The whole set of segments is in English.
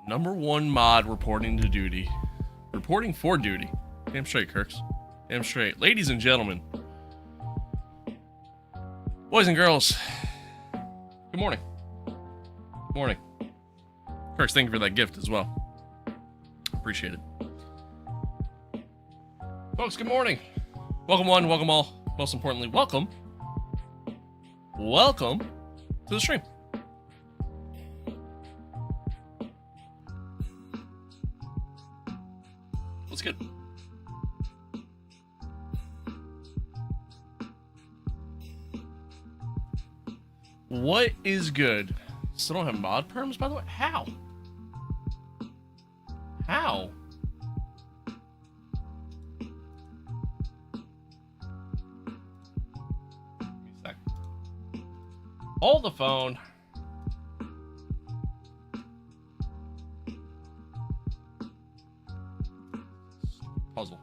Number one mod reporting to duty. Reporting for duty. Damn straight, Kirks. Damn straight. Ladies and gentlemen. Boys and girls. Good morning. Good morning. Kirks, thank you for that gift as well. Appreciate it. Folks, good morning. Welcome one, welcome all. Most importantly, welcome. Welcome to the stream. What's good? What is good? Still don't have mod perms, by the way? How? How? Give me a sec. Hold the phone. Puzzle.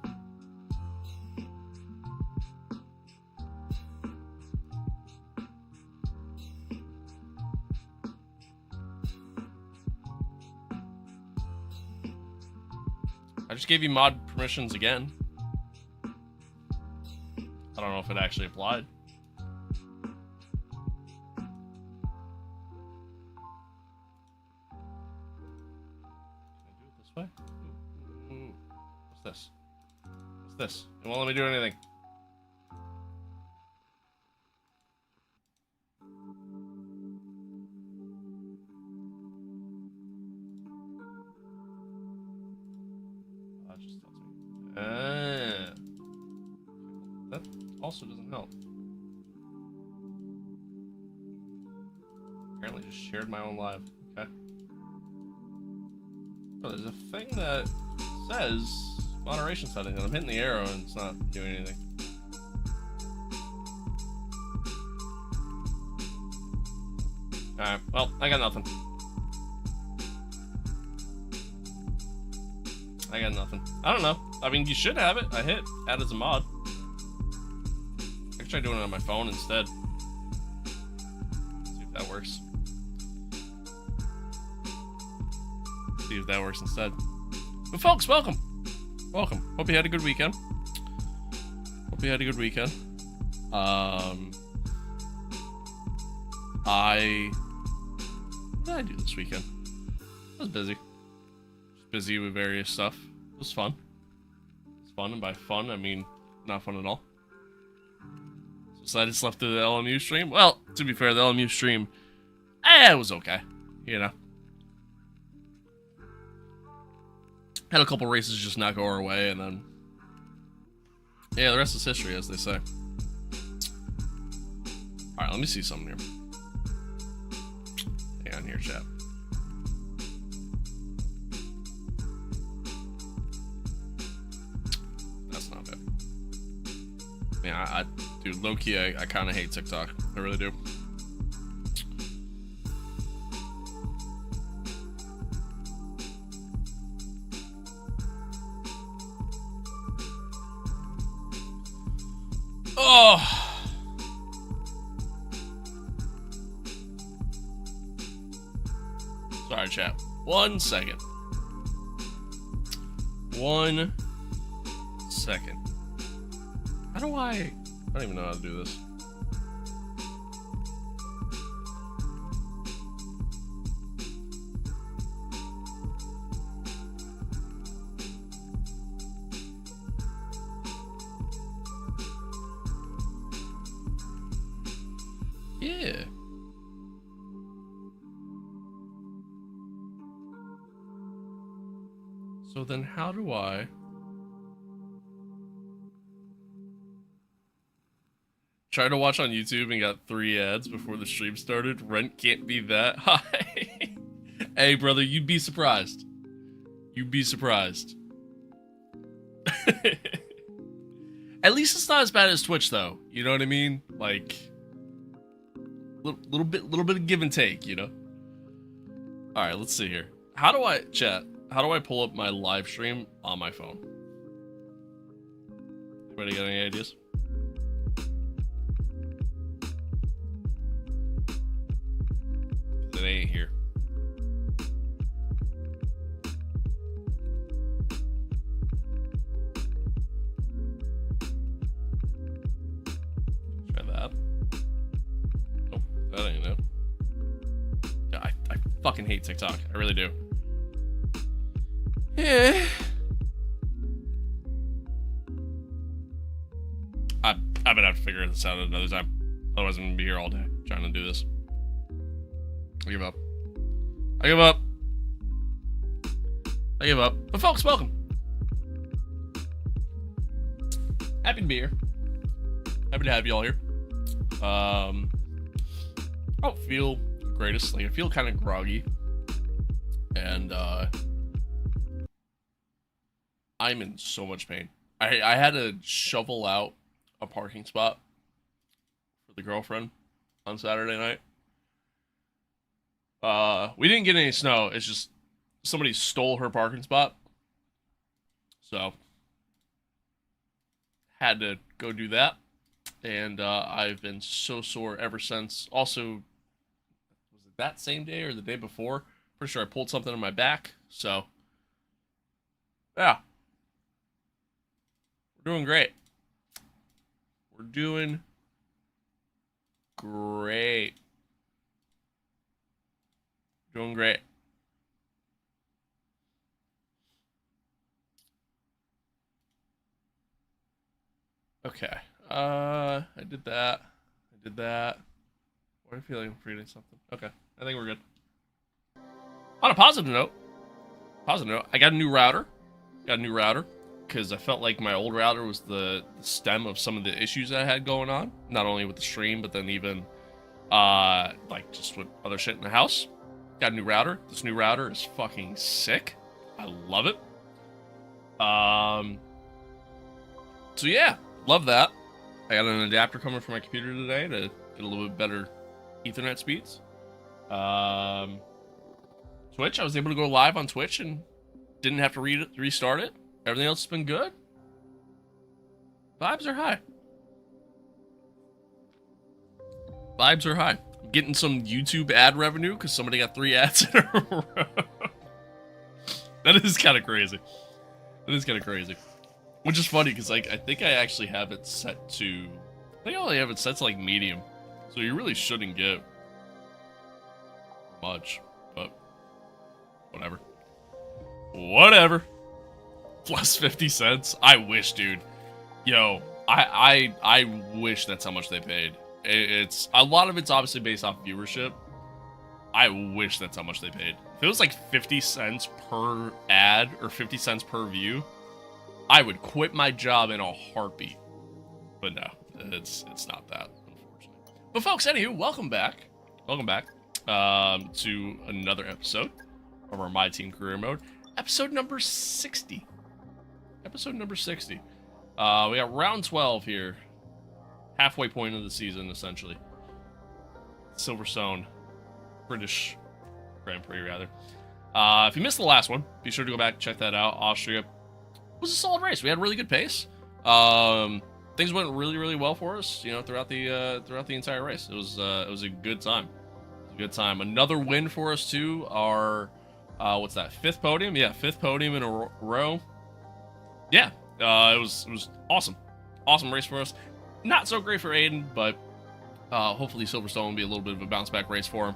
I just gave you mod permissions again. I don't know if it actually applied. Can I do it this way? What's this? What's this? It won't let me do anything. That just tells me. That also doesn't help. Apparently just shared my own live. Okay. Oh, there's a thing that says moderation settings, and I'm hitting the arrow and it's not doing anything. Alright, well, I got nothing. I got nothing. I don't know. I mean, you should have it. I hit add as a mod. I can try doing it on my phone instead. See if that works. See if that works instead. But folks, welcome. Welcome. Hope you had a good weekend. Hope you had a good weekend. What did I do this weekend? I was busy. Just busy with various stuff. It was fun. It was fun, and by fun, I mean not fun at all. So I just left the LMU stream. Well, to be fair, the LMU stream, it was okay. You know. Had a couple races just not go our way, and then yeah, the rest is history, as they say. Alright, let me see something here. Hang on here, chat. That's not bad. Yeah, dude, low-key, I kind of hate TikTok. I really do. Oh! Sorry, chat. 1 second. 1 second. How do I don't even know how to do this. Yeah. So then how do I try to watch on YouTube and got 3 ads before the stream started? Rent can't be that high. Hey brother, you'd be surprised. You'd be surprised. At least it's not as bad as Twitch though. You know what I mean? Like little bit of give and take, you know? Alright, let's see here. How do I, chat, how do I pull up my live stream on my phone? Anybody got any ideas? It ain't here. That ain't it. Yeah, I fucking hate TikTok. I really do. Yeah. I'm gonna have to figure this out another time. Otherwise, I'm gonna be here all day trying to do this. I give up. I give up. I give up. But folks, welcome. Happy to be here. Happy to have you all here. I don't feel the greatest. Like, I feel kind of groggy. And, I'm in so much pain. I had to shovel out a parking spot for the girlfriend on Saturday night. We didn't get any snow. It's just somebody stole her parking spot. So, had to go do that. And I've been so sore ever since. Also, was it that same day or the day before? Pretty sure I pulled something on my back. So, yeah. We're doing great. We're doing great. Doing great. Okay. I did that. I did that. Why do I feel like I'm forgetting something? Okay. I think we're good. On a positive note, I got a new router. Because I felt like my old router was the stem of some of the issues I had going on. Not only with the stream, but then even, like, just with other shit in the house. Got a new router. This new router is fucking sick. I love it. So yeah, love that. I got an adapter coming from my computer today to get a little bit better Ethernet speeds. Twitch, I was able to go live on Twitch and didn't have to restart it. Everything else has been good. Vibes are high. Vibes are high. I'm getting some YouTube ad revenue because somebody got 3 ads in a row. That is kind of crazy. That is kind of crazy. Which is funny because, like, I think I actually have it set to... I think I only have it set to, like, medium. So you really shouldn't get much. But whatever. Whatever. Plus 50 cents. I wish, dude. Yo, I wish that's how much they paid. It's a lot of it's obviously based off viewership. I wish that's how much they paid. If it was like 50 cents per ad or 50 cents per view, I would quit my job in a heartbeat. But no, it's not that, unfortunately. But folks, anywho, welcome back. Welcome back to another episode of our My Team Career Mode. Episode number 60. Episode number 60. We got round 12 here. Halfway point of the season, essentially. Silverstone. British Grand Prix, rather. If you missed the last one, be sure to go back and check that out. Austria was a solid race. We had really good pace. Things went really, really well for us, you know, throughout the entire race. It was a good time. It was a good time. Another win for us too. Our what's that? 5th podium? Yeah, 5th podium in a row. Yeah, it was awesome. Awesome race for us. Not so great for Aiden, but hopefully Silverstone will be a little bit of a bounce back race for him.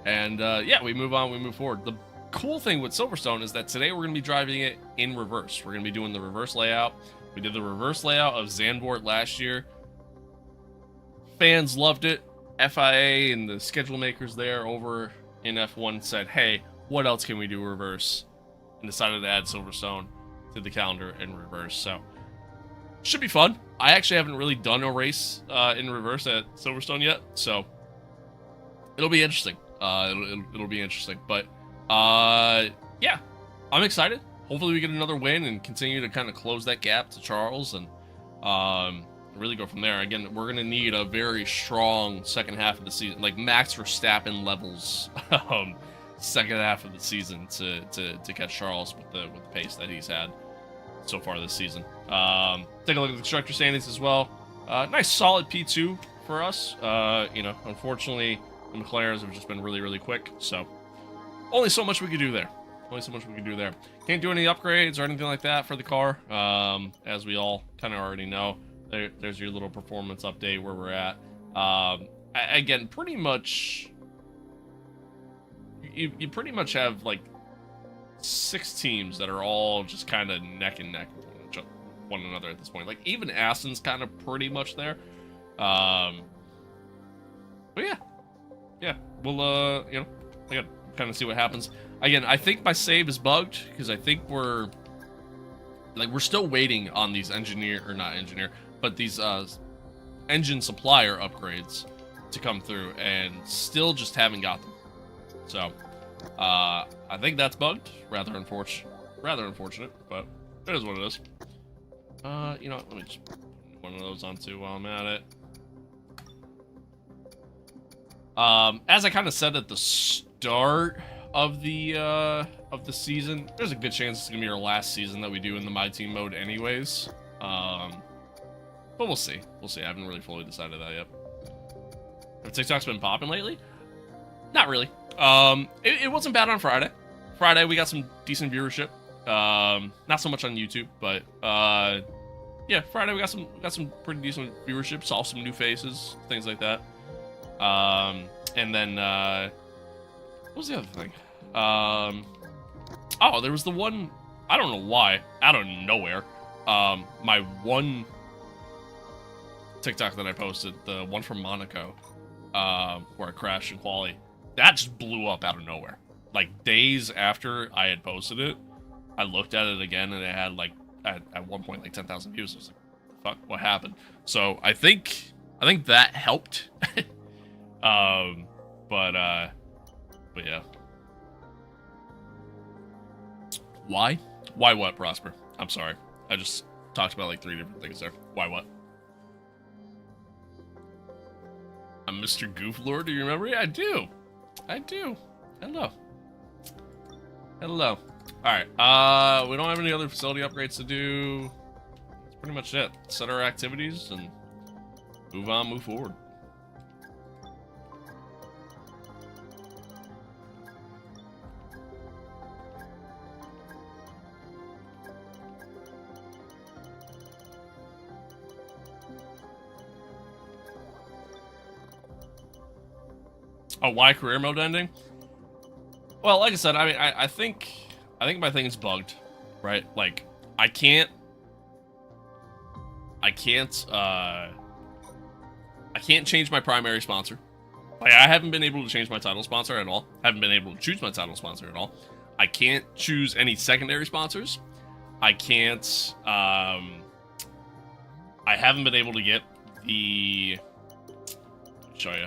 And yeah, we move on, we move forward. The cool thing with Silverstone is that today we're going to be driving it in reverse. We're going to be doing the reverse layout. We did the reverse layout of Zandvoort last year. Fans loved it. FIA and the schedule makers there over in F1 said, hey, what else can we do reverse? And decided to add Silverstone to the calendar in reverse. So, should be fun. I actually haven't really done a race in reverse at Silverstone yet, so it'll be interesting. It'll be interesting. But, yeah, I'm excited. Hopefully we get another win and continue to kind of close that gap to Charles and really go from there. Again, we're going to need a very strong second half of the season, like Max Verstappen levels second half of the season to catch Charles with the pace that he's had so far this season. Take a look at the constructor standings as well. Nice solid P2 for us. You know, unfortunately, the McLarens have just been really, really quick, so only so much we could do there. Only so much we can do there. Can't do any upgrades or anything like that for the car, as we all kind of already know. There's your little performance update where we're at. again, pretty much, you pretty much have like 6 teams that are all just kind of neck and neck with one another at this point. Like even Aston's kind of pretty much there. But yeah, we'll you know, I gotta kind of see what happens. Again, I think my save is bugged because I think we're still waiting on these these engine supplier upgrades to come through, and still just haven't got them. So I think that's bugged. Rather unfortunate, but it is what it is. You know what, let me just put one of those onto while I'm at it. As I kind of said at the start of the season, there's a good chance it's gonna be our last season that we do in the MyTeam mode anyways. But we'll see. We'll see. I haven't really fully decided that yet. Have TikTok's been popping lately? Not really. It wasn't bad on Friday. Friday we got some decent viewership. Not so much on YouTube, but yeah, Friday we got some pretty decent viewership. Saw some new faces, things like that. And then what was the other thing? Oh, there was the one, I don't know why, out of nowhere. My one TikTok that I posted, the one from Monaco, where I crashed in quali, that just blew up out of nowhere. Like days after I had posted it, I looked at it again and it had like at one point like 10,000 views. I was like, fuck, what happened? So I think that helped. But yeah. Why? Why what, Prosper? I'm sorry. I just talked about like 3 different things there. Why what? I'm Mr. Gooflord, do you remember me? I do. Hello. Alright, we don't have any other facility upgrades to do. That's pretty much it. Set our activities and move forward. Oh, why career mode ending? Well, like I said, I mean, I think my thing is bugged, right? Like, I can't change my primary sponsor. Like, I haven't been able to change my title sponsor at all. Haven't been able to choose my title sponsor at all. I can't choose any secondary sponsors. I can't, I haven't been able to get the, let me show you.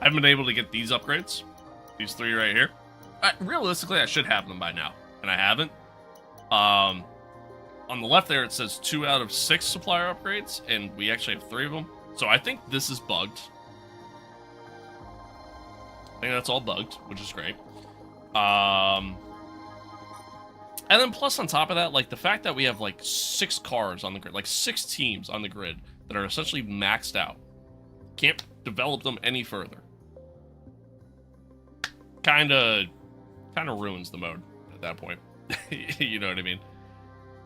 I haven't been able to get these upgrades. These 3 right here. Realistically, I should have them by now, and I haven't. On the left there, it says 2 out of 6 supplier upgrades, and we actually have 3 of them. So I think this is bugged. I think that's all bugged, which is great. And then plus on top of that, like the fact that we have like 6 cars on the grid, like 6 teams on the grid that are essentially maxed out. Can't develop them any further. Kind of ruins the mode at that point. You know what I mean?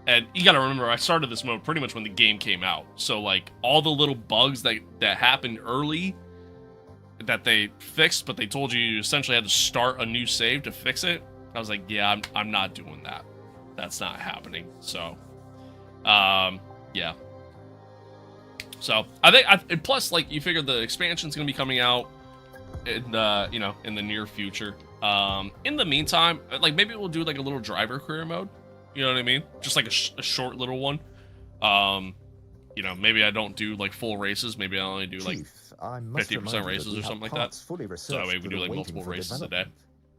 And you gotta remember, I started this mode pretty much when the game came out. So, like, all the little bugs that happened early that they fixed, but they told you essentially had to start a new save to fix it. I was like, yeah, I'm not doing that. That's not happening. So, yeah. So, I think, plus, like, you figure the expansion's gonna be coming out in, you know, in the near future. In the meantime, like, maybe we'll do, like, a little driver career mode. You know what I mean? Just, like, a short little one. You know, maybe I don't do, like, full races. Maybe I only do, like, 50% races or something like that. So that way we do, like, multiple races a day.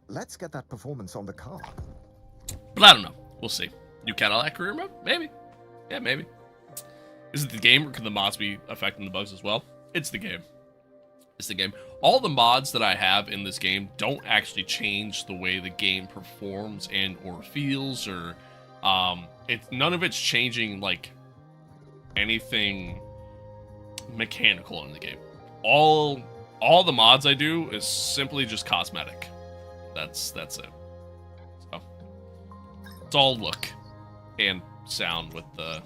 Let's get that performance on the car. But I don't know. We'll see. New Cadillac career mode? Maybe. Yeah, maybe. Is it the game, or can the mods be affecting the bugs as well? It's the game. It's the game. All the mods that I have in this game don't actually change the way the game performs and or feels, or none of it's changing like anything mechanical in the game. All the mods I do is simply just cosmetic. That's it. So it's all look and sound with the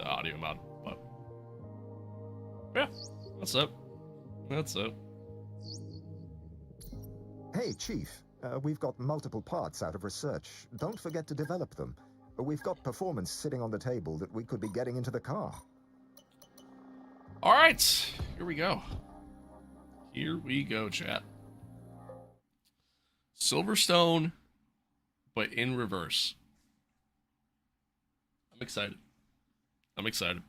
audio mod. But Yeah, that's up. That's up. Hey, Chief. We've got multiple parts out of research. Don't forget to develop them. We've got performance sitting on the table that we could be getting into the car. All right, here we go. Here we go, chat. Silverstone, but in reverse. I'm excited. I'm excited.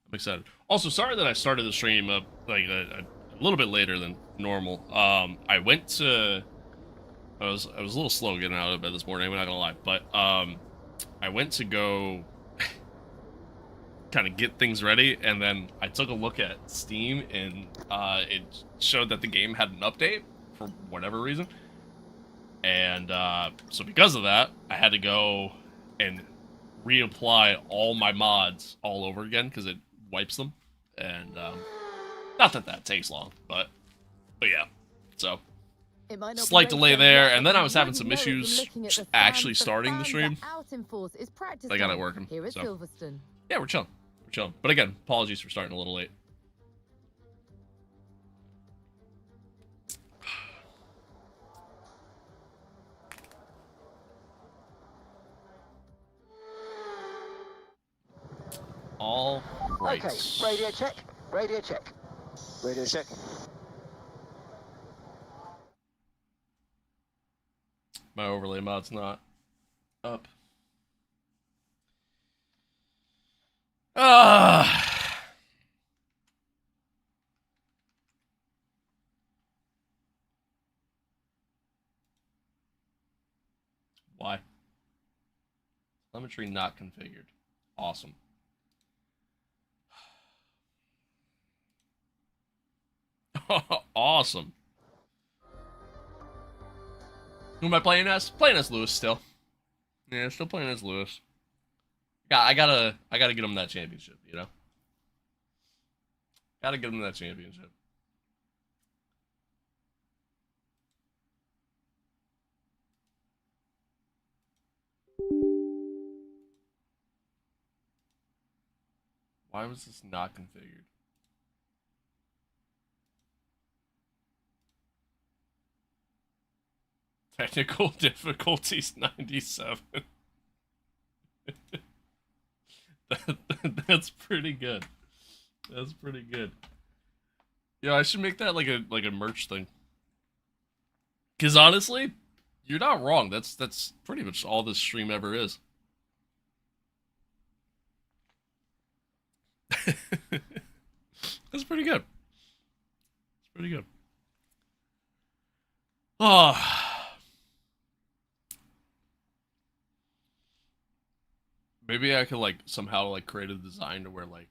I'm excited. Also, sorry that I started the stream up like a little bit later than normal. I went to. I was a little slow getting out of bed this morning. I'm not gonna lie, but I went to go kind of get things ready, and then I took a look at Steam, and it showed that the game had an update for whatever reason, and so because of that, I had to go and reapply all my mods all over again because it wipes them, and not that that takes long, but yeah, so slight delay there, and then I was having some issues actually starting the stream. I got it working. So. Yeah, we're chilling. We're chilling. But again, apologies for starting a little late. All right. Okay, radio check. Radio check. Radio check. My overlay mod's not up. Why? Telemetry not configured. Awesome. Awesome. Who am I playing as? Playing as Lewis still. Yeah, still playing as Lewis. Yeah, I gotta get him that championship, you know? Gotta get him that championship. Why was this not configured? Technical difficulties 97. That's pretty good. That's pretty good. Yeah, I should make that like a merch thing. Cause honestly, you're not wrong. That's pretty much all this stream ever is. That's pretty good. It's pretty good. Oh. Maybe I could like somehow like create a design to where like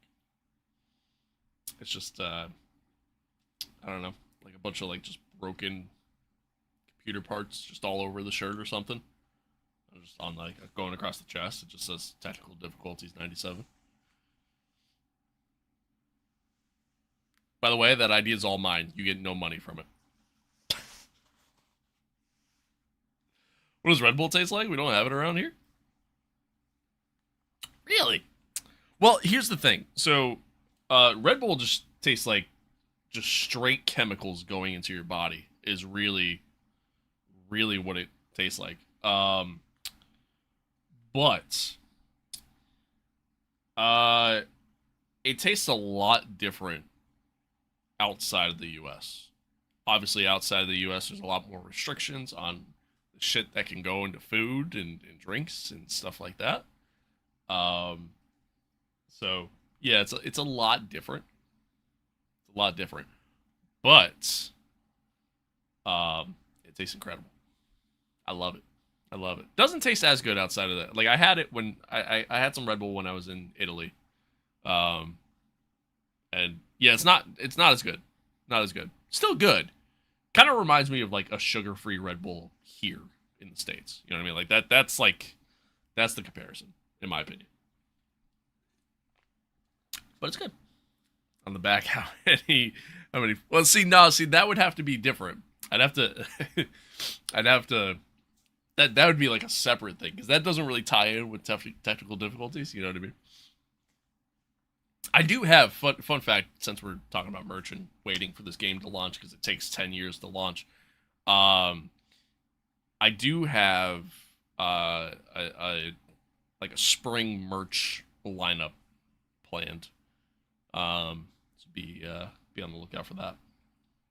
it's just I don't know, like a bunch of like just broken computer parts just all over the shirt or something. Just on like going across the chest, it just says technical difficulties 97. By the way, that idea is all mine. You get no money from it. What does Red Bull taste like? We don't have it around here. Really? Well, here's the thing. So, Red Bull just tastes like just straight chemicals going into your body is really, really what it tastes like. But it tastes a lot different outside of the U.S. Obviously, outside of the U.S., there's a lot more restrictions on the shit that can go into food and drinks and stuff like that. So yeah, it's a lot different. It's a lot different, but it tastes incredible. I love it. I love it. Doesn't taste as good outside of that. Like I had it when I had some Red Bull when I was in Italy, and yeah, it's not as good. Not as good. Still good. Kind of reminds me of like a sugar-free Red Bull here in the States. You know what I mean? Like that's the comparison, in my opinion. But it's good. On the back, how many? Well, see, that would have to be different. I'd have to that would be like a separate thing, because that doesn't really tie in with technical difficulties. You know what I mean? I do have fun fact, since we're talking about merch and waiting for this game to launch because it takes 10 years to launch. I do have like a spring merch lineup planned. So be on the lookout for that.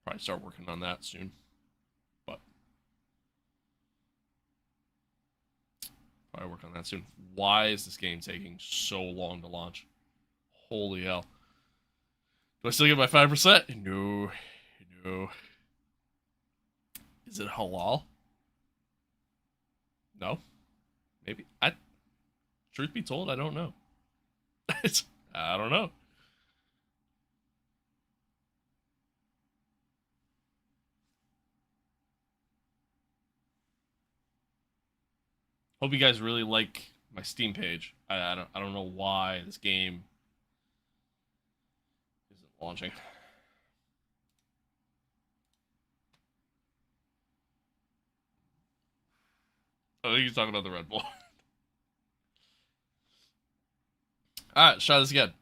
Probably start working on that soon. But probably work on that soon. Why is this game taking so long to launch? Holy hell. Do I still get my 5%? No. No. Is it halal? No. Maybe. Truth be told, I don't know. I don't know. Hope you guys really like my Steam page. I don't know why this game isn't launching. I think he's talking about the Red Bull. Alright, let's try this again.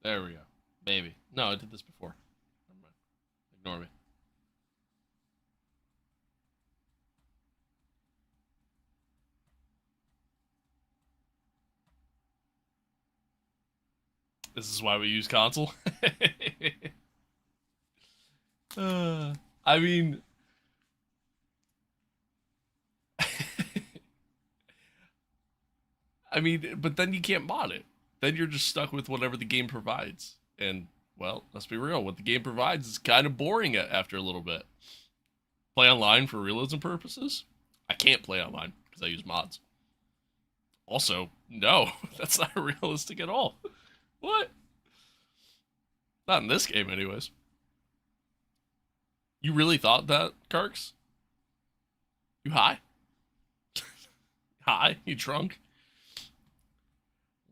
There we go. Maybe. No, I did this before. Never mind. Ignore me. This is why we use console. I mean, but then you can't mod it. Then you're just stuck with whatever the game provides. And, well, let's be real. What the game provides is kind of boring after a little bit. Play online for realism purposes? I can't play online because I use mods. Also, no, that's not realistic at all. What? Not in this game, anyways. You really thought that, Karks? You high? High? You drunk?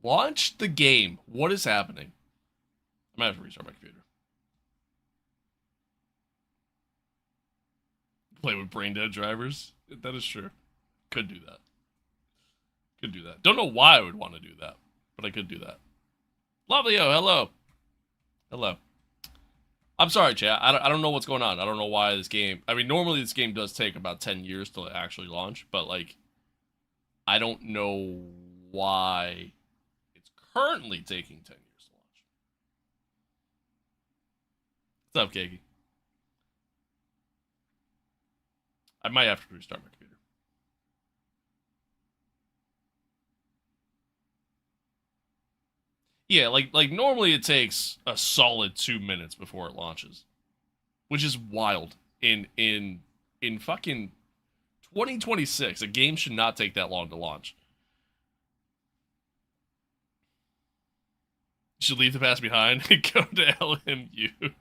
Launch the game. What is happening? I might have to restart my computer. Play with brain dead drivers? That is true. Could do that. Could do that. Don't know why I would want to do that, but I could do that. Lovely-o, hello. Hello. I'm sorry, chat. I don't know what's going on. I don't know why this game... I mean, normally this game does take about 10 years to actually launch, but, like, I don't know why it's currently taking 10 years to launch. What's up, Kiki? I might have to restart my computer. Yeah, like normally it takes a solid 2 minutes before it launches, which is wild. In fucking 2026, a game should not take that long to launch. You should leave the past behind and go to LMU.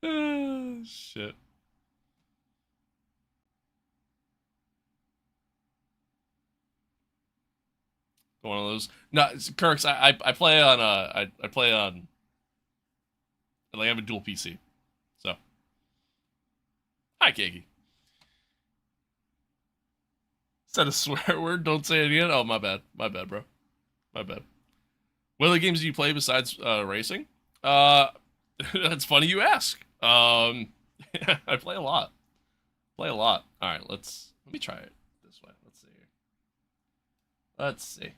Oh, shit. One of those. No, Kirks. I play on I play on. Like I have a dual PC, so. Hi, Kiki. Said a swear word. Don't say it again. Oh, my bad, bro. My bad. What other games do you play besides racing? That's funny you ask. I play a lot. Play a lot. All right, let me try it this way. Let's see. Let's see.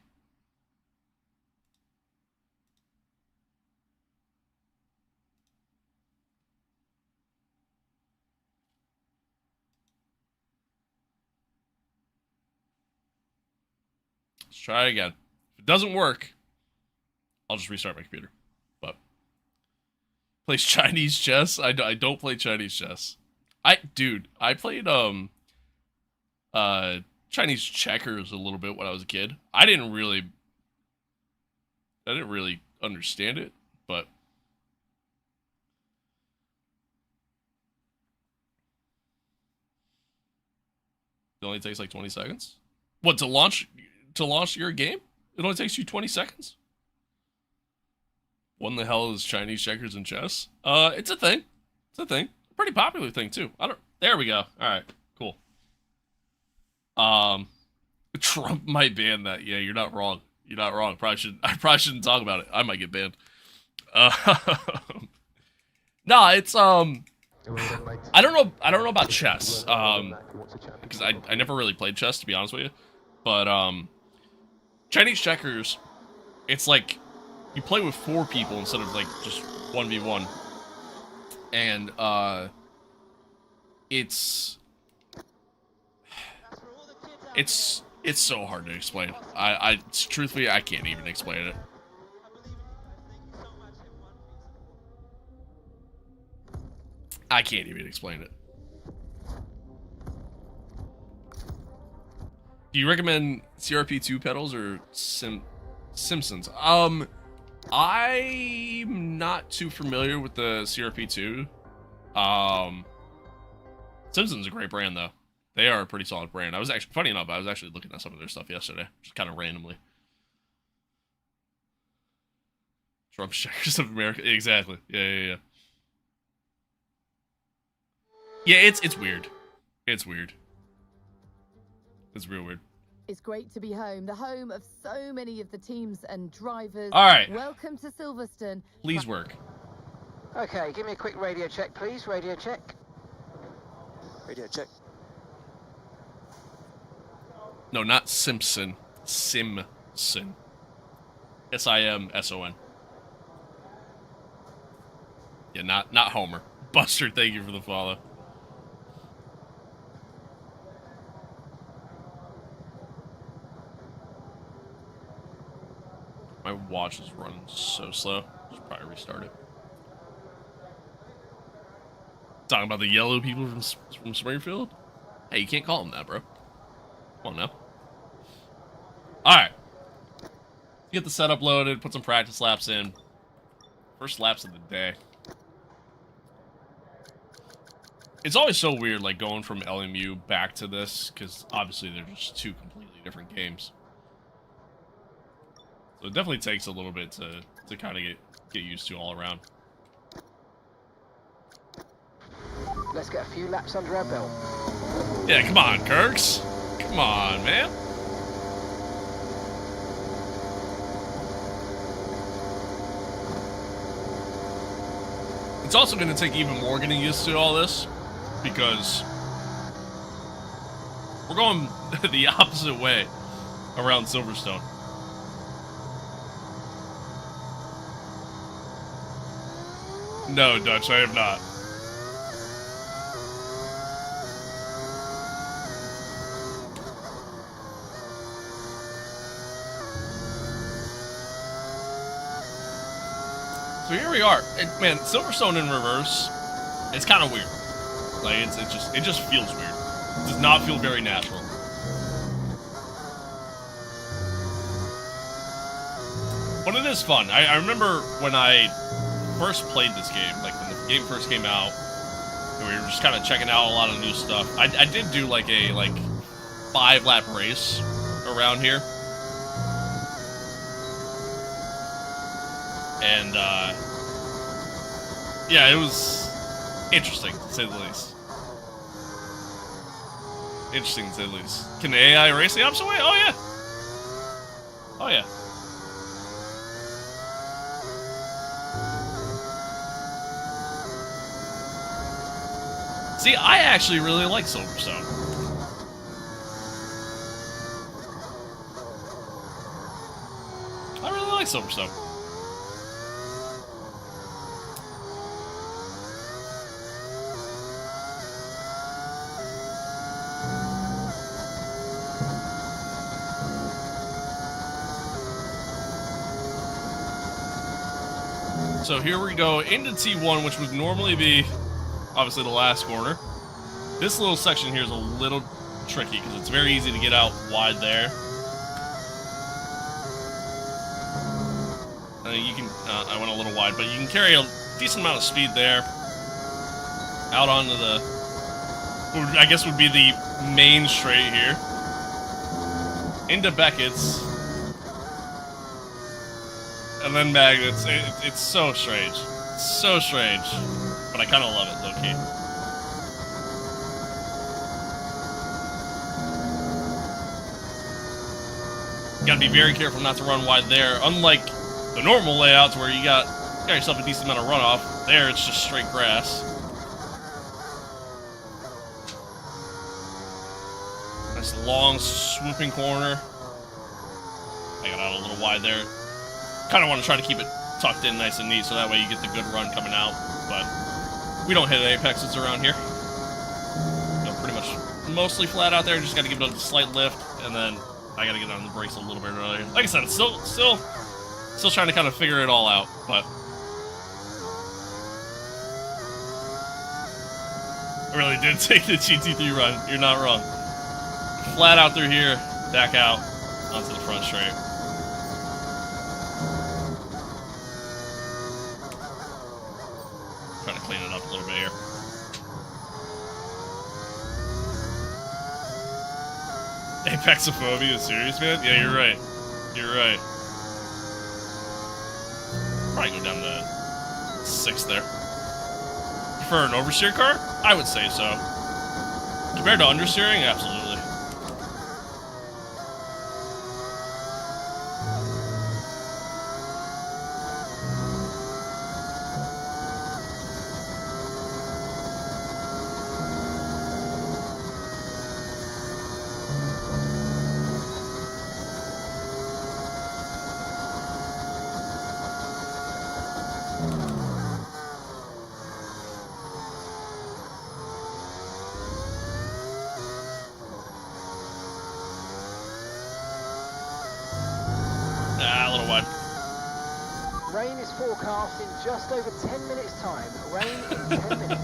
Let's try again. If it doesn't work, I'll just restart my computer. But plays Chinese chess? I don't play Chinese chess. Dude, I played Chinese checkers a little bit when I was a kid. I didn't really understand it, but it only takes like 20 seconds. What, to launch your game? It only takes you 20 seconds? What in the hell is Chinese checkers and chess? It's a thing. It's a thing. Pretty popular thing too. There we go. All right, cool. Trump might ban that. Yeah, you're not wrong. You're not wrong. I probably shouldn't talk about it. I might get banned. No, it's I don't know about chess. Because I never really played chess, to be honest with you. But Chinese checkers, it's like you play with 4 people instead of like just 1v1. And it's so hard to explain. Truthfully, I can't even explain it. I can't even explain it. Do you recommend CRP2 pedals or Simpsons? I'm not too familiar with the CRP2. Simpsons is a great brand though. They are a pretty solid brand. I was actually, funny enough, I was actually looking at some of their stuff yesterday, just kind of randomly. Trump checkers of America, exactly. Yeah. Yeah, it's weird. It's weird. It's real weird. It's great to be home, the home of so many of the teams and drivers. All right. Welcome to Silverstone. Please work. Okay, give me a quick radio check, please. Radio check. Radio check. No, not Simpson. Simson. S-I-M-S-O-N. Yeah, not Homer. Buster, thank you for the follow. My watch is running so slow. Should probably restart it. Talking about the yellow people from Springfield? Hey, you can't call them that, bro. Come on now. Alright. Get the setup loaded, put some practice laps in. First laps of the day. It's always so weird, like, going from LMU back to this, because obviously they're just 2 completely different games. So it definitely takes a little bit to kind of get used to all around. Let's get a few laps under our belt. Yeah, come on, Kirks. Come on, man. It's also going to take even more getting used to all this, because we're going the opposite way around Silverstone. No, Dutch, I have not. So here we are. Man, Silverstone in reverse, it's kind of weird. Like, it just feels weird. It does not feel very natural. But it is fun. I remember when I first played this game, like when the game first came out, and we were just kind of checking out a lot of new stuff. I did do like a 5-lap race around here. And, yeah, it was interesting, to say the least. Interesting, to say the least. Can the AI race the opposite way? Oh, yeah. Oh, yeah. See, I actually really like Silverstone. I really like Silverstone. So here we go into T1, which would normally be, obviously, the last corner. This little section here is a little tricky because it's very easy to get out wide there. You can, I went a little wide, but you can carry a decent amount of speed there. Out onto the, I guess would be the main straight here. Into Beckett's. and then magnets. It's so strange. It's so strange. But I kind of love it, low-key. You gotta be very careful not to run wide there. Unlike the normal layouts where you got yourself a decent amount of runoff. There, it's just straight grass. Nice long, swooping corner. I got out a little wide there. Kind of want to try to keep it tucked in nice and neat so that way you get the good run coming out. But we don't hit apexes around here. You know, pretty much mostly flat out there. Just got to give it a slight lift, and then I got to get on the brakes a little bit earlier. Like I said, it's still trying to kind of figure it all out, but I really did take the GT3 run. You're not wrong. Flat out through here, back out onto the front straight. Trying to clean it up a little bit here. Apexophobia is serious, man? Yeah, you're right. You're right. Probably go down to 6 there. Prefer an oversteer car? I would say so. Compared to understeering, absolutely. A little wide. Rain is forecast in just over 10 minutes' time. Rain in 10 minutes.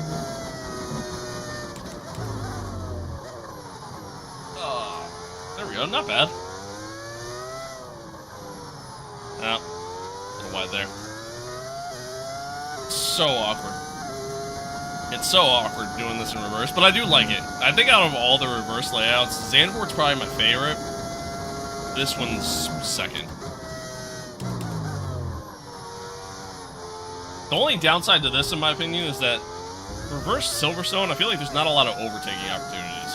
There we go, not bad. Yeah, a little wide there. So awkward. It's so awkward doing this in reverse, but I do like it. I think out of all the reverse layouts, Zandvoort's probably my favorite. This one's second. The only downside to this, in my opinion, is that reverse Silverstone, I feel like there's not a lot of overtaking opportunities.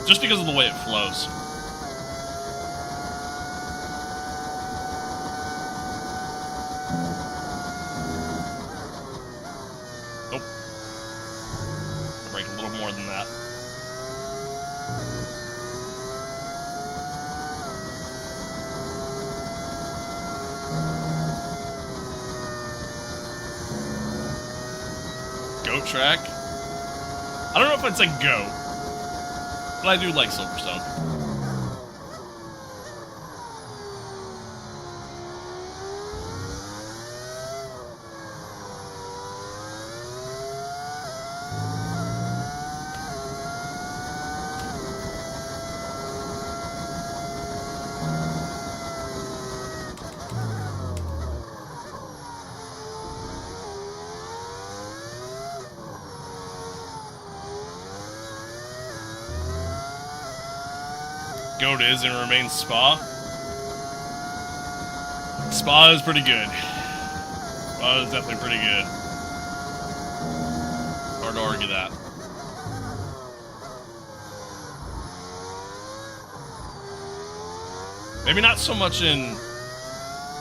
Just because of the way it flows. Nope. I'll brake a little more than that. Goat track. I don't know if I'd say go, but I do like Silverstone. Goat is and remains Spa. Spa is pretty good. Spa is definitely pretty good. Hard to argue that. Maybe not so much in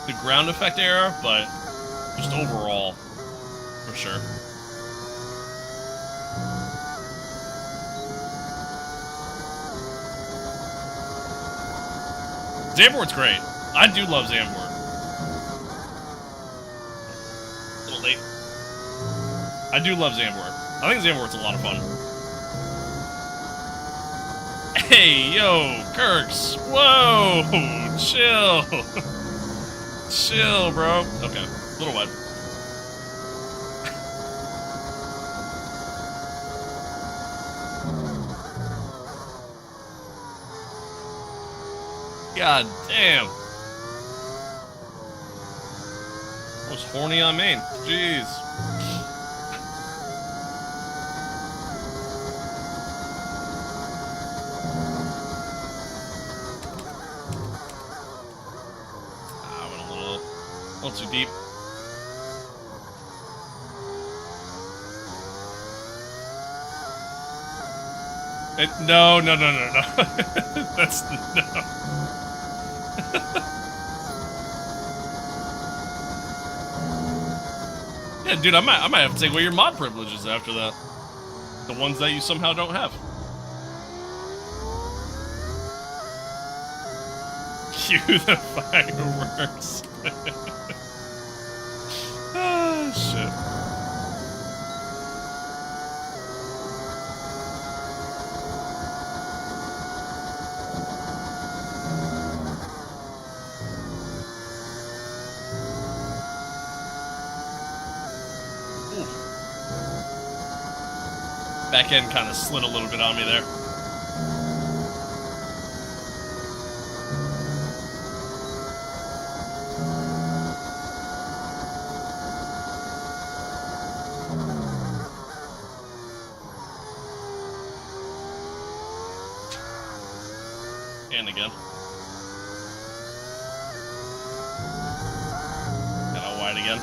the ground effect era, but just overall, for sure. Zandvoort's great. I do love Zandvoort. A little late. I do love Zandvoort. I think Zandvoort's a lot of fun. Hey, yo, Kirks. Whoa, chill. Chill, bro. Okay, a little wide. God damn. I was horny on main. Jeez. Not too deep. No. That's no. Yeah, dude, I might have to take away your mod privileges after that. The ones that you somehow don't have. Cue the fireworks. Ah, shit. Back end kind of slid a little bit on me there. And again. Got out wide again.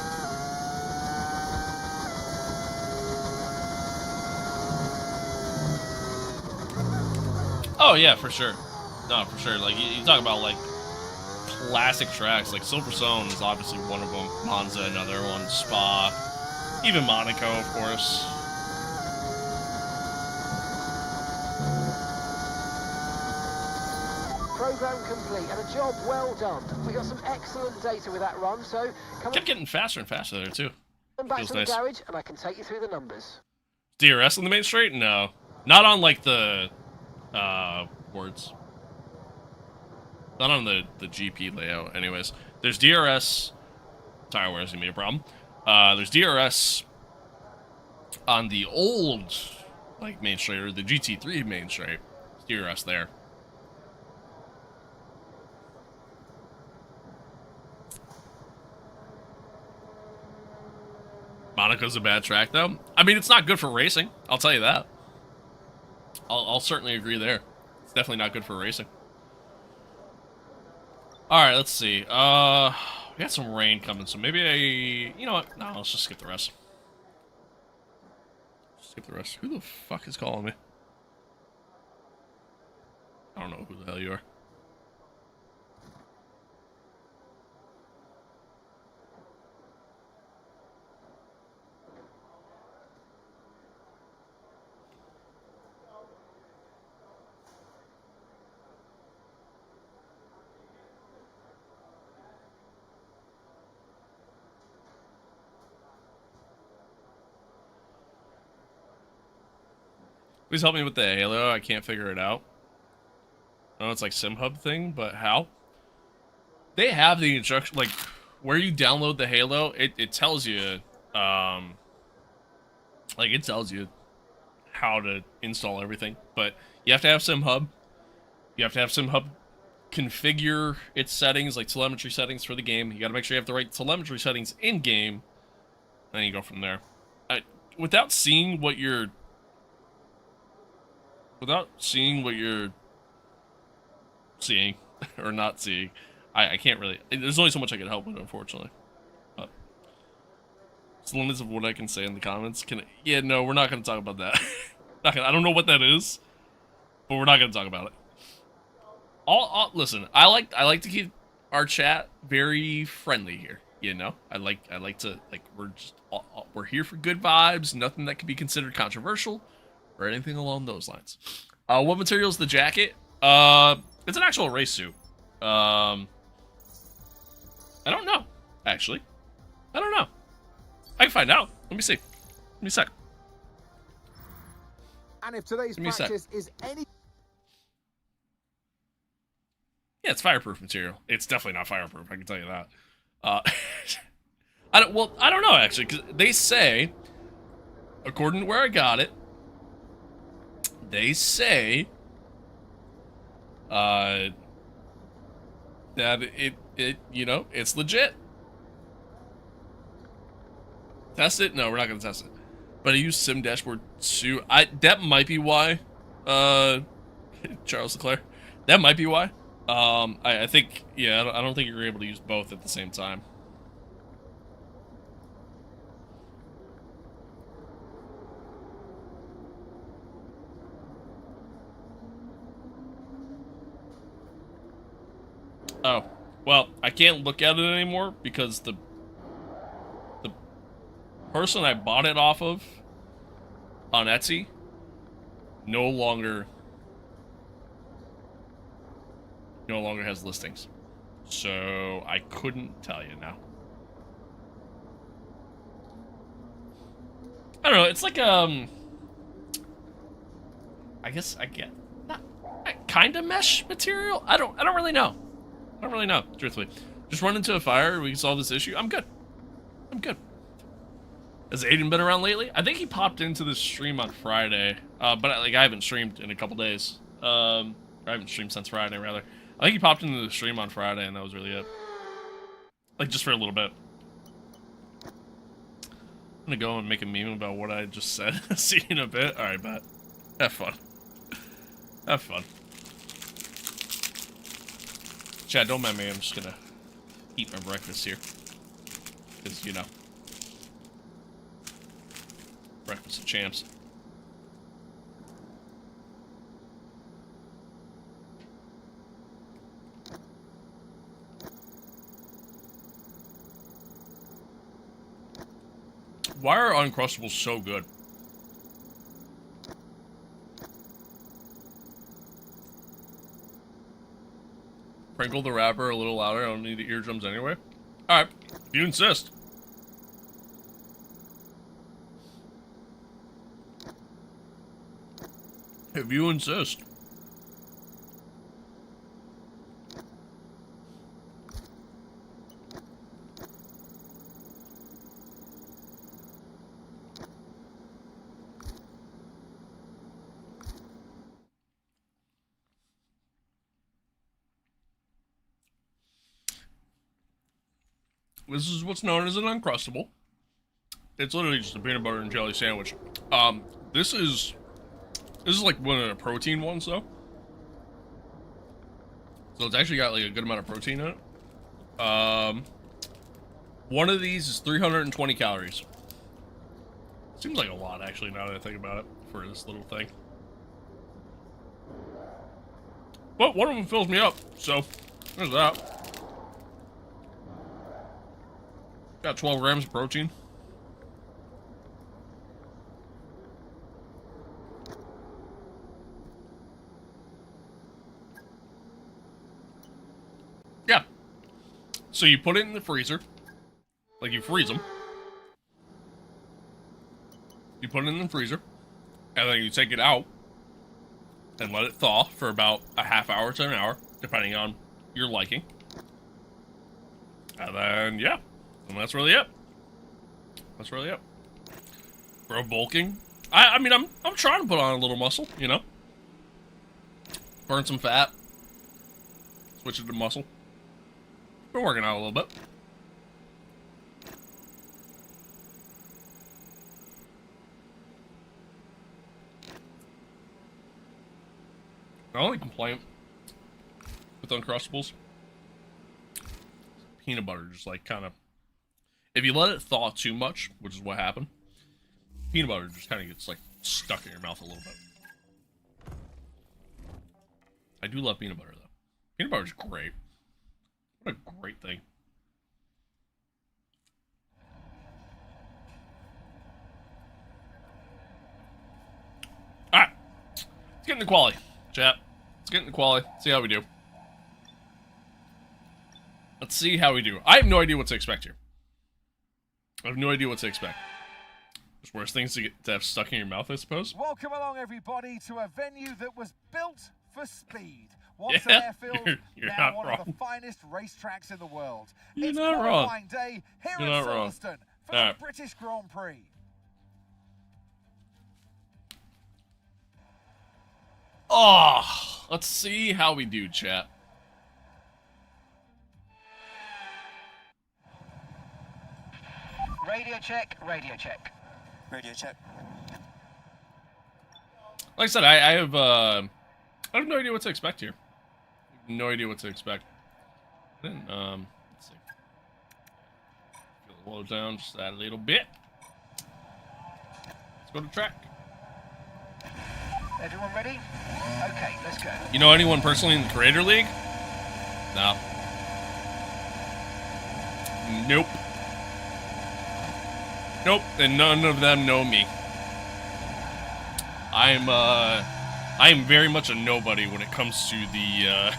Oh yeah, for sure. No, for sure. Like you talk about like classic tracks, like Silverstone is obviously one of them. Monza, another one. Spa, even Monaco, of course. Program complete and a job well done. We got some excellent data with that run, so come Kept getting faster and faster there too. on back Feels to the nice. garage and I can take you through the numbers. DRS on the main straight? No, not on like the words. Not on the GP layout. Anyways, there's DRS. Tire wear is gonna be a problem. There's DRS on the old like main straight or the GT3 main straight. There's DRS there. Monaco's a bad track, though. I mean, it's not good for racing. I'll tell you that. I'll certainly agree there. It's definitely not good for racing. All right, let's see. We got some rain coming, so maybe you know what? No, let's just skip the rest. Skip the rest. Who the fuck is calling me? I don't know who the hell you are. Please help me with the Halo. I can't figure it out. I know it's like SimHub thing, but how? They have the instruction, like, where you download the Halo, it tells you, like, it tells you how to install everything. But you have to have SimHub. You have to have SimHub configure its settings, like telemetry settings for the game. You got to make sure you have the right telemetry settings in-game. And then you go from there. Without seeing what you're seeing or not seeing, I can't really. There's only so much I can help with, unfortunately. But it's the limits of what I can say in the comments. Yeah, no, we're not going to talk about that. I don't know what that is, but we're not going to talk about it. Listen, I like to keep our chat very friendly here. You know, I like to we're here for good vibes. Nothing that can be considered controversial or anything along those lines. What material is the jacket? It's an actual race suit. I don't know, actually. I don't know. I can find out. Let me see. Give me a sec. And if today's practice is any... Yeah, it's fireproof material. It's definitely not fireproof, I can tell you that. I don't know, actually, because they say, according to where I got it, they say that it you know, it's legit. Test it? No, we're not gonna test it. But I use Sim Dashboard 2. That might be why. Charles Leclerc. That might be why. I think, yeah, I don't think you're able to use both at the same time. Oh. Well, I can't look at it anymore because the person I bought it off of on Etsy no longer has listings. So I couldn't tell you now. I don't know, it's like I guess I get not kind of mesh material. I don't really know. I don't really know, truthfully. Just run into a fire, we can solve this issue. I'm good. I'm good. Has Aiden been around lately? I think he popped into the stream on Friday, but I haven't streamed in a couple days. I haven't streamed since Friday, rather. I think he popped into the stream on Friday, and that was really it. Like, just for a little bit. I'm gonna go and make a meme about what I just said. See you in a bit. Alright, bet. Have fun. Have fun. Chad, don't mind me. I'm just gonna eat my breakfast here. Because, you know. Breakfast of champs. Why are Uncrustables so good? Sprinkle the wrapper a little louder. I don't need the eardrums anyway. Alright, if you insist. If you insist. This is what's known as an Uncrustable. It's literally just a peanut butter and jelly sandwich. This is like one of the protein ones, though. So it's actually got like a good amount of protein in it. One of these is 320 calories. Seems like a lot, actually, now that I think about it, for this little thing. But one of them fills me up, so there's that. Got 12 grams of protein. Yeah. So you put it in the freezer. Like, you freeze them. You put it in the freezer. And then you take it out. And let it thaw for about a half hour to an hour, depending on your liking. And then, yeah. And that's really it. That's really it. Bro, bulking. I mean, I'm trying to put on a little muscle, you know? Burn some fat. Switch it to muscle. Been working out a little bit. My only complaint with Uncrustables, peanut butter just like kind of, if you let it thaw too much, which is what happened, peanut butter just kind of gets like stuck in your mouth a little bit. I do love peanut butter though. Peanut butter is great. What a great thing. Alright. Let's get into quality, chat. Let's get into quality. See how we do. Let's see how we do. I have no idea what to expect here. I have no idea what to expect. There's worse things to have stuck in your mouth, I suppose. Welcome along, everybody, to a venue that was built for speed. Once an airfield, you're now not one wrong. of the finest racetracks in the world. You're It's not wrong. qualifying day here You're at not wrong. Silverstone for All the right. British Grand Prix. Oh, let's see how we do, chat. Radio check, radio check. Radio check. Like I said, I have no idea what to expect here. No idea what to expect. Then, let's see. Feel it low down just that a little bit. Let's go to track. Everyone ready? Okay, let's go. You know anyone personally in the Creator League? No. Nope. Nope, and none of them know me. I am very much a nobody when it comes to the,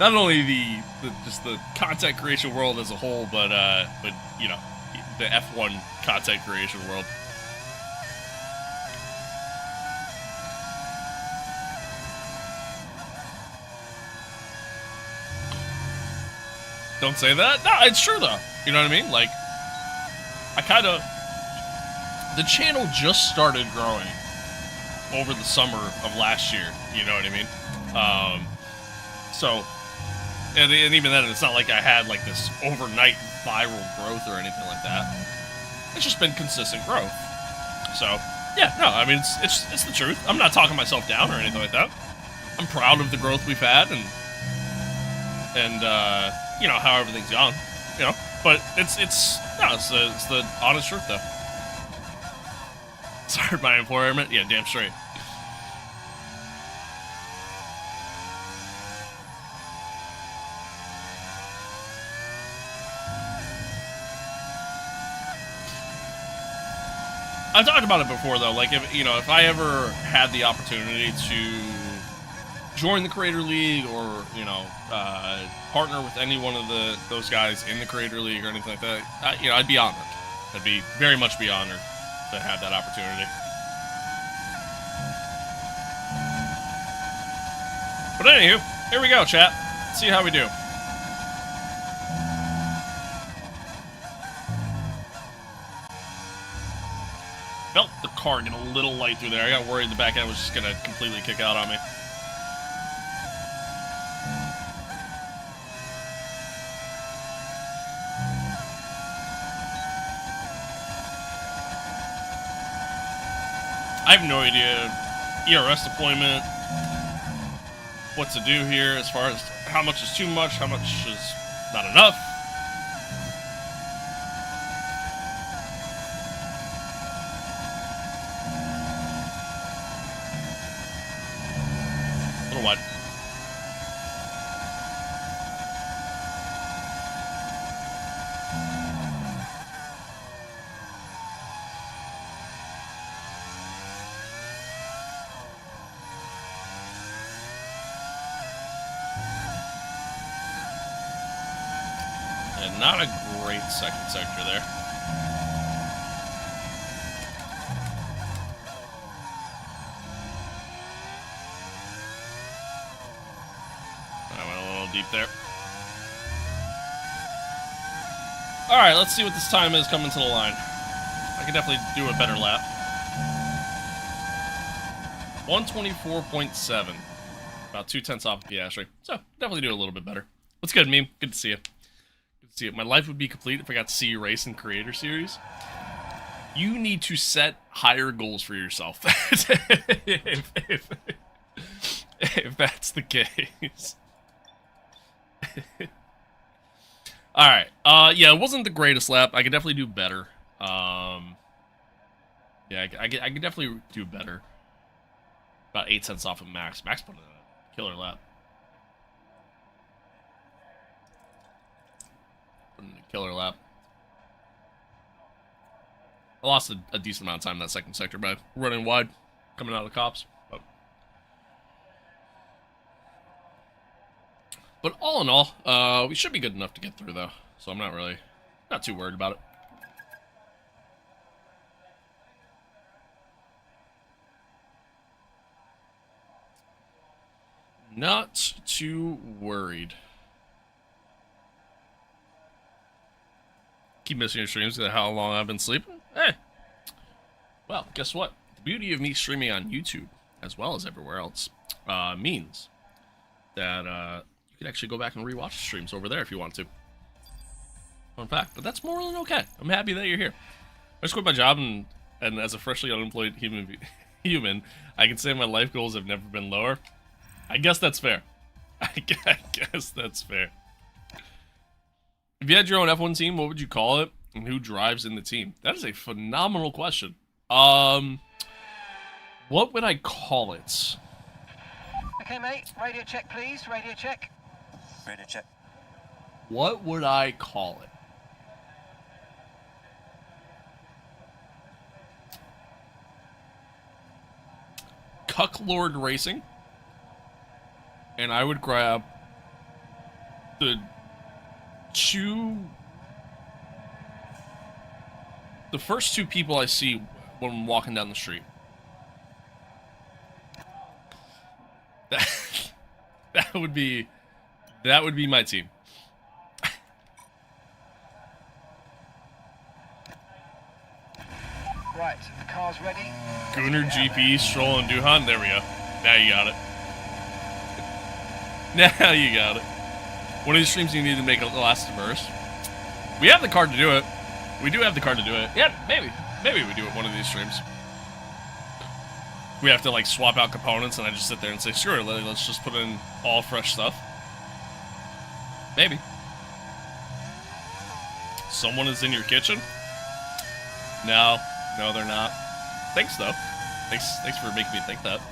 not only just the content creation world as a whole, but you know, the F1 content creation world. Don't say that. No, it's true though. You know what I mean? Like, the channel just started growing over the summer of last year. You know what I mean? So, and even then, it's not like I had like this overnight viral growth or anything like that. It's just been consistent growth. So, yeah, no, I mean, it's the truth. I'm not talking myself down or anything like that. I'm proud of the growth we've had and you know, how everything's gone, you know, but it's the honest truth though. Sorry, my employment, yeah, damn straight. I've talked about it before though, like if I ever had the opportunity to join the Creator League or, you know, partner with any one of those guys in the Creator League or anything like that, you know, I'd be honored. I'd be very much be honored to have that opportunity. But anywho, here we go, chat. Let's see how we do. Felt the car get a little light through there. I got worried the back end was just going to completely kick out on me. I have no idea ERS deployment, what to do here as far as how much is too much, how much is not enough. A little wide. Not a great second sector there. I went a little deep there. Alright, let's see what this time is coming to the line. I can definitely do a better lap. 124.7. About 2/10 off of Piastri. So, definitely do a little bit better. What's good, meme? Good to see you. See it. My life would be complete if I got to see you race in Creator Series. You need to set higher goals for yourself. if that's the case. Alright. Yeah, it wasn't the greatest lap. I could definitely do better. Yeah, I could definitely do better. About 8 cents off of Max. Max put in a killer lap. Killer lap. I lost a decent amount of time in that second sector by running wide, coming out of the cops. But all in all, we should be good enough to get through, though. So I'm not too worried about it. Not too worried. Keep missing your streams because of how long I've been sleeping? Well, guess what? The beauty of me streaming on YouTube, as well as everywhere else, means that you can actually go back and rewatch the streams over there if you want to. Fun fact. But that's more than okay. I'm happy that you're here. I just quit my job, and as a freshly unemployed human, I can say my life goals have never been lower. I guess that's fair. I guess that's fair. If you had your own F1 team, what would you call it? And who drives in the team? That is a phenomenal question. What would I call it? Okay, mate. Radio check, please. Radio check. Radio check. What would I call it? Cucklord Racing. And I would grab the first two people I see when I'm walking down the street. That would be my team. Right, the car's ready. Gunnar, GP, Stroll, and Duhan. There we go. Now you got it. Now you got it. One of these streams you need to make it last diverse. We have the card to do it. We do have the card to do it. Yeah, maybe. Maybe we do it one of these streams. We have to, like, swap out components, and I just sit there and say, sure, let's just put in all fresh stuff. Maybe. Someone is in your kitchen? No. No, they're not. Thanks, though. Thanks for making me think that.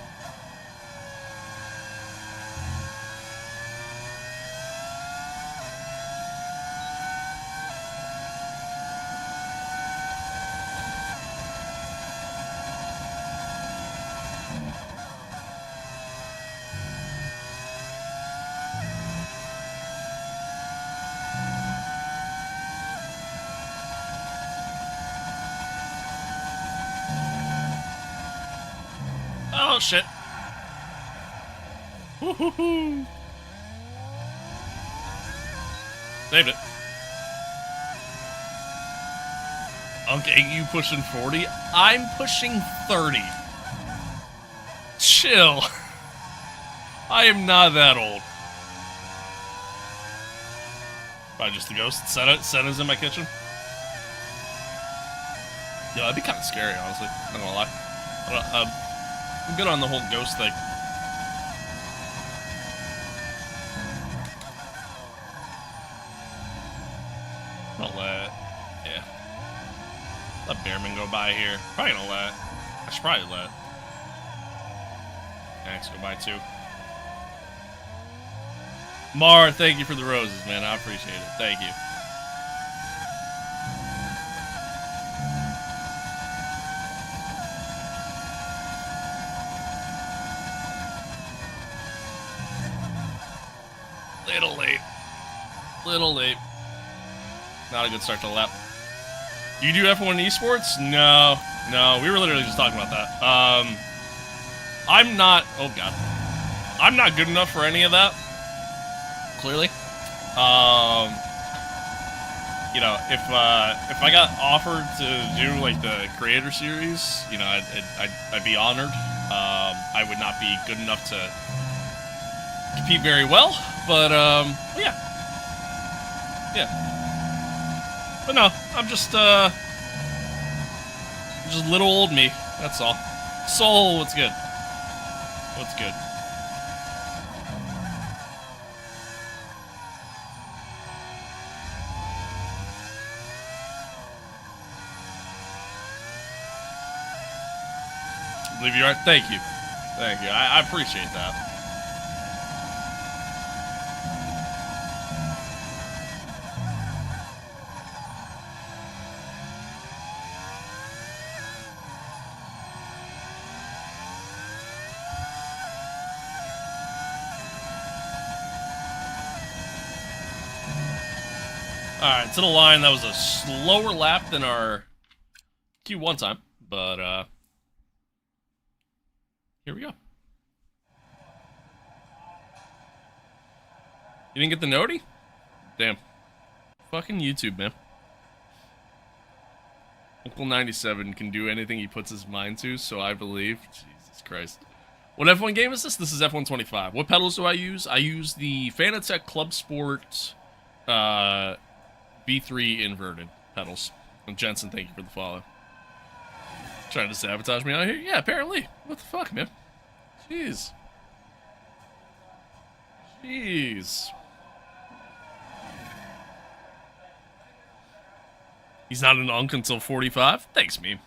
Oh, shit. Woohoo! Saved it. Okay, you pushing 40? I'm pushing 30. Chill. I am not that old. Probably just the ghost. Senna's in my kitchen. Yeah, that'd be kind of scary, honestly. Not gonna lie. I'm good on the whole ghost thing. I'll let Bearman go by here. Probably gonna I should probably let Max go by too. Mar, thank you for the roses, man. I appreciate it. Thank you. Little late. Not a good start to the lap. You do F1 esports? No. We were literally just talking about that. I'm not. Oh god. I'm not good enough for any of that. Clearly. You know, if I got offered to do like the creator series, you know, I'd be honored. I would not be good enough to compete very well, but yeah. Yeah. But no, I'm just little old me. That's all. Soul, what's good? What's good? I believe you are. Thank you. Thank you. I appreciate that. Alright, to the line, that was a slower lap than our Q1 time, but, here we go. You didn't get the noti? Damn. Fucking YouTube, man. Uncle 97 can do anything he puts his mind to, so I believe. Jesus Christ. What F1 game is this? This is F125. What pedals do I use? I use the Fanatec Club Sport, V3 inverted pedals. And Jensen, thank you for the follow. Trying to sabotage me out here? Yeah, apparently. What the fuck, man? Jeez. He's not an unk until 45? Thanks, meme.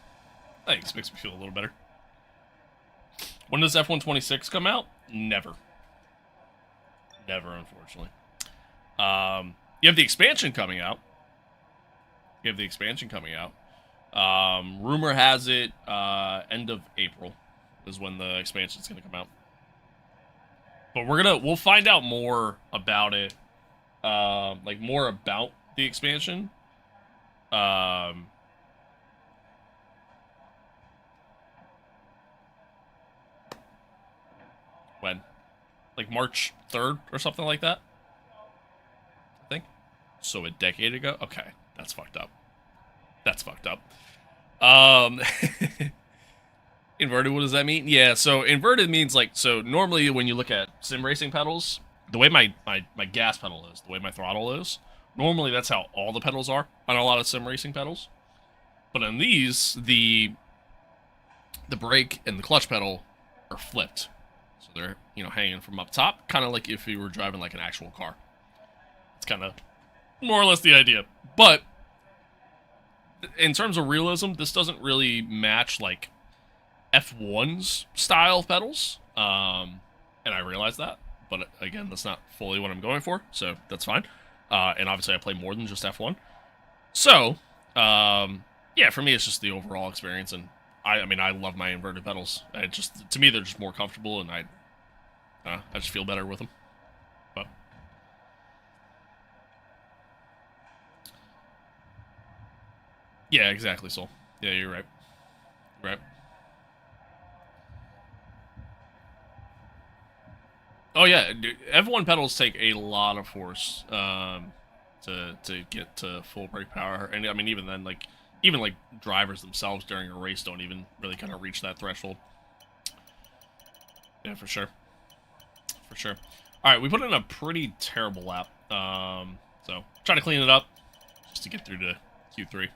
Thanks, makes me feel a little better. When does F126 come out? Never. Never, unfortunately. You have the expansion coming out. Rumor has it end of April is when the expansion's gonna come out. But we'll find out more about it, like more about the expansion. When? Like March 3rd or something like that? I think. So a decade ago? Okay, that's fucked up. Inverted, what does that mean? Yeah, so inverted means like, so normally when you look at sim racing pedals, the way my gas pedal is, the way my throttle is, normally that's how all the pedals are on a lot of sim racing pedals. But on these, the brake and the clutch pedal are flipped. So they're, you know, hanging from up top, kind of like if you were driving like an actual car. It's kind of more or less the idea. But in terms of realism, this doesn't really match like F1's style of pedals, and I realize that, but again, that's not fully what I'm going for, so that's fine. And obviously I play more than just F1. So, yeah, for me, it's just the overall experience, and I mean, I love my inverted pedals. To me, they're just more comfortable, and I just feel better with them. But yeah, exactly, Soul. Yeah, you're right. Right. Oh yeah, dude, F1 pedals take a lot of force to get to full brake power, and I mean even then, like even like drivers themselves during a race don't even really kind of reach that threshold. Yeah, for sure. All right, we put in a pretty terrible lap, so trying to clean it up just to get through to Q3.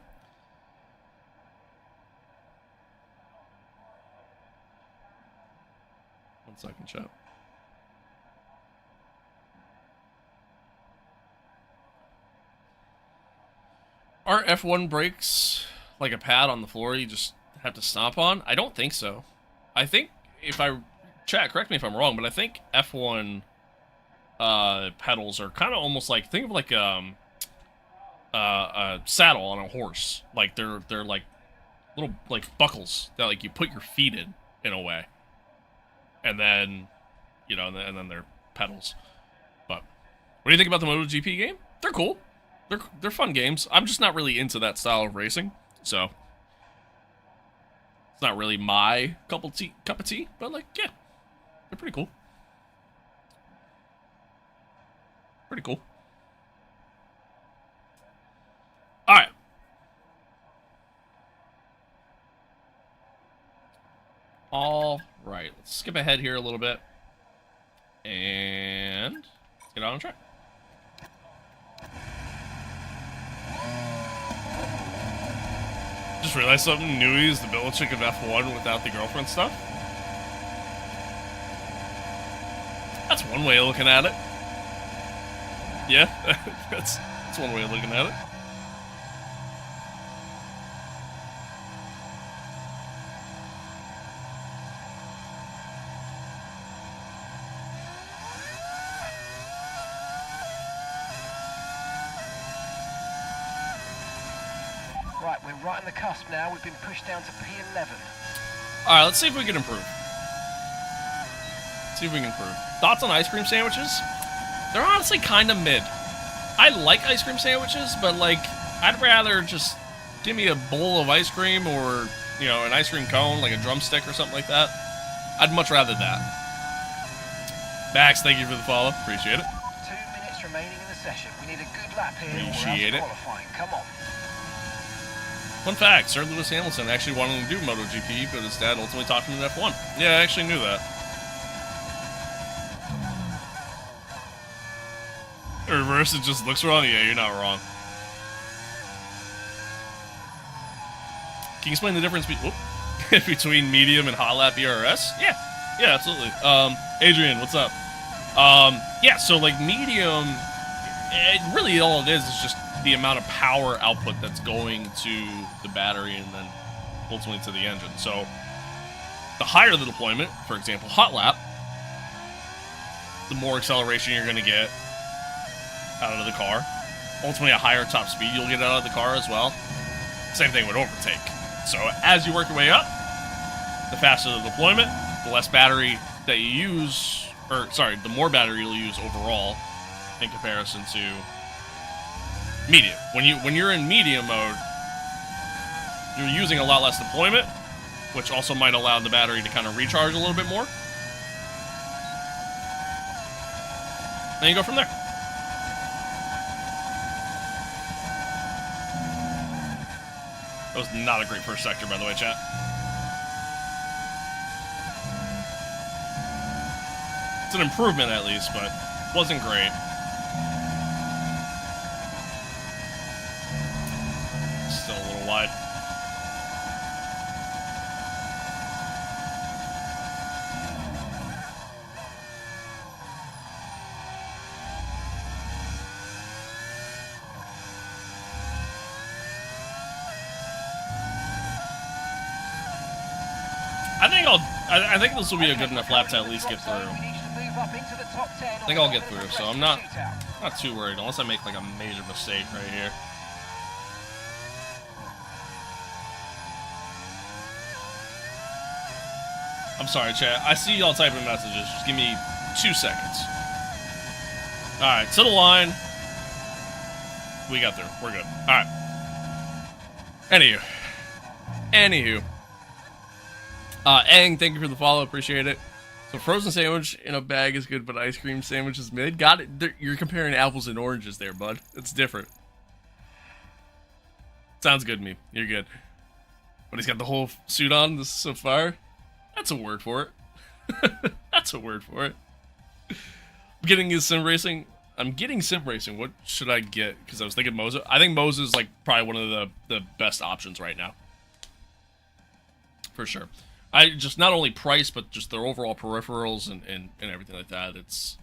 One second, chat. Are F1 brakes like a pad on the floor you just have to stomp on? I don't think so. I think chat, correct me if I'm wrong, but I think F1 pedals are kind of almost like, think of like a saddle on a horse. Like they're like little like buckles that like you put your feet in a way, and then you know, and then they're pedals. But what do you think about the MotoGP game? They're cool. They're fun games. I'm just not really into that style of racing, so it's not really my cup of tea. But like, yeah, they're pretty cool. All right. All right. Let's skip ahead here a little bit, and let's get on track. Just realized something. Nui is the Belichick of F1 without the girlfriend stuff. That's one way of looking at it. Yeah, that's one way of looking at it. Right, we're right on the cusp now. We've been pushed down to P11. All right, let's see if we can improve. Thoughts on ice cream sandwiches? They're honestly kind of mid. I like ice cream sandwiches, but like, I'd rather just give me a bowl of ice cream or, you know, an ice cream cone, like a drumstick or something like that. I'd much rather that. Max, thank you for the follow. Appreciate it. 2 minutes remaining in the session. We need a good lap here. Appreciate it. Qualifying. Come on. Fun fact, Sir Lewis Hamilton actually wanted to do MotoGP, but his dad ultimately talked him into F1. Yeah, I actually knew that. Reverse, it just looks wrong? Yeah, you're not wrong. Can you explain the difference between medium and hot lap ERS? Yeah, absolutely. Adrian, what's up? Yeah, so like medium, really all it is just the amount of power output that's going to the battery and then ultimately to the engine. So the higher the deployment, for example, hot lap, the more acceleration you're going to get out of the car. ultimately a higher top speed you'll get out of the car as well. Same thing with overtake. So as you work your way up, the faster the deployment, the less battery that you use, or sorry, the more battery you'll use overall in comparison to medium. When you're in medium mode, you're using a lot less deployment, which also might allow the battery to kind of recharge a little bit more. Then you go from there. That was not a great first sector, by the way, chat. It's an improvement at least, but wasn't great. Still a little wide. I think this will be a good enough lap to at least get through. I think I'll get through, so I'm not too worried, unless I make like a major mistake right here. I'm sorry, chat. I see y'all typing messages. Just give me 2 seconds. Alright, to the line. We got through. We're good. Alright. Anywho. Aang, thank you for the follow. Appreciate it. So frozen sandwich in a bag is good, but ice cream sandwich is mid. Got it. You're comparing apples and oranges there, bud. It's different. Sounds good to me. You're good. But he's got the whole suit on. This is so fire. That's a word for it. That's a word for it. I'm getting sim racing. What should I get? Because I was thinking Moza. I think Moza is like probably one of the best options right now. For sure. I just not only price, but just their overall peripherals and everything like that. It's,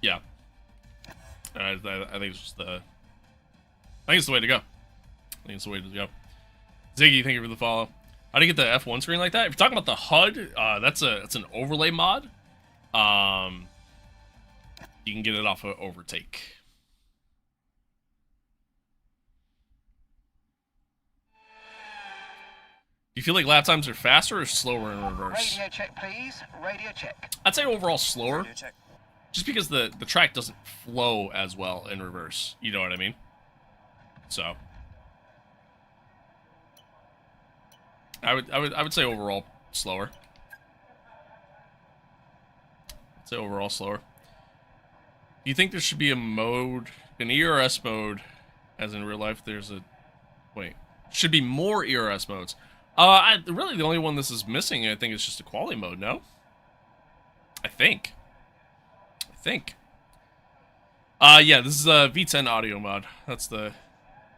yeah. I think it's just I think it's the way to go. Ziggy, thank you for the follow. How do you get the F1 screen like that? If you're talking about the HUD, that's an overlay mod. You can get it off of Overtake. Do you feel like lap times are faster or slower in reverse? Radio check, please. Radio check. I'd say overall slower. Just because the track doesn't flow as well in reverse. You know what I mean? So I would say overall slower. I'd say overall slower. Do you think there should be a mode, an ERS mode, as in real life? Should be more ERS modes. Really the only one this is missing, I think, is just a quality mode, no? I think. Yeah, this is a V10 audio mod. That's the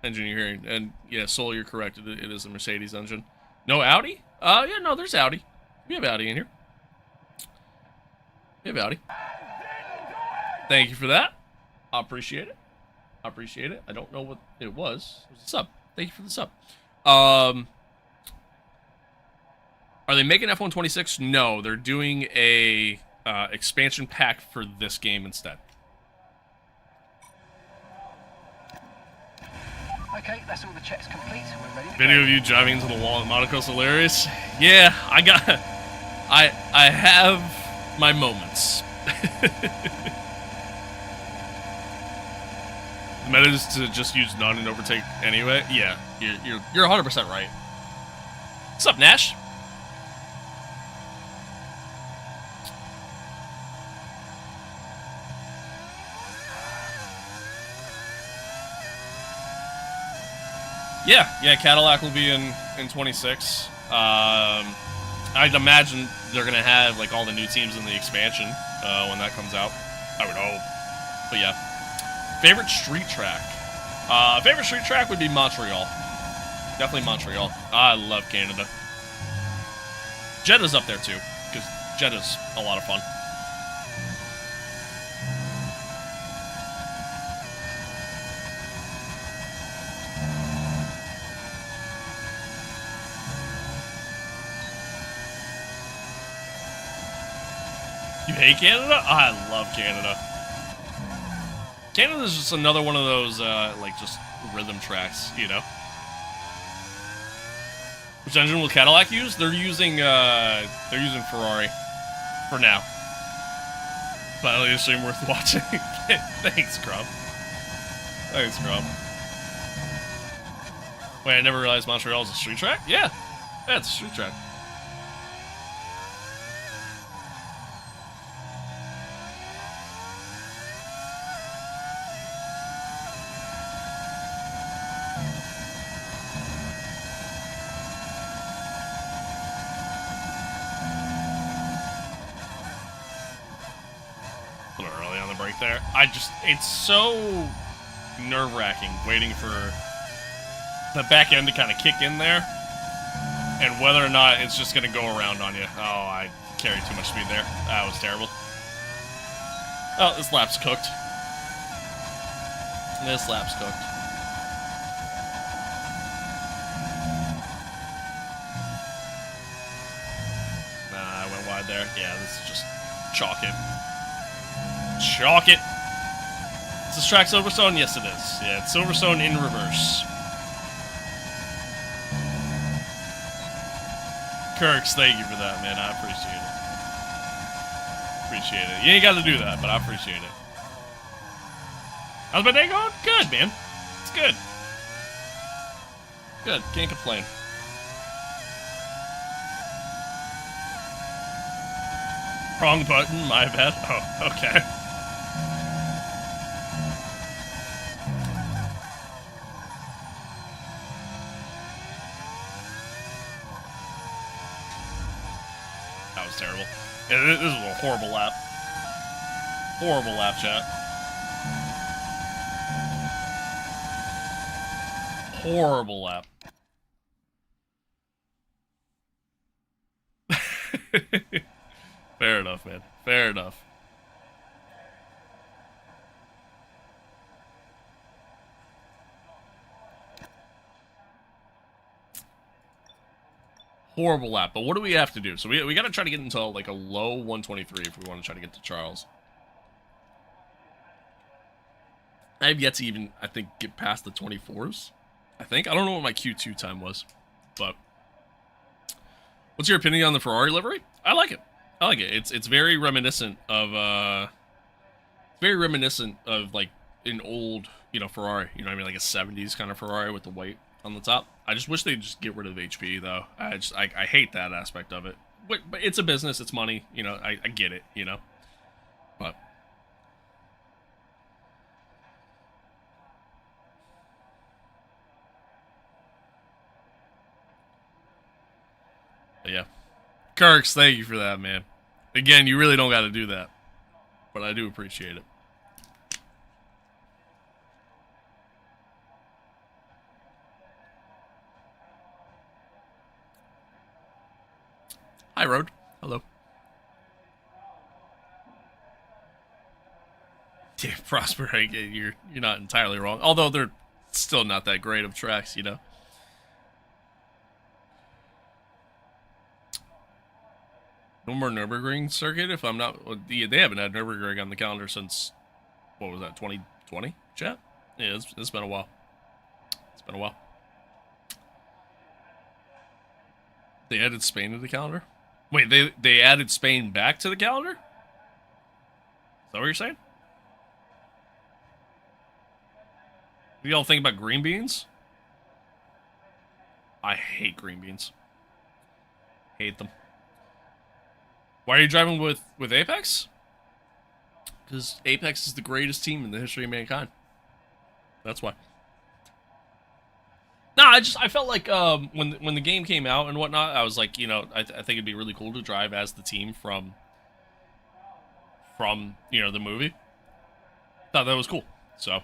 engine you're hearing. And yeah, Soul, you're correct. It is a Mercedes engine. No Audi? Yeah, no, there's Audi. We have Audi in here. We have Audi. Thank you for that. I appreciate it. I don't know what it was. It was a sub. Thank you for the sub. Are they making F126? No, they're doing a expansion pack for this game instead. Okay, that's all the checks complete. We're ready to Video go. of you driving into the wall at Monaco's hilarious. Yeah, I have my moments. The meta is to just use none and overtake anyway. Yeah, you're 100% right. What's up, Nash? Yeah, Cadillac will be in 26. I'd imagine they're gonna have like all the new teams in the expansion when that comes out. I would hope. But yeah. Favorite street track? Favorite street track would be Montreal. Definitely Montreal. I love Canada. Jeddah's up there too, because Jeddah's a lot of fun. You hate Canada? I love Canada. Canada's just another one of those, like, just rhythm tracks, you know? Which engine will Cadillac use? They're using Ferrari for now. But at least stream worth watching. Thanks, Grub. Thanks, Grub. Wait, I never realized Montreal is a street track? Yeah. Yeah, it's a street track. A little early on the break there. It's so nerve-wracking waiting for the back end to kind of kick in there, and whether or not it's just going to go around on you. Oh, I carried too much speed there. That was terrible. Oh, this lap's cooked. This lap's cooked. Nah, I went wide there. Yeah, this is just chalk it. Chalk it. Is this track Silverstone? Yes, it is. Yeah, it's Silverstone in reverse. Kirks, thank you for that, man. I appreciate it. Appreciate it. You ain't got to do that, but I appreciate it. How's my day going? Good, man. It's good. Good. Can't complain. Wrong button. My bad. Oh, okay. That was terrible. Yeah, this was a horrible lap. Horrible lap, chat. Horrible lap. Fair enough, man. Fair enough. Horrible lap, but what do we have to do? So we got to try to get into like a low 123 if we want to try to get to Charles. I have yet to even, I think, get past the 24s. I don't know what my Q2 time was, but what's your opinion on the Ferrari livery? I like it. I like it. It's very reminiscent of like an old, Ferrari. You know what I mean? Like a 70s kind of Ferrari with the white on the top. I just wish they'd just get rid of HP though. I hate that aspect of it. But it's a business, it's money, I get it, But yeah. Kirks, thank you for that, man. Again, you really don't got to do that. But I do appreciate it. Hi, Road. Hello. Yeah, Prosper, you're not entirely wrong. Although they're still not that great of tracks, No more Nürburgring circuit, if I'm not... They haven't had Nürburgring on the calendar since... What was that, 2020, chat? Yeah, it's been a while. It's been a while. They added Spain to the calendar? Wait, they added Spain back to the calendar? Is that what you're saying? What do y'all think about green beans? I hate green beans. Hate them. Why are you driving with Apex? Because Apex is the greatest team in the history of mankind. That's why. No, I felt like when the game came out and whatnot, I was like, I think it'd be really cool to drive as the team from the movie. Thought that was cool. So,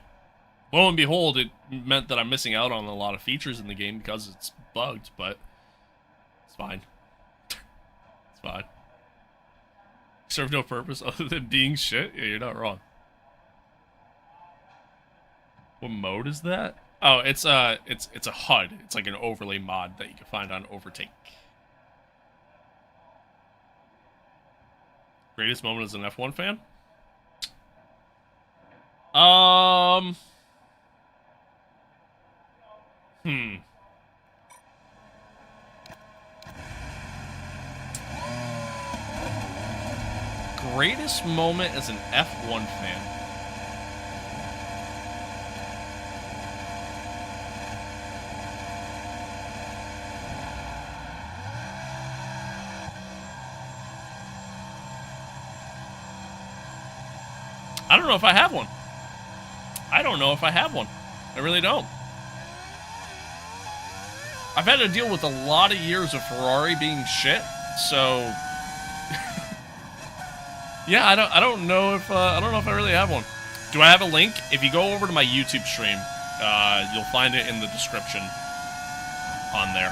lo and behold, it meant that I'm missing out on a lot of features in the game because it's bugged, but it's fine. It's fine. Serve no purpose other than being shit? Yeah, you're not wrong. What mode is that? Oh, it's a HUD. It's like an overlay mod that you can find on Overtake. Greatest moment as an F1 fan? Greatest moment as an F1 fan. I don't know if I have one. I don't know if I have one. I really don't. I've had to deal with a lot of years of Ferrari being shit, so yeah, I don't know if I really have one. Do I have a link? If you go over to my YouTube stream, you'll find it in the description on there.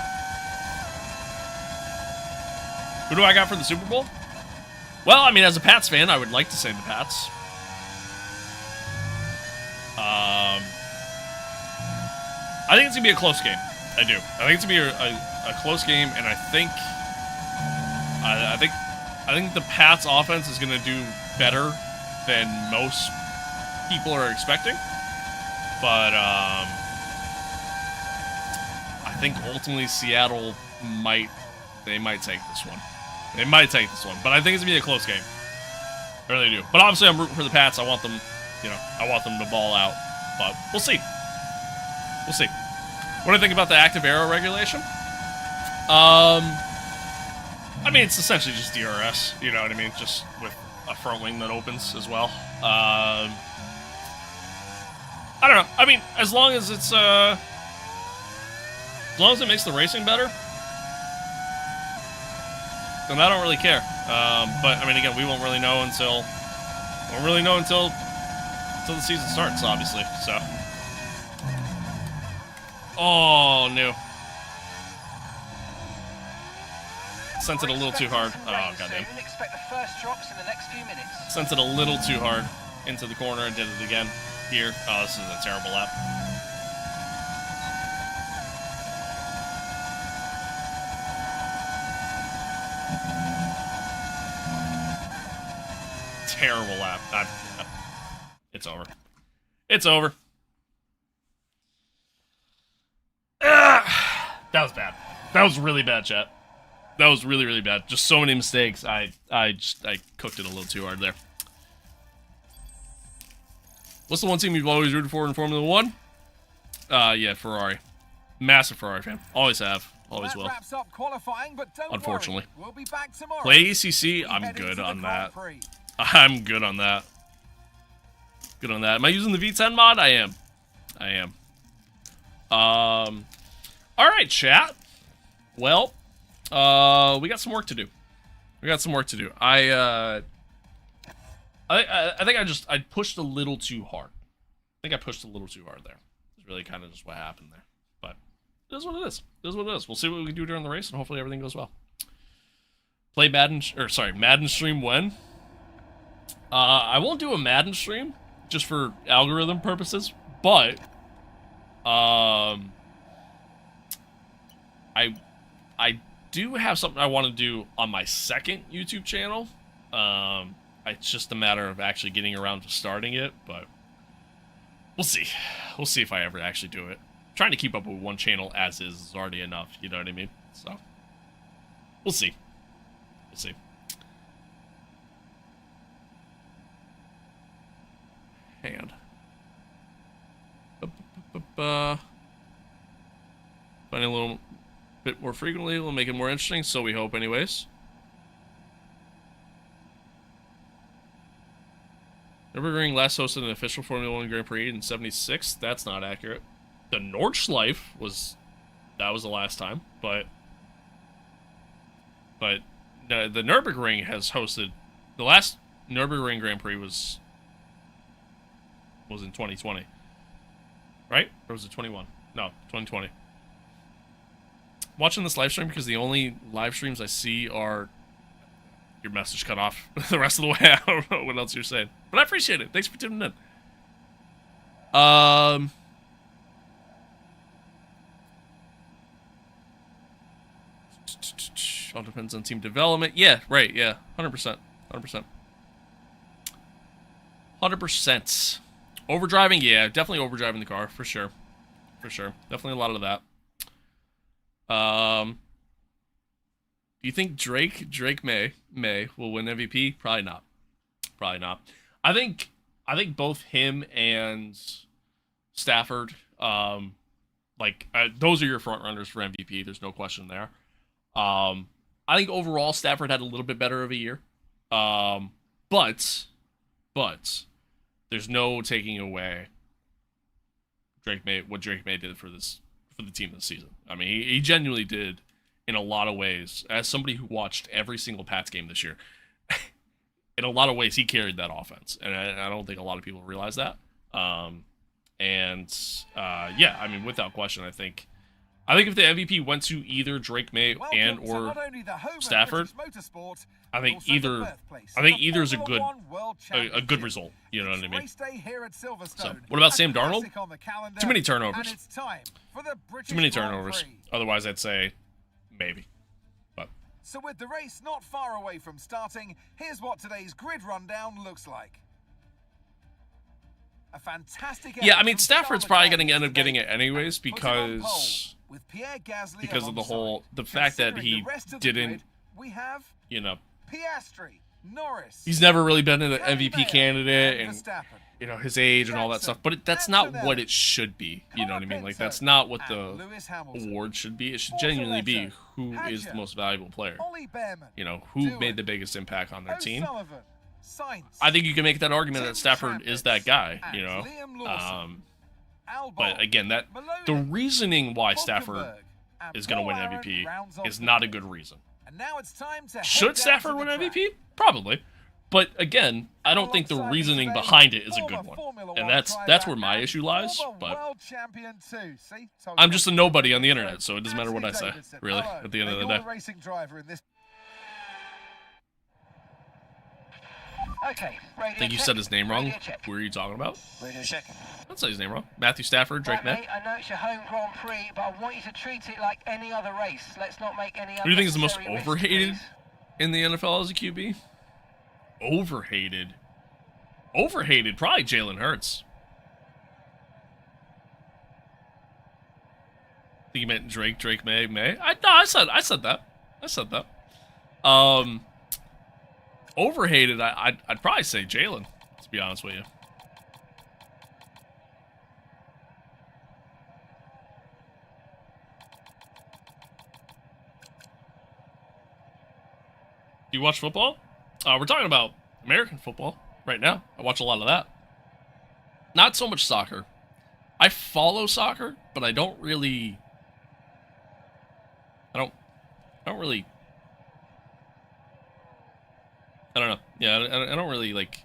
Who do I got for the Super Bowl? Well, I mean, as a Pats fan, I would like to say the Pats. I think it's gonna be a close game. I do. I think it's gonna be a close game, and I think the Pats offense is gonna do better than most people are expecting. But I think ultimately Seattle might take this one. They might take this one, but I think it's gonna be a close game. I really do. But obviously, I'm rooting for the Pats. I want them, I want them to ball out. But we'll see. We'll see. What do you think about the active arrow regulation? I mean, it's essentially just DRS. You know what I mean? Just with a front wing that opens as well. I don't know. I mean, as long as it's as long as it makes the racing better, then I don't really care. But I mean, again, we won't really know until the season starts, obviously. So, oh no, sent it a little too hard. Oh goddamn! Expect the first drops in the next few minutes. Sent it a little too hard into the corner and did it again here. Oh, this is a terrible lap. Terrible lap. It's over. It's over. That was bad. That was really bad, chat. That was really, really bad. Just so many mistakes. I cooked it a little too hard there. What's the one team you've always rooted for in Formula 1? Yeah, Ferrari. Massive Ferrari fan. Always have. Always will. Wraps up qualifying, but don't Unfortunately. worry. We'll be back tomorrow. Play ACC? I'm good on that. I'm good on that. Good on that. Am I using the V10 mod? I am. I am. Alright, chat. Well, we got some work to do. We got some work to do. I think I pushed a little too hard. I think I pushed a little too hard there. It's really kind of just what happened there. But it is what it is. It is what it is. We'll see what we can do during the race, and hopefully everything goes well. Play Madden, Madden stream when? I won't do a Madden stream, just for algorithm purposes, but, I do have something I want to do on my second YouTube channel. It's just a matter of actually getting around to starting it, but we'll see. We'll see if I ever actually do it. Trying to keep up with one channel as is already enough, you know what I mean? So, we'll see. We'll see. Hand. Finding a little bit more frequently will make it more interesting, so we hope anyways. Nürburgring last hosted an official Formula 1 Grand Prix in '76. That's not accurate. The Nordschleife was the last time, but the Nürburgring has hosted the last Nürburgring Grand Prix was in 2020, right? Or was it 21? No, 2020. Watching this live stream because the only live streams I see are your message cut off the rest of the way. I don't know what else you're saying, but I appreciate it. Thanks for tuning in. All depends on team development. Yeah, right. Yeah, 100%, 100%, 100%. Overdriving, yeah, definitely overdriving the car, for sure. For sure. Definitely a lot of that. Do you think Drake May will win MVP? Probably not. Probably not. I think both him and Stafford, those are your front runners for MVP. There's no question there. I think overall Stafford had a little bit better of a year. But there's no taking away what Drake May did for the team this season. I mean, he genuinely did in a lot of ways. As somebody who watched every single Pats game this year, in a lot of ways he carried that offense, and I don't think a lot of people realize that. Yeah, I mean, without question, I think if the MVP went to either Drake May and or Stafford, I think either is a good result. You know what I mean? So, what about Sam Darnold? Too many turnovers. Too many turnovers. Otherwise, I'd say maybe. But so with the race not far away from starting, here's what today's grid rundown looks like. A fantastic. Yeah, I mean, Stafford's probably going to end up getting it anyways because of the fact that he didn't, you know, he's never really been an MVP candidate, and you know, his age and all that stuff. But that's not what it should be. You know what I mean? Like, that's not what the award should be. It should genuinely be who is the most valuable player. You know, who made the biggest impact on their team. I think you can make that argument that Stafford is that guy, you know. But again, the reasoning why Stafford is going to win MVP is not a good reason. Should Stafford win MVP? Probably. But again, I don't think the reasoning behind it is a good one. And that's where my issue lies. But I'm just a nobody on the internet, so it doesn't matter what I say, really, at the end of the day. Okay, I think you said his name wrong. Who are you talking about? Radio check. Don't say his name wrong. Matthew Stafford, Drake May. I know it's your home Grand Prix, but I want you to treat it like any other race. Let's not make any. Who do you think is the most overhated in the NFL as a QB? Overhated. Probably Jalen Hurts. I think you meant Drake May. I said that. Overhated, I'd probably say Jalen, to be honest with you. Do you watch football? We're talking about American football right now. I watch a lot of that. Not so much soccer. I follow soccer, but I don't really... I don't know. Yeah, I don't really, like...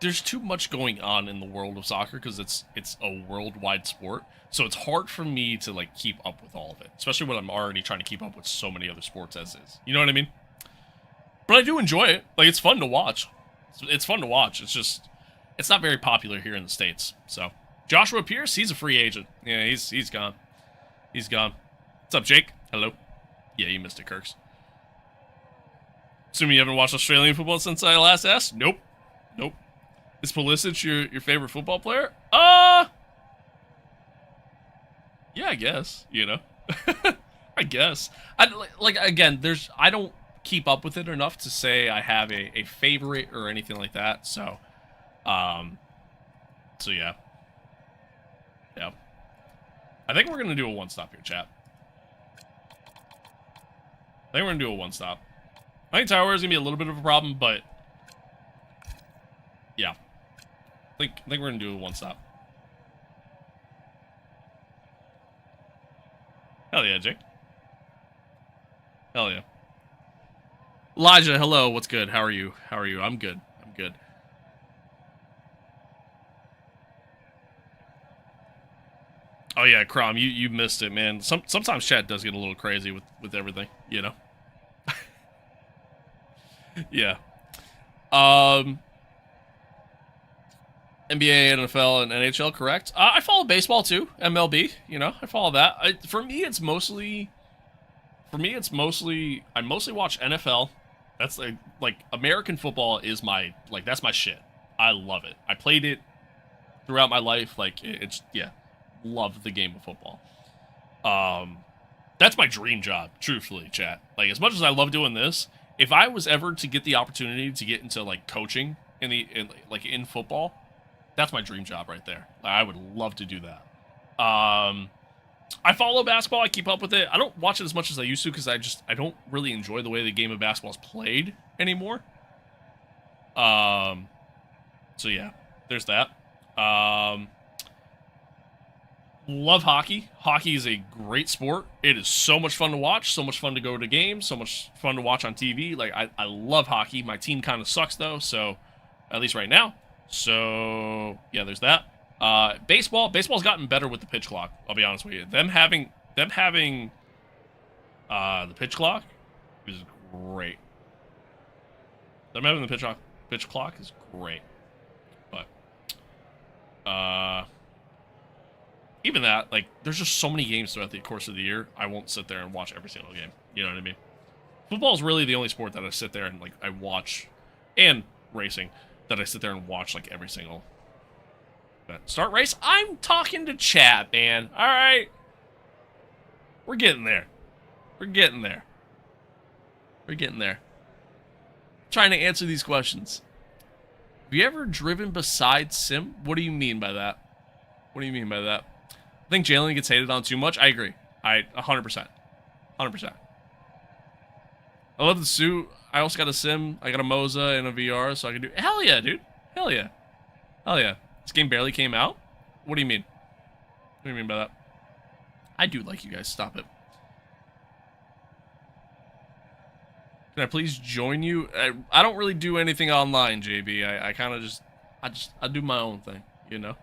There's too much going on in the world of soccer because it's a worldwide sport. So it's hard for me to, like, keep up with all of it. Especially when I'm already trying to keep up with so many other sports as is. You know what I mean? But I do enjoy it. Like, it's fun to watch. It's fun to watch. It's just... It's not very popular here in the States. So, Joshua Pierce, he's a free agent. Yeah, he's gone. He's gone. What's up, Jake? Hello. Yeah, you missed it, Kirks. Assuming you haven't watched Australian football since I last asked? Nope. Is Pulisic your favorite football player? Yeah, I guess. You know, I guess. I don't keep up with it enough to say I have a favorite or anything like that. So yeah. I think we're gonna do a one-stop here, chat. I think we're gonna do a one-stop. I think Tower is gonna be a little bit of a problem, but yeah, I think we're gonna do a one-stop. Hell yeah, Jake. Hell yeah. Elijah, hello. What's good? How are you? I'm good. Oh yeah, Crom, you missed it, man. Sometimes chat does get a little crazy with everything, you know. Yeah. NBA, NFL, and NHL, correct? I follow baseball too, MLB. You know, I follow that. For me, it's mostly. I mostly watch NFL. That's like American football is that's my shit. I love it. I played it throughout my life. Like, it's, yeah, love the game of football. That's my dream job, truthfully, chat. Like, as much as I love doing this, if I was ever to get the opportunity to get into, like, coaching in football, that's my dream job right there. Like, I would love to do that. I follow basketball. I keep up with it. I don't watch it as much as I used to because I don't really enjoy the way the game of basketball is played anymore. So yeah, there's that. Love hockey. Hockey is a great sport. It is so much fun to watch, so much fun to go to games, so much fun to watch on TV. Like, I love hockey. My team kind of sucks, though, so at least right now. So, yeah, there's that. Baseball's gotten better with the pitch clock, I'll be honest with you. Them having the pitch clock is great. Them having the pitch clock is great. But, even that, like, there's just so many games throughout the course of the year, I won't sit there and watch every single game. You know what I mean? Football is really the only sport that I sit there and, like, I watch, and racing, that I sit there and watch, like, every single event. Start race? I'm talking to chat, man. All right. We're getting there. We're getting there. We're getting there. I'm trying to answer these questions. Have you ever driven besides sim? What do you mean by that? What do you mean by that? I think Jalen gets hated on too much. I agree. 100%. 100%. I love the suit. I also got a sim. I got a Moza and a VR, so I can do... Hell yeah, dude. Hell yeah. Hell yeah. This game barely came out? What do you mean? What do you mean by that? I do like you guys. Stop it. Can I please join you? I don't really do anything online, JB. I kind of just... I do my own thing, you know?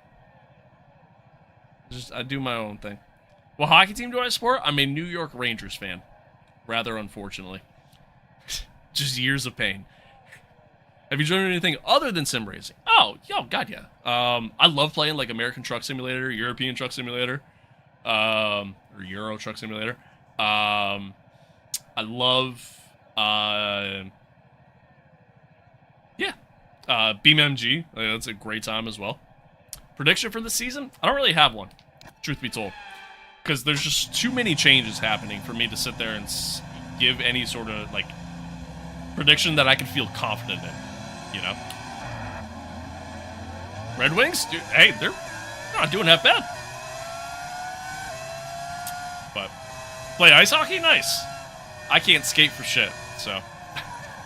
I do my own thing. What hockey team do I support? I'm a New York Rangers fan. Rather unfortunately. Just years of pain. Have you joined anything other than sim racing? Oh, god, yeah. I love playing, like, American Truck Simulator, European Truck Simulator, or Euro Truck Simulator. I love, BeamMG. That's a great time as well. Prediction for the season? I don't really have one, truth be told. Because there's just too many changes happening for me to sit there and give any sort of, like, prediction that I can feel confident in, you know? Red Wings? Dude, hey, they're not doing that bad. But, play ice hockey? Nice. I can't skate for shit, so.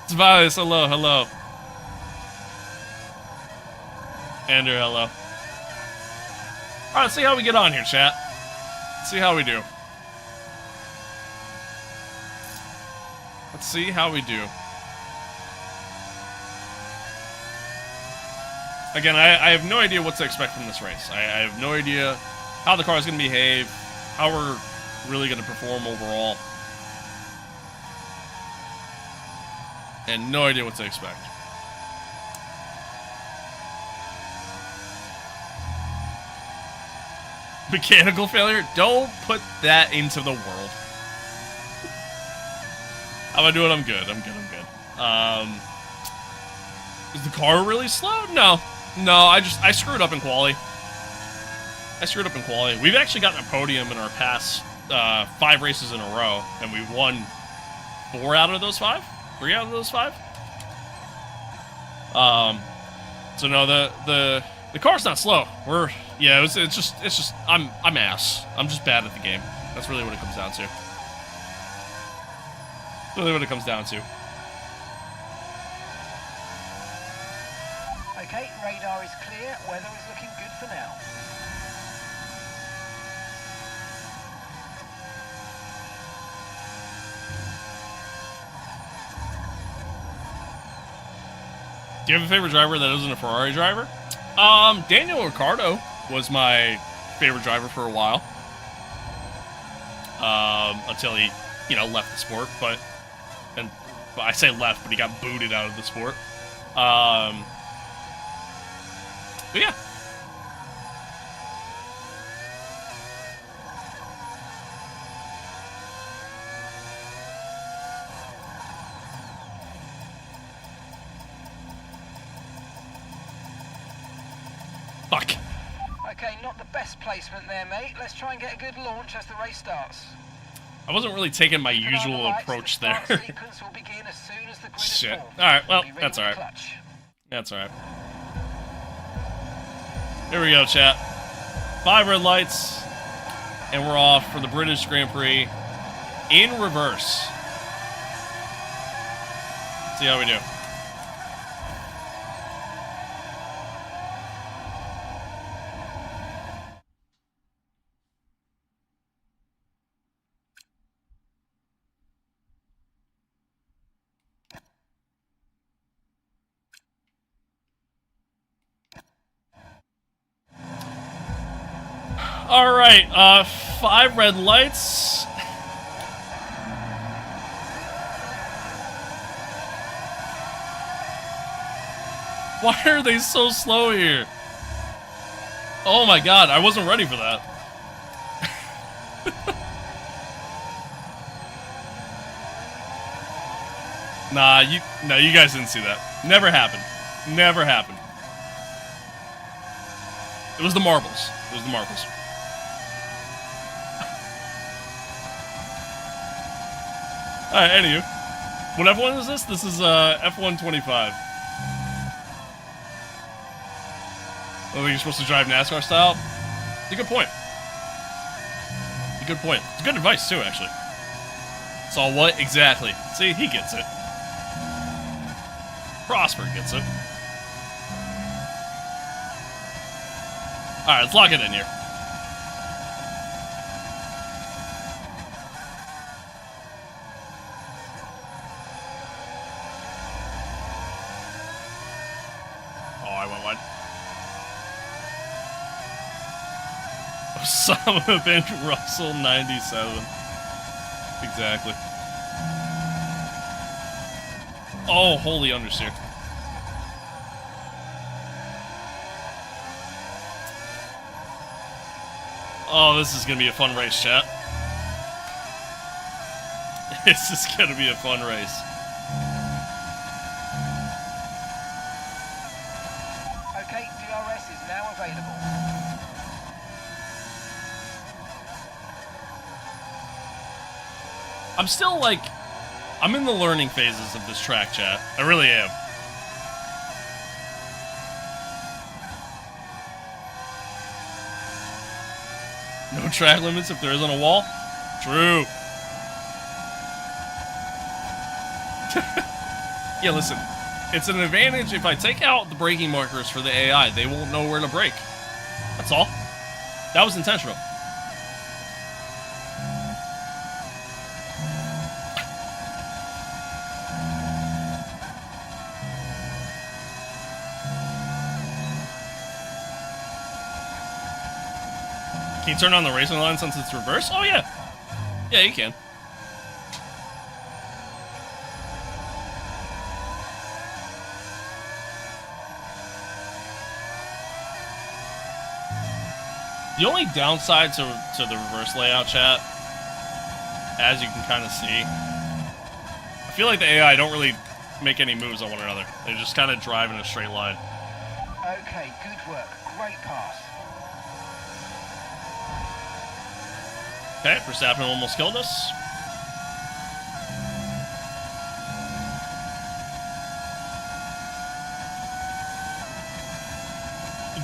It's Vice, hello, hello. Andrew, hello. Alright, let's see how we get on here, chat. Let's see how we do. Let's see how we do. Again, I have no idea what to expect from this race. I have no idea how the car is going to behave, how we're really going to perform overall. And no idea what to expect. Mechanical failure? Don't put that into the world. How am I doing? I'm good. I'm good. Is the car really slow? No. No, I screwed up in quali. We've actually gotten a podium in our past 5 races in a row, and we won 4 out of those 5? 3 out of those 5? So no, the car's not slow. It's just I'm ass. I'm just bad at the game. That's really what it comes down to. Okay, radar is clear. Weather is looking good for now. Do you have a favorite driver that isn't a Ferrari driver? Daniel Ricciardo was my favorite driver for a while. Until he, left the sport, but I say left, but he got booted out of the sport. But yeah. Fuck. Okay, not the best placement there, mate. Let's try and get a good launch as the race starts. I wasn't really taking my Keep an eye on the usual lights. approach The there. start sequence will begin as soon as the grid is Shit. formed. Alright, well, Be ready that's with the alright. clutch. That's alright. Here we go, chat. 5 red lights, and we're off for the British Grand Prix in reverse. See how we do. Alright, 5 red lights. Why are they so slow here? Oh my god, I wasn't ready for that. Nah, you guys didn't see that. Never happened. Never happened. It was the marbles. It was the marbles. Alright, anywho. What F1 is this? This is F125. I think you're supposed to drive NASCAR style. It's a good point. It's a good point. It's good advice too, actually. Saw what? Exactly. See, he gets it. Prosper gets it. Alright, let's lock it in here. Oh, I went wide. Osama bin Russell 97. Exactly. Oh, holy understeer. Oh, this is gonna be a fun race, chat. This is gonna be a fun race. Okay, DRS is now available. I'm still like, I'm in the learning phases of this track, chat. I really am. No track limits if there isn't a wall? True. Yeah, listen. It's an advantage if I take out the braking markers for the AI. They won't know where to brake. That's all. That was intentional. Can you turn on the racing line since it's reverse? Oh, yeah. Yeah, you can. The only downside to the reverse layout, chat, as you can kind of see, I feel like the AI don't really make any moves on one another. They just kind of drive in a straight line. Okay, good work. Great pass. Okay, Verstappen almost killed us.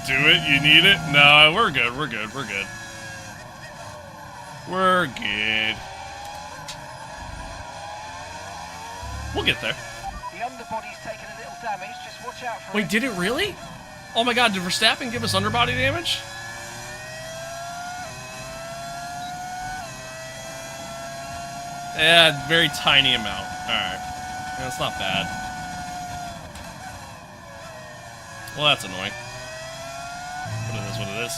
Do it? You need it? No, we're good, we're good, we're good. We're good. We'll get there. The underbody's taken a little damage. Just watch out for Wait, it. did it really? Oh my god, did Verstappen give us underbody damage? Yeah, very tiny amount. Alright. Yeah, that's not bad. Well, that's annoying. But it is what it is.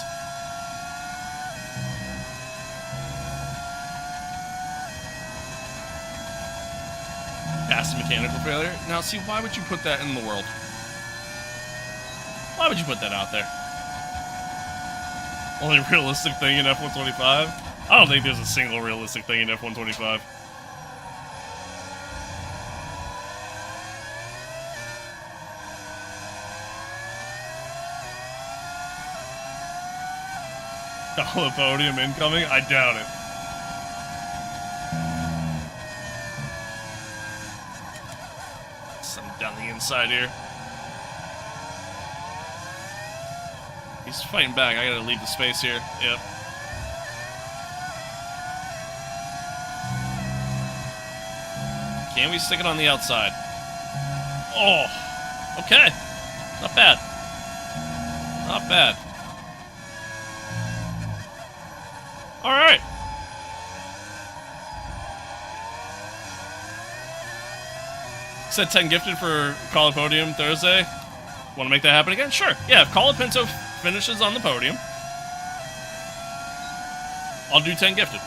Past mechanical failure. Now, see, why would you put that in the world? Why would you put that out there? Only realistic thing in F125? I don't think there's a single realistic thing in F125. Call a podium incoming? I doubt it. Send him down the inside here. He's fighting back. I gotta leave the space here. Yep. Can we stick it on the outside? Oh, okay. Not bad. Not bad. All right. Said 10 gifted for Call of Podium Thursday. Want to make that happen again? Sure. Yeah, if Call of Pinto finishes on the podium, I'll do 10 gifted.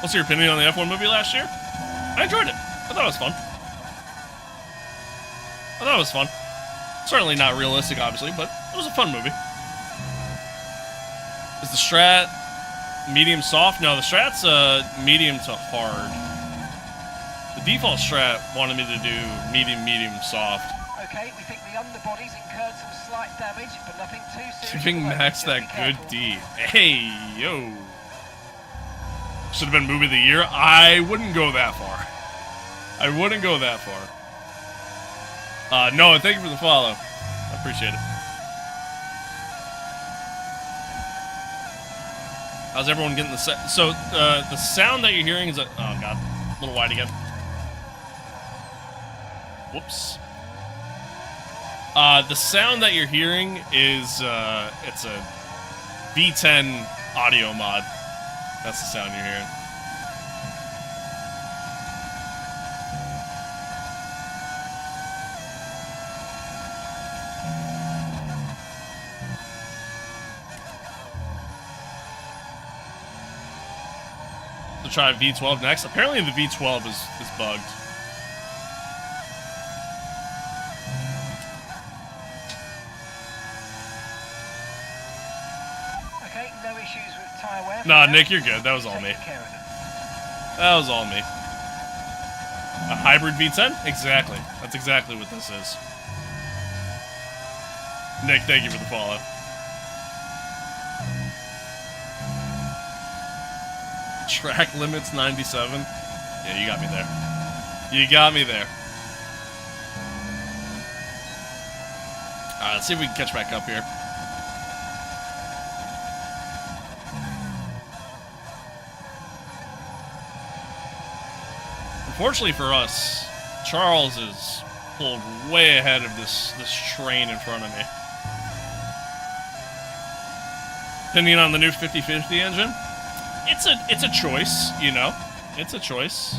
What's your opinion on the F1 movie last year? I enjoyed it. I thought it was fun. I thought it was fun. Certainly not realistic, obviously, but it was a fun movie. Is the strat medium soft? No, the strat's medium to hard. The default strat wanted me to do medium soft. Okay, we think the underbody's incurred some slight damage, but nothing too serious. Giving Max that good D. Hey, yo. Should have been movie of the year. I wouldn't go that far. I wouldn't go that far. No, thank you for the follow. I appreciate it. How's everyone getting the set? So, the sound that you're hearing is a... Oh, God. A little wide again. Whoops. The sound that you're hearing is, it's a V10 audio mod. That's the sound you're hearing. To try V12 next. Apparently the V12 is bugged. Okay, no issues with tyre wear. Nah, Nick, you're good. That was all me. That was all me. A hybrid V10? Exactly. That's exactly what this is. Nick, thank you for the follow. Track limits 97. Yeah, you got me there. You got me there. Alright, let's see if we can catch back up here. Unfortunately for us, Charles is pulled way ahead of this train in front of me. Opinion on the new 50/50 engine? It's a choice, you know. It's a choice. A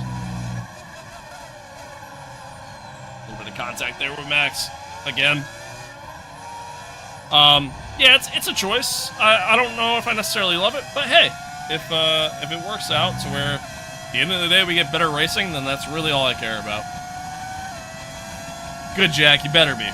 little bit of contact there with Max again. Yeah, it's a choice. I don't know if I necessarily love it, but hey, if it works out to where at the end of the day we get better racing, then that's really all I care about. Good, Jack. You better be.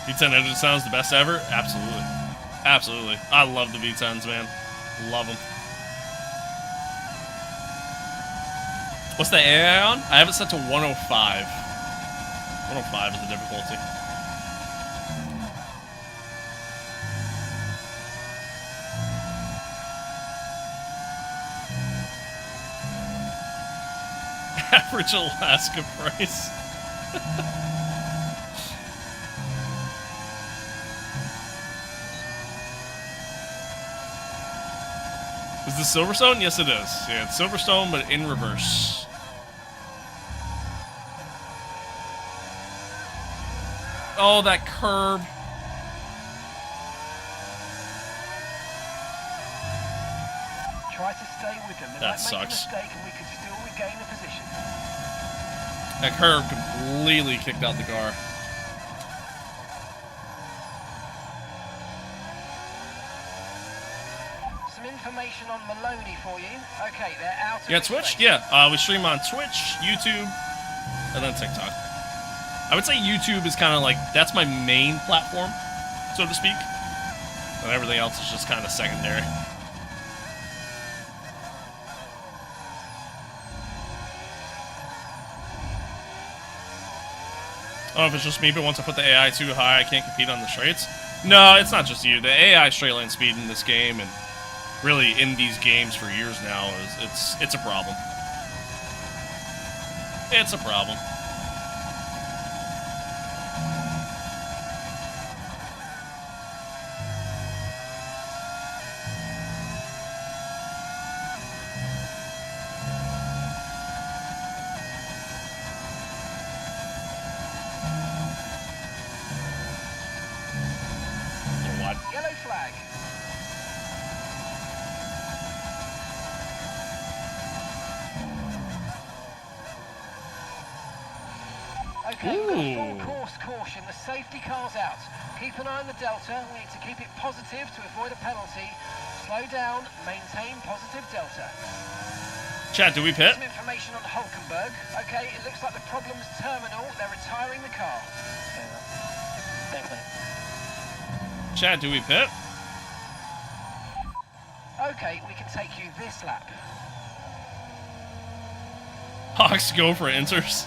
V10 engine sounds the best ever? Absolutely. Absolutely. I love the V10s, man. Love them. What's the AI on? I have it set to 105. 105 is the difficulty. Average Alaska price. Is this Silverstone? Yes, it is. Yeah, it's Silverstone, but in reverse. Oh, that curb. Try to stay with them. They That might sucks. make a mistake and we could still regain the position. That curb completely kicked out the car. Some information on Maloney for you. Okay, they're out of Yeah, this Twitch? race. Yeah, we stream on Twitch, YouTube, and then TikTok. I would say YouTube is kind of like, that's my main platform, so to speak. And everything else is just kind of secondary. Oh, if it's just me, but once I put the AI too high, I can't compete on the straights? No, it's not just you. The AI straight line speed in this game, and really in these games for years now, it's a problem. It's a problem. Yellow flag. Okay, we've got a full course caution. The safety car's out. Keep an eye on the delta. We need to keep it positive to avoid a penalty. Slow down, maintain positive delta. Chat, do we pit? Some information on Hulkenberg. Okay, it looks like the problem's terminal. They're retiring the car. Chat, do we pit? Okay, we can take you this lap. Hawks go for inters.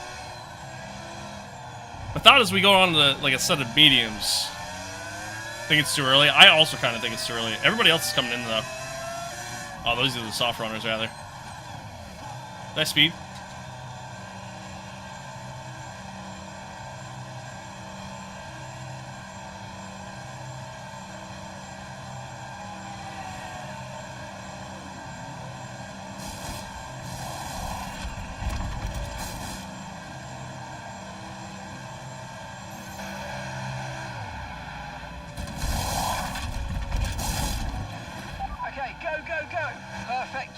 I thought as we go on to like a set of mediums, I think it's too early. I also kind of think it's too early. Everybody else is coming in though. Oh, those are the soft runners rather. Nice speed.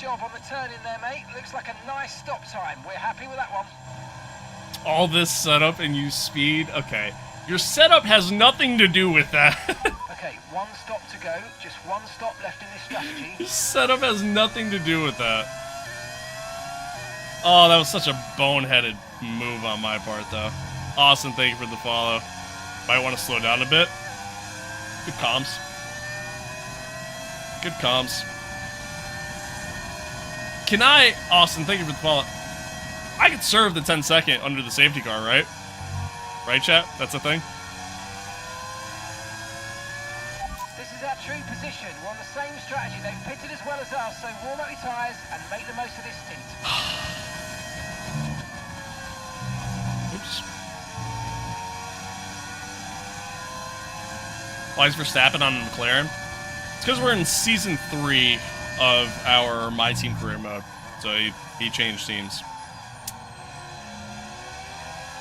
Job on the turn in there, mate. Looks like a nice stop time. We're happy with that one. All this setup and you speed? Okay. Your setup has nothing to do with that. Okay, one stop to go. Just one stop left in this strategy. Your setup has nothing to do with that. Oh, that was such a boneheaded move on my part, though. Austin, thank you for the follow. Might want to slow down a bit. Good comms. Good comms. Can I, Austin, thank you for the follow. I could serve the 10-second under the safety car, right? Right, chat? That's a thing? This is our true position. We're on the same strategy. They've pitted as well as us, so warm up your tyres and make the most of this stint. Oops. Why is Verstappen on McLaren? It's because we're in Season 3 of our MyTeam career mode. So he changed teams.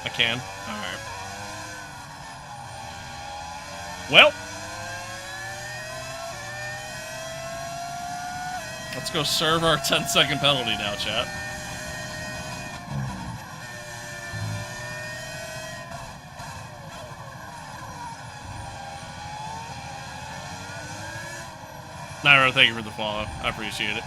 I can? Alright. Well. Let's go serve our 10-second penalty now, chat. Nairo, thank you for the follow. I appreciate it.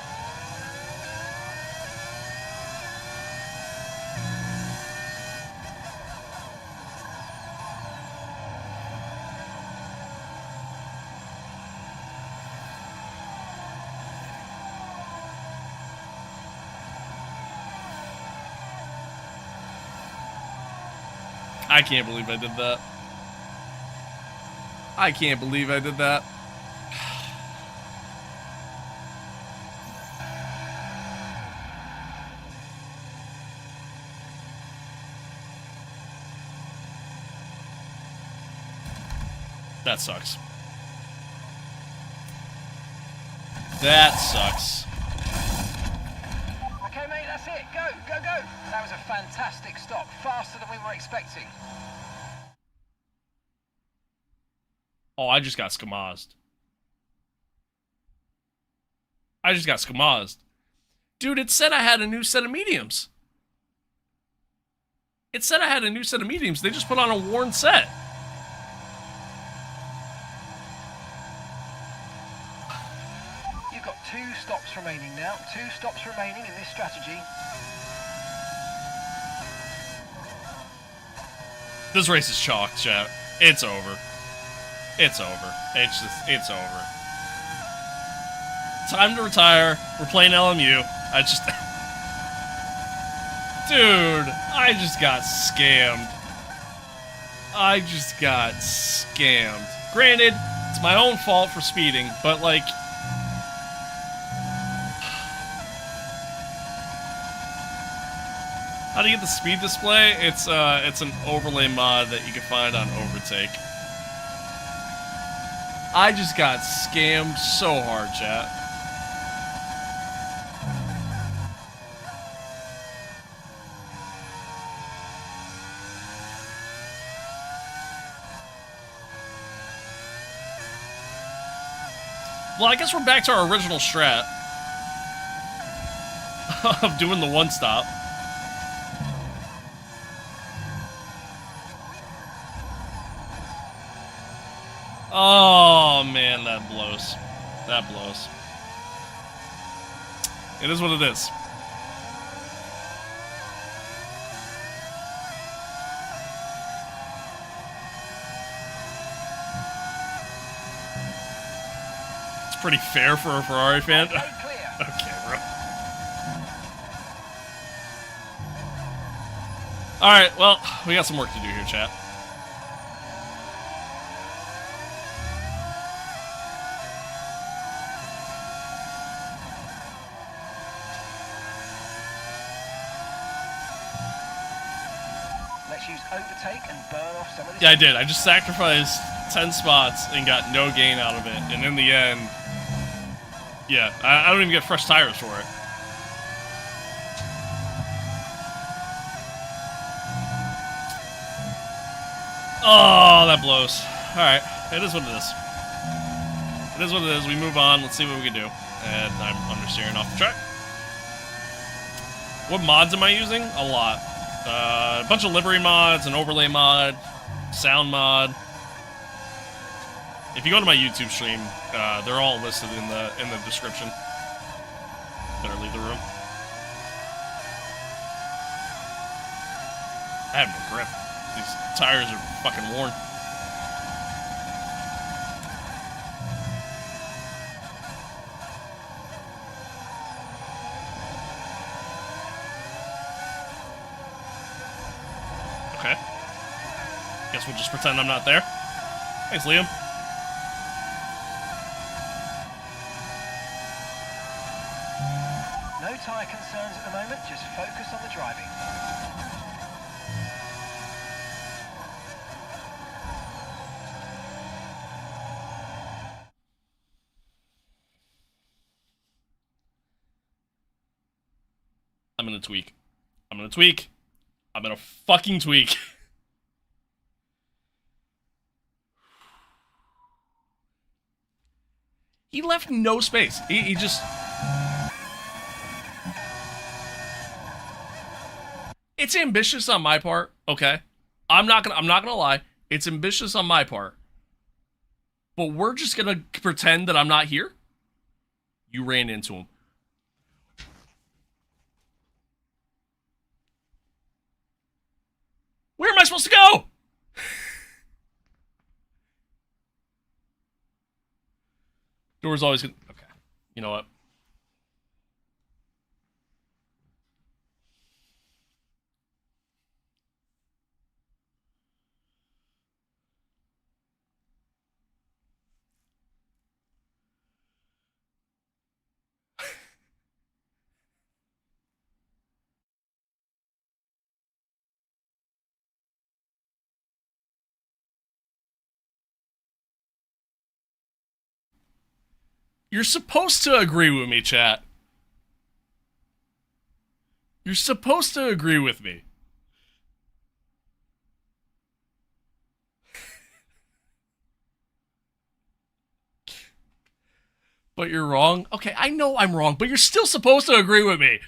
I can't believe I did that. I can't believe I did that. That sucks. That sucks. Okay, mate, that's it. Go, go, go. That was a fantastic stop. Faster than we were expecting. Oh, I just got skamazed. I just got skamazed. Dude, it said I had a new set of mediums. It said I had a new set of mediums. They just put on a worn set. You've got 2 stops remaining now. 2 stops remaining in this strategy. This race is chalked, chat. It's over. It's over. It's over. Time to retire. We're playing LMU. Dude, I just got scammed. I just got scammed. Granted, it's my own fault for speeding, but like... How to get the speed display? It's an overlay mod that you can find on Overtake. I just got scammed so hard, chat. Well, I guess we're back to our original strat of doing the one stop. Oh man, that blows. That blows. It is what it is. It's pretty fair for a Ferrari fan. Okay, bro. Alright, well, we got some work to do here, chat. Let's use overtake and burn off some of this. Yeah, I did. I just sacrificed 10 spots and got no gain out of it. And in the end, yeah, I don't even get fresh tires for it. Oh, that blows. Alright, it is what it is. It is what it is. We move on. Let's see what we can do. And I'm understeering off the track. What mods am I using? A lot. A bunch of livery mods, an overlay mod, sound mod. If you go to my YouTube stream, they're all listed in the description. Better leave the room. I have no grip. These tires are fucking worn. Okay. Guess we'll just pretend I'm not there. Thanks, Liam. No tyre concerns at the moment, just focus on the driving. I'm gonna tweak. I'm gonna tweak. I'm gonna fucking tweak. He left no space. He just... It's ambitious on my part, okay? I'm not gonna lie. It's ambitious on my part. But we're just gonna pretend that I'm not here. You ran into him. Where am I supposed to go? Door's always gonna... Okay. You know what? You're supposed to agree with me, chat. You're supposed to agree with me. But you're wrong? Okay, I know I'm wrong, but you're still supposed to agree with me.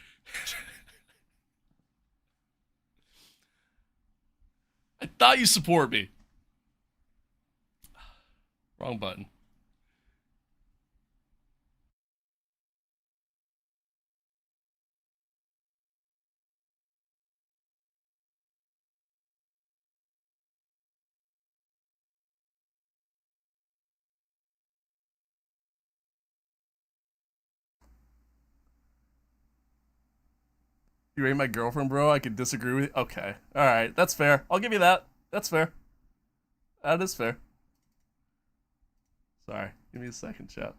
I thought you support me. Wrong button. You ain't my girlfriend, bro. I could disagree with you. Okay. Alright. That's fair. I'll give you that. That's fair. That is fair. Sorry, give me a second, chat.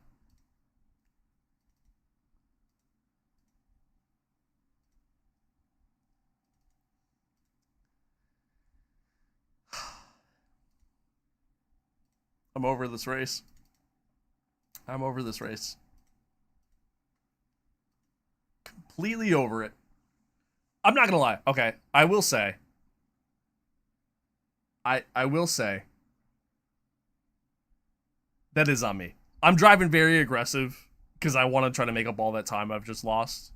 I'm over this race. I'm over this race. Completely over it. I'm not gonna lie. Okay, I will say. I will say. That is on me. I'm driving very aggressive because I want to try to make up all that time I've just lost.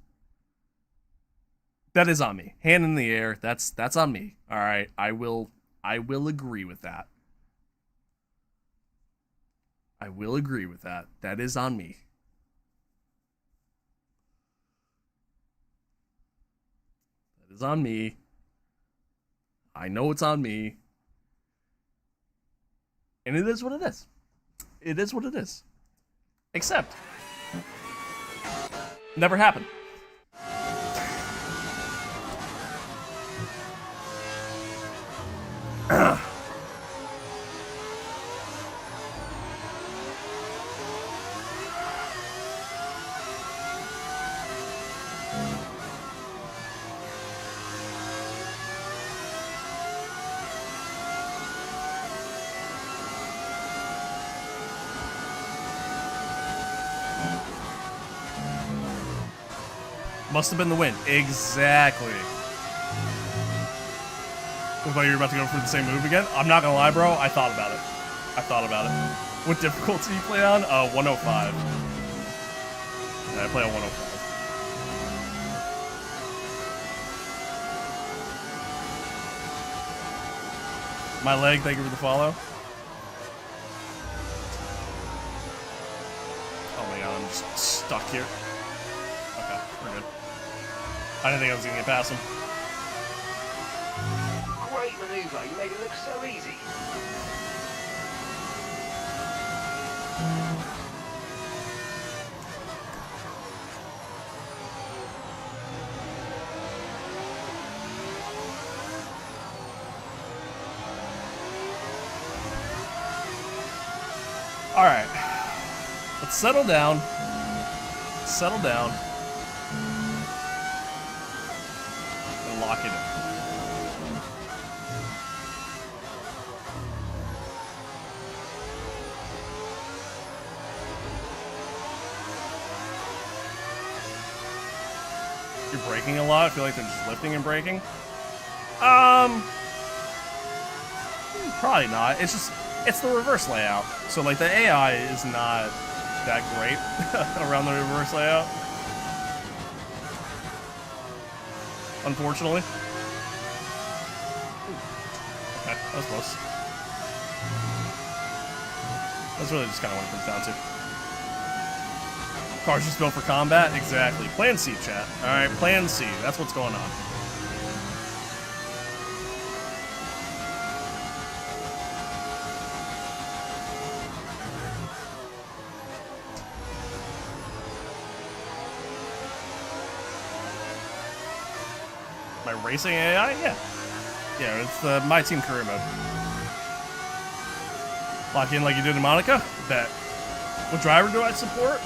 That is on me. Hand in the air. That's on me. All right. I will agree with that. I will agree with that. That is on me. That is on me. I know it's on me. And it is what it is. It is what it is. Except, never happened. Must have been the win. Exactly. I thought you were about to go for the same move again. I'm not gonna lie, bro. I thought about it. I thought about it. What difficulty you play on? 105. Yeah, I play on 105. My leg, thank you for the follow. Oh my god, I'm just stuck here. Okay, we're good. I didn't think I was gonna get past him. Great maneuver. You made it look so easy. All right, let's settle down. Settle down. And lock it in. You're braking a lot. I feel like they're just lifting and braking. Probably not. It's the reverse layout. So like the AI is not that great around the reverse layout. Unfortunately. Okay, that was close. That's really just kind of what it comes down to. Car's just built for combat? Exactly. Plan C, chat. Alright, plan C. That's what's going on. My racing AI? Yeah. Yeah, it's the MYTEAM career mode. Lock in like you did in Monaco? Bet. What driver do I support?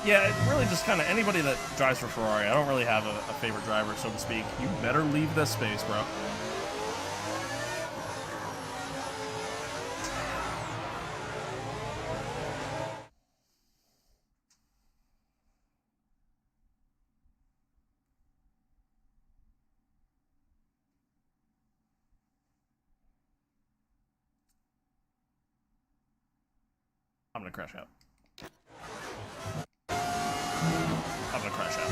Yeah, it really just kind of anybody that drives for Ferrari. I don't really have a favorite driver, so to speak. You better leave this space, bro. I'm gonna crash out. I'm gonna crash out.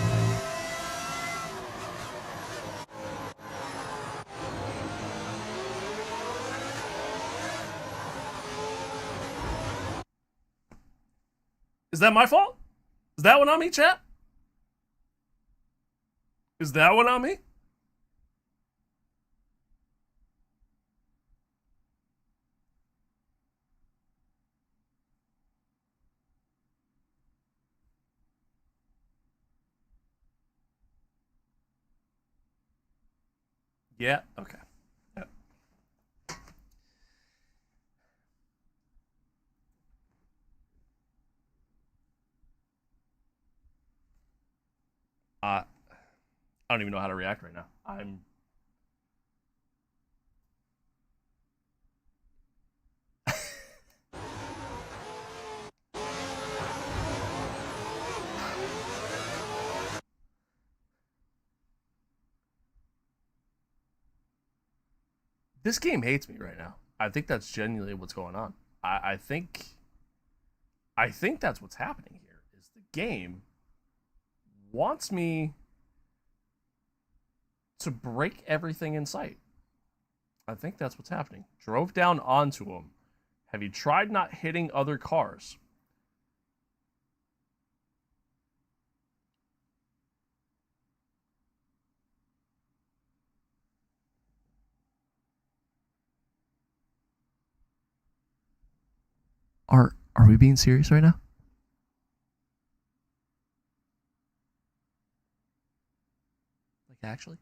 Is that my fault? Is that one on me, chat? Is that one on me? Yeah, okay. Yeah. I don't even know how to react right now. This game hates me right now. I think that's genuinely what's going on. I think that's what's happening here. Is the game wants me to break everything in sight. I think that's what's happening. Drove down onto him. Have you tried not hitting other cars? Are we being serious right now? Like, actually?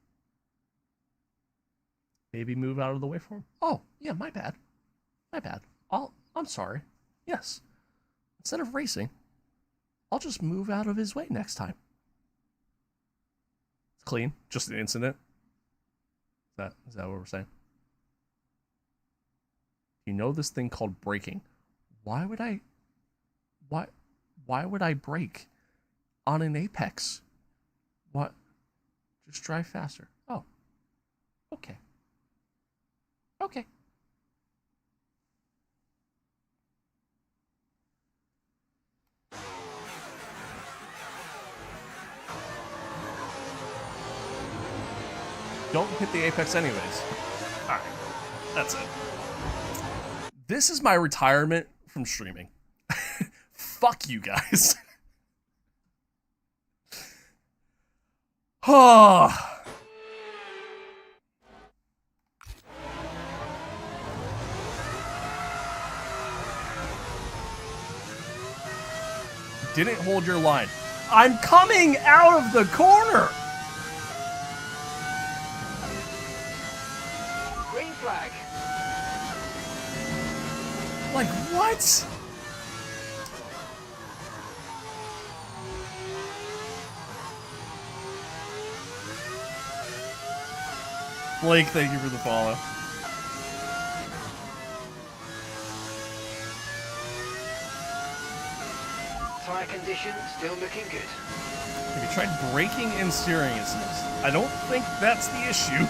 Maybe move out of the way for him? Oh, yeah, my bad. My bad. I'm sorry. Yes. Instead of racing, I'll just move out of his way next time. It's clean. Just an incident. Is that what we're saying? You know this thing called braking. Why would I brake on an apex? What? Just drive faster. Oh. Okay. Okay. Don't hit the apex anyways. Alright. That's it. This is my retirement from streaming. Fuck you guys. Oh. Didn't hold your line. I'm coming out of the corner. Green flag. Like, what? Blake, thank you for the follow. Tyre condition still looking good. Have you tried braking and steering incidents? I don't think that's the issue.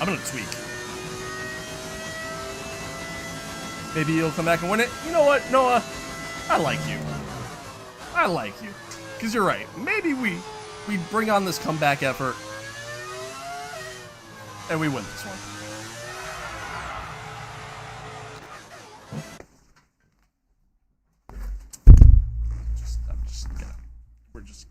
I'm gonna tweak. Maybe you'll come back and win it. You know what, Noah? I like you. I like you. Because you're right. Maybe we bring on this comeback effort and we win this one. We're just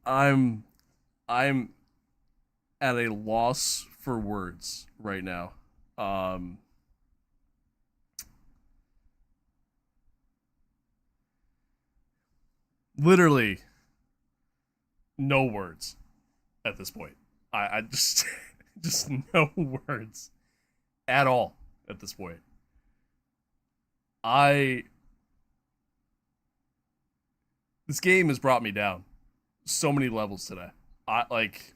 I'm at a loss for words right now. Literally no words at this point. I just just no words at all at this point. This game has brought me down so many levels today. I like.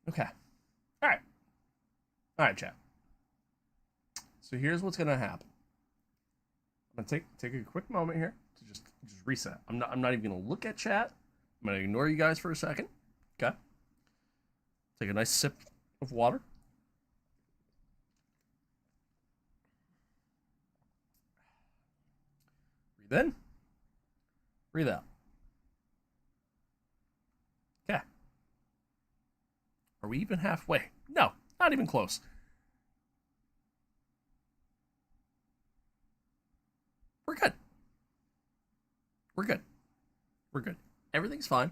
Okay. All right. All right, chat. So here's what's gonna happen. I'm gonna take a quick moment here to just reset. I'm not even gonna look at chat. I'm gonna ignore you guys for a second. Okay. Take a nice sip of water. Breathe in. Breathe out. Okay. Are we even halfway? No, not even close. We're good. We're good. We're good. Everything's fine.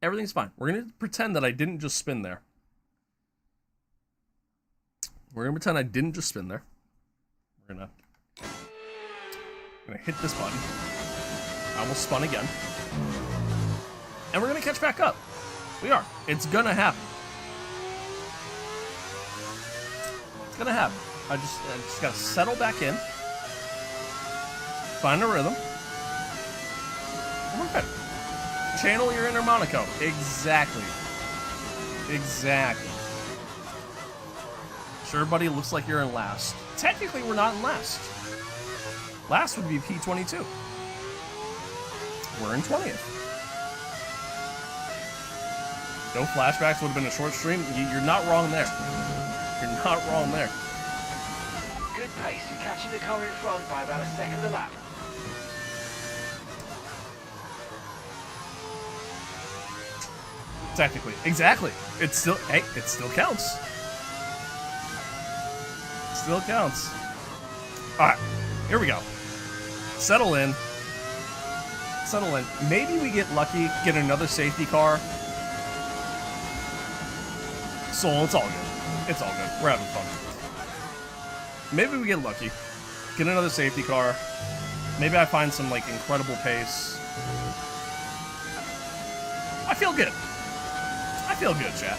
Everything's fine. We're going to pretend that I didn't just spin there. We're going to pretend I didn't just spin there. We're going to hit this button. I almost spun again. And we're going to catch back up. We are. It's going to happen. It's going to happen. I just got to settle back in. Find a rhythm. We're good. Channel your inner Monaco. Exactly. Exactly. Sure, buddy, looks like you're in last. Technically, we're not in last. Last would be P22. We're in 20th. No flashbacks would have been a short stream. You're not wrong there. You're not wrong there. Good pace. You're catching the car in front by about a second a lap. Technically. Exactly. It's still, hey, it still counts. It still counts. Alright, here we go. Settle in. Settle in. Maybe we get lucky, get another safety car. So it's all good. It's all good. We're having fun. Maybe we get lucky, get another safety car. Maybe I find some, like, incredible pace. I feel good. I feel good, chat.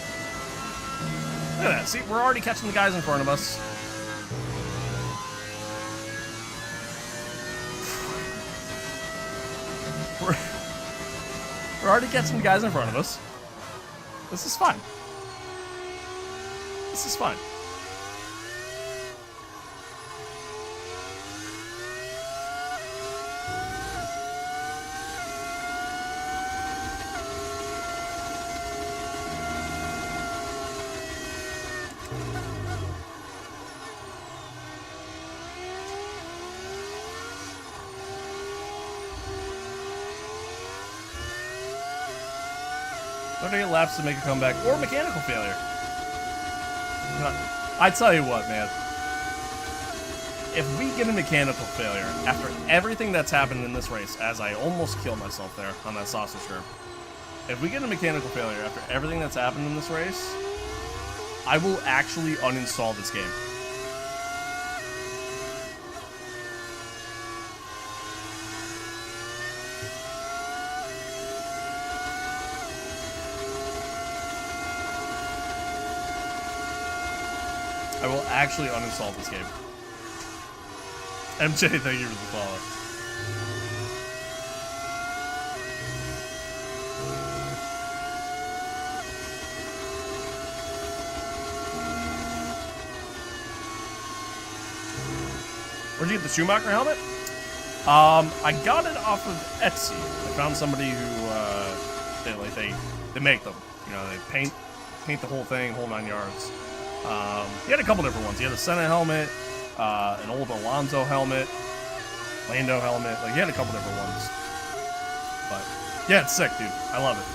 Look at that. See, we're already catching the guys in front of us. We're already catching the guys in front of us. This is fine. This is fine. Don't get laps to make a comeback or mechanical failure. I tell you what, man. If we get a mechanical failure after everything that's happened in this race, as I almost killed myself there on that sausage curb, if we get a mechanical failure after everything that's happened in this race, I will actually uninstall this game. I will actually uninstall this game. MJ, thank you for the follow. Where'd you get the Schumacher helmet? I got it off of Etsy. I found somebody who they make them. You know, they paint the whole thing, whole 9 yards. He had a couple different ones. He had a Senna helmet, an old Alonso helmet, Lando helmet. Like, he had a couple different ones. But, yeah, it's sick, dude. I love it.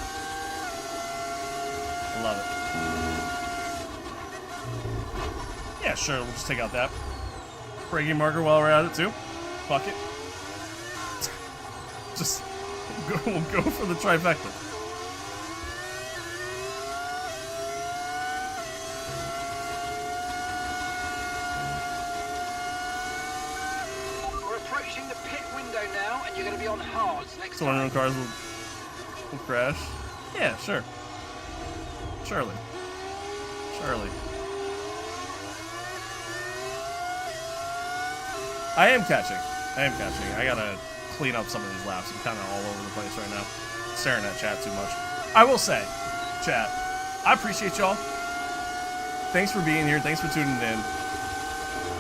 I love it. Yeah, sure. We'll just take out that braking marker while we're at it, too. Fuck it. Just, we'll go for the trifecta. Now, and you're going to be on hards next So one of time. the cars will crash. Yeah, sure. Surely. Surely. I am catching. I gotta clean up some of these laps. I'm kind of all over the place right now. Staring at chat too much. I will say, chat, I appreciate y'all. Thanks for being here. Thanks for tuning in.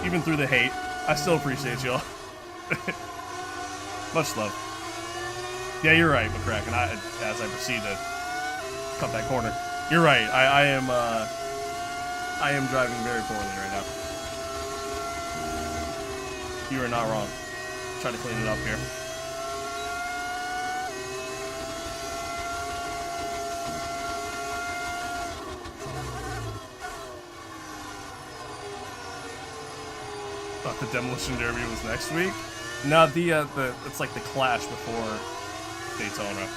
Even through the hate, I still appreciate y'all. Much love. Yeah, you're right, McCracken. As I proceed to cut that corner, you're right. I am driving very poorly right now. You are not wrong. Try to clean it up here. Thought the Demolition Derby was next week. No, it's like the Clash before Daytona.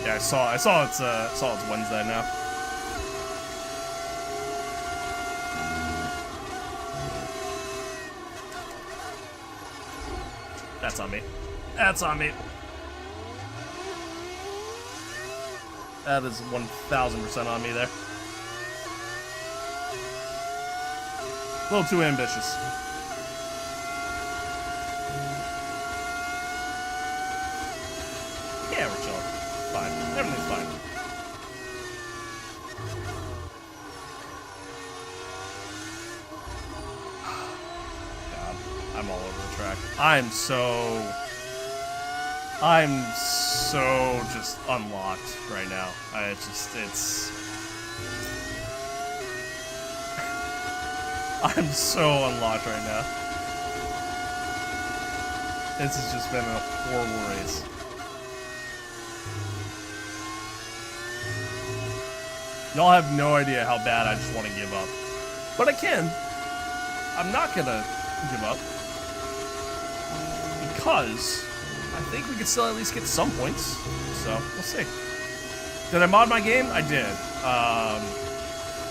Yeah, I saw it's Wednesday now. That's on me. That's on me. That is 1000% on me there. A little too ambitious. Yeah, we're chilling. Fine. Everything's fine. God, I'm all over the track. I'm so just unlocked right now. I'm so unlocked right now. This has just been a horrible race. Y'all have no idea how bad I just want to give up. But I can. I'm not gonna give up. Because I think we can still at least get some points. So, we'll see. Did I mod my game? I did.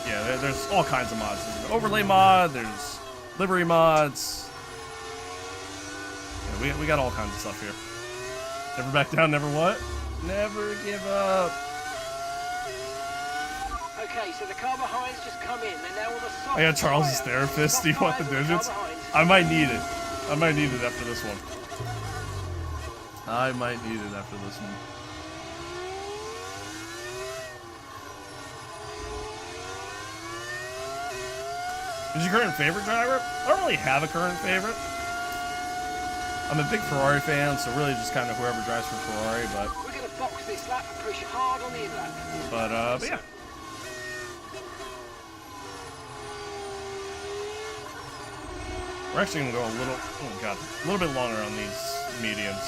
Yeah, there's all kinds of mods. There's an overlay mod, there's livery mods. Yeah, we got all kinds of stuff here. Never back down, never what? Never give up. Okay, so the car behind's just come in. They're now on the soft I got Charles's tyre. therapist. Do you want the Soft tyres digits? on the car behind. I might need it. I might need it after this one. I might need it after this one. Who's your current favorite driver? I don't really have a current favorite. I'm a big Ferrari fan, so really just kind of whoever drives for Ferrari, but... We're going to box this lap and push hard on the inlet. But yeah. We're actually going to go a little... Oh, God. A little bit longer on these mediums.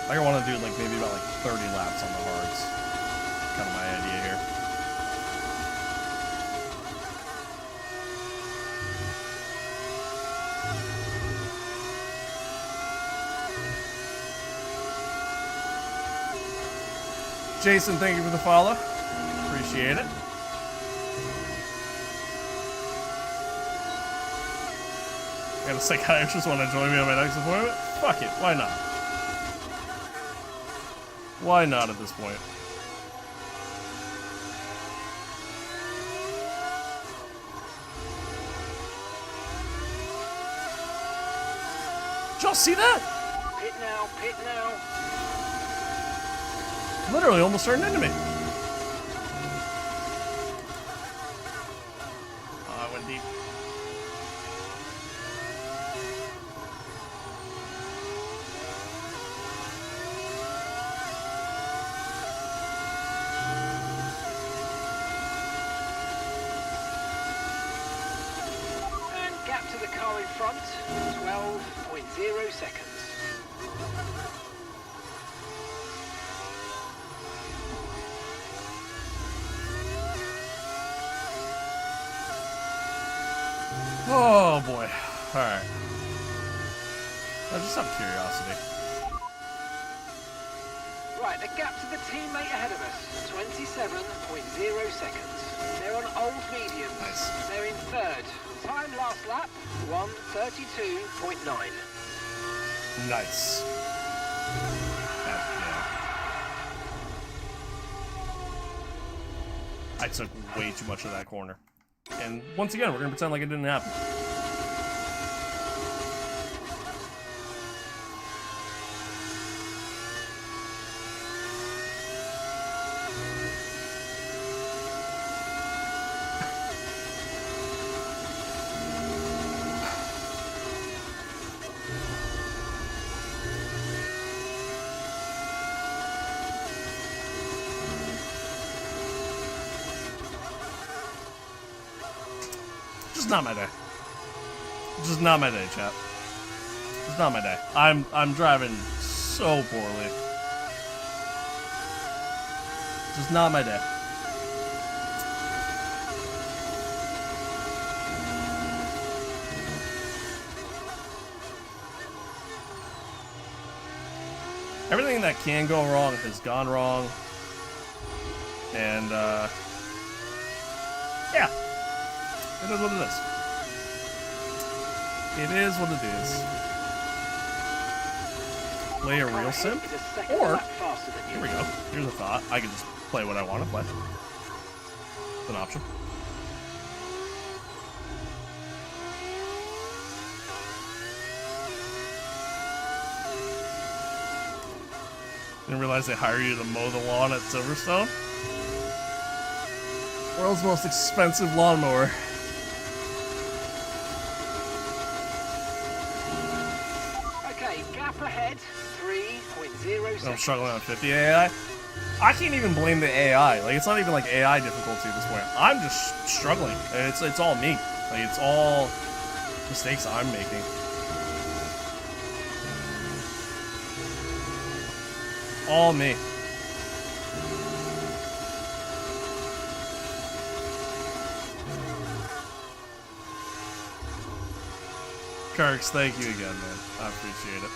I want to do like maybe about like 30 laps on the hards. Kind of my idea here. Jason, thank you for the follow. Appreciate it. I got a psychiatrist want to join me on my next appointment? Fuck it, why not? Why not at this point? Did y'all see that? Pit now, pit now. Literally almost turned into me. Oh, I went deep. And gap to the car in front, 12.0 seconds. Oh boy. Alright. Just out of curiosity. Right, the gap to the teammate ahead of us, 27.0 seconds. They're on old mediums. Nice. They're in third, Time last lap, 1:32.9. Nice. Yeah. I took way too much of that corner. And once again, we're gonna pretend like it didn't happen. Just not my day. Just not my day, chat. It's not my day. I'm driving so poorly. Just not my day. Everything that can go wrong has gone wrong. And yeah. It is what it is. It is what it is. Play a real sim? Or, here we go. Here's a thought. I can just play what I want to play. It's an option. Didn't realize they hire you to mow the lawn at Silverstone? World's most expensive lawnmower. Gap ahead, 3.0 seconds. I'm struggling on 50 AI. I can't even blame the AI. Like, it's not even like AI difficulty at this point. I'm just struggling. It's all me. Like, it's all mistakes I'm making. All me. Kirks, thank you again, man. I appreciate it.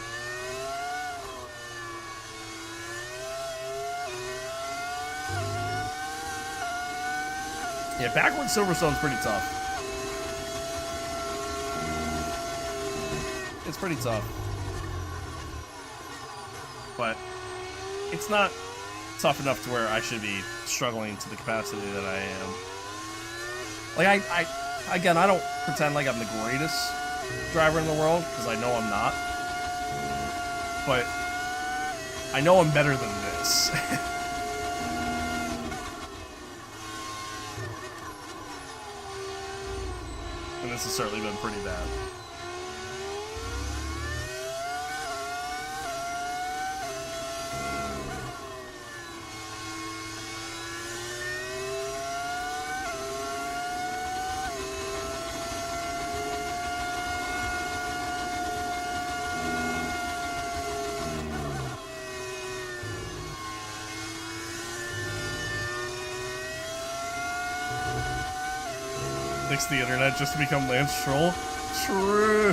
Yeah, backwards Silverstone's pretty tough. It's pretty tough. But it's not tough enough to where I should be struggling to the capacity that I am. Like, again, I don't pretend like I'm the greatest driver in the world, because I know I'm not. But I know I'm better than this. And this has certainly been pretty bad. Fix the internet just to become Lance Stroll? True.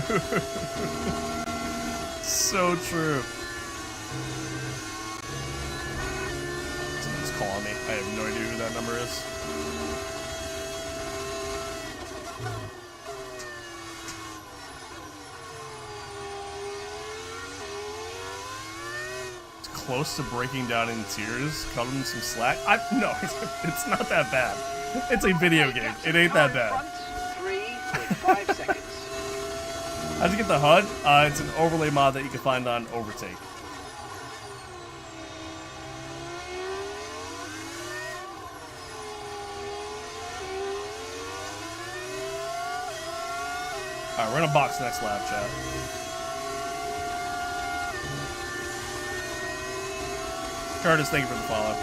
So true. Someone's calling me. I have no idea who that number is. It's close to breaking down in tears. Cut him some slack. No, it's not that bad. It's a video game. It ain't that bad. 3.5 seconds. How'd you get the HUD? It's an overlay mod that you can find on Overtake. Alright, we're gonna box next lap, chat. Curtis, thank you for the follow.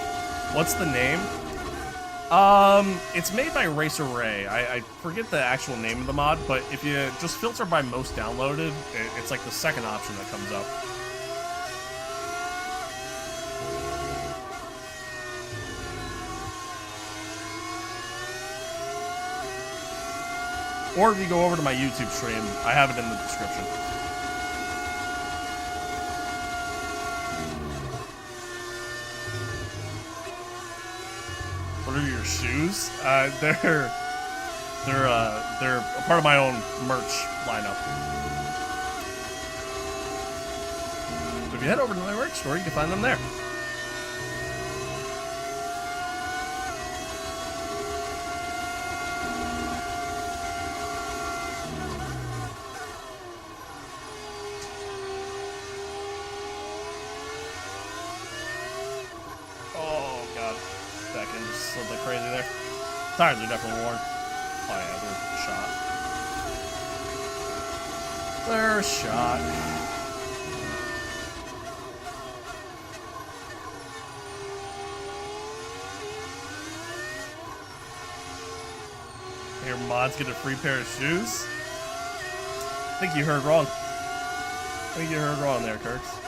What's the name? It's made by Racer Ray. I forget the actual name of the mod, but if you just filter by most downloaded, it's like the second option that comes up. Or if you go over to my YouTube stream, I have it in the description. What are your shoes? They're a part of my own merch lineup. So if you head over to my merch store, you can find them there. Oh god, that can just slid like crazy there. Tires are definitely worn. Oh yeah, they're shot. They're shot. Your mods get a free pair of shoes? I think you heard wrong. I think you heard wrong there, Kirks.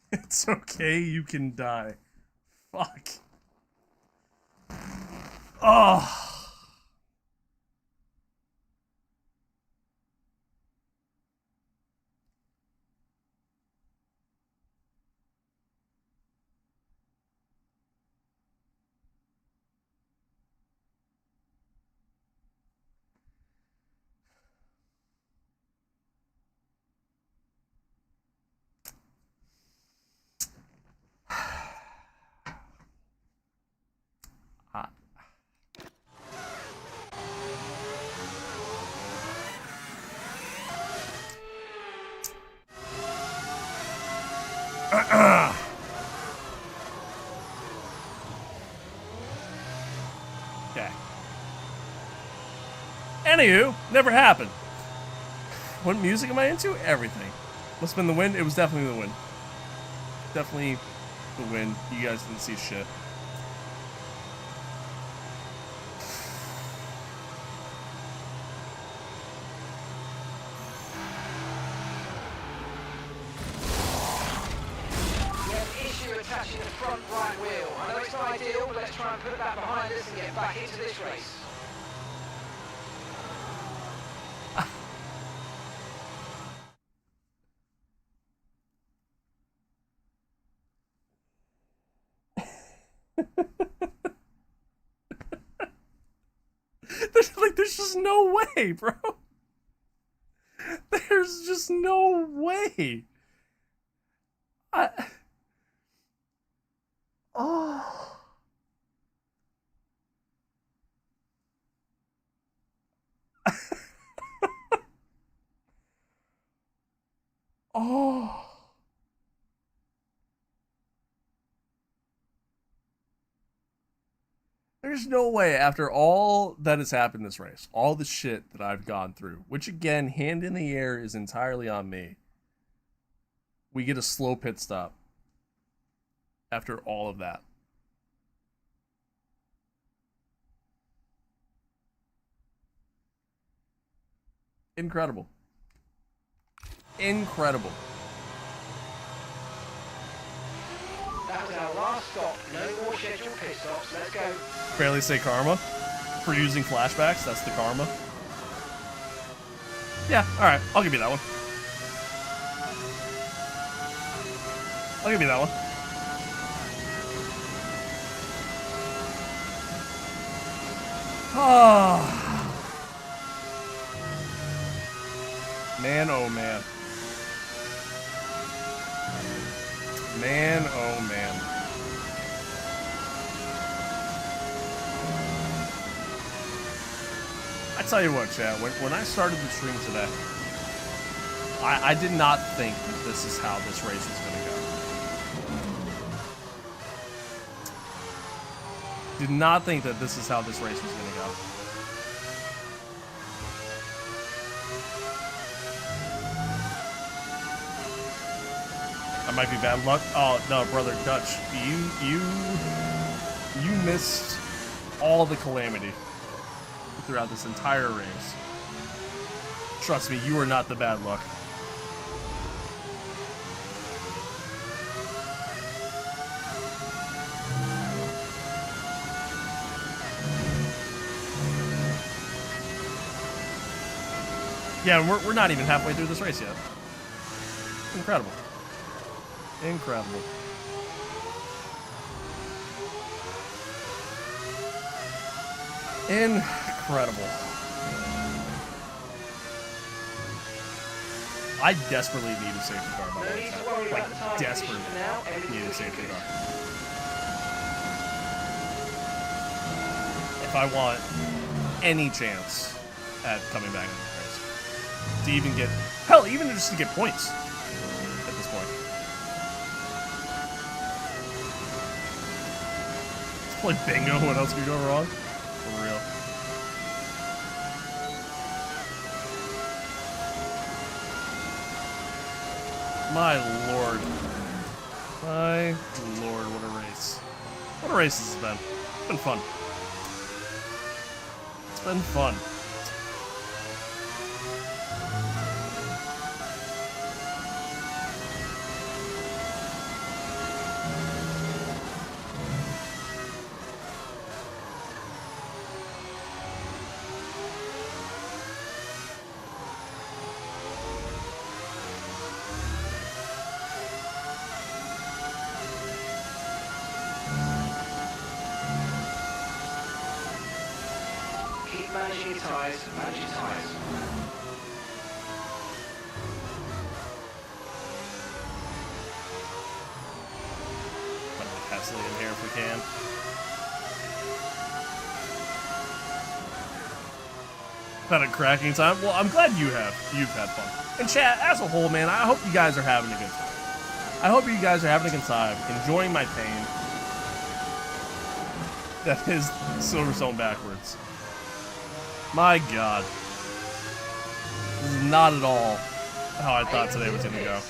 It's okay, you can die. Fuck. Oh. Okay. Anywho, never happened. What music am I into? Everything. Must have been the wind. It was definitely the wind. Definitely the wind. You guys didn't see shit. Attaching the front right wheel. I know it's not ideal, but let's try and put that behind us and get back into this race. There's just no way, bro. There's just no way. Oh. Oh. There's no way after all that has happened this race, all the shit that I've gone through, which again, hand in the air is entirely on me. We get a slow pit stop after all of that. Incredible. Incredible. That was our last stop. No more scheduled pit stops. Let's go. Barely say karma for using flashbacks. That's the karma. Yeah, alright. I'll give you that one. I'll give you that one. Oh. Man, oh man. Man, oh man. I tell you what, chat, when I started the stream today, I did not think that this is how this race was going to go. Did not think that this is how this race was going to go. I might be bad luck. Oh no, brother Dutch, you missed all the calamity throughout this entire race. Trust me, you are not the bad luck. Yeah, and we're not even halfway through this race yet. Incredible. Incredible. Incredible. I desperately need a safety car, by the way. Like, desperately need a safety car. If I want any chance at coming back in the race. To even get, hell, even just to get points at this point. Let's play bingo. What else could go wrong? For real. My lord. My lord, what a race. What a race this has been. It's been fun. It's been fun. Managing your tyres, manage your tyres. Put Tesla in here if we can. Had a cracking time. Well, I'm glad you've had fun. And chat, as a whole, man, I hope you guys are having a good time. I hope you guys are having a good time, enjoying my pain. That is Silverstone backwards. My god. This is not at all how I thought today was gonna go.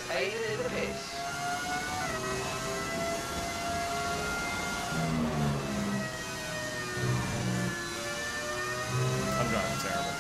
I'm driving terrible.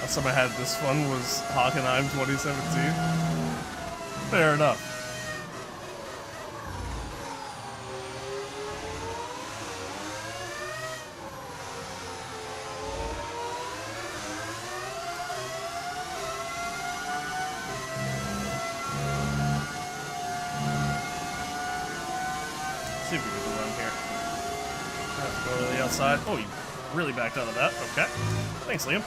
Last time I had this fun was Hockenheim 2017. Fair enough. See if we can run here. Have to go to the outside. Oh, you really backed out of that. Okay. Thanks, Liam.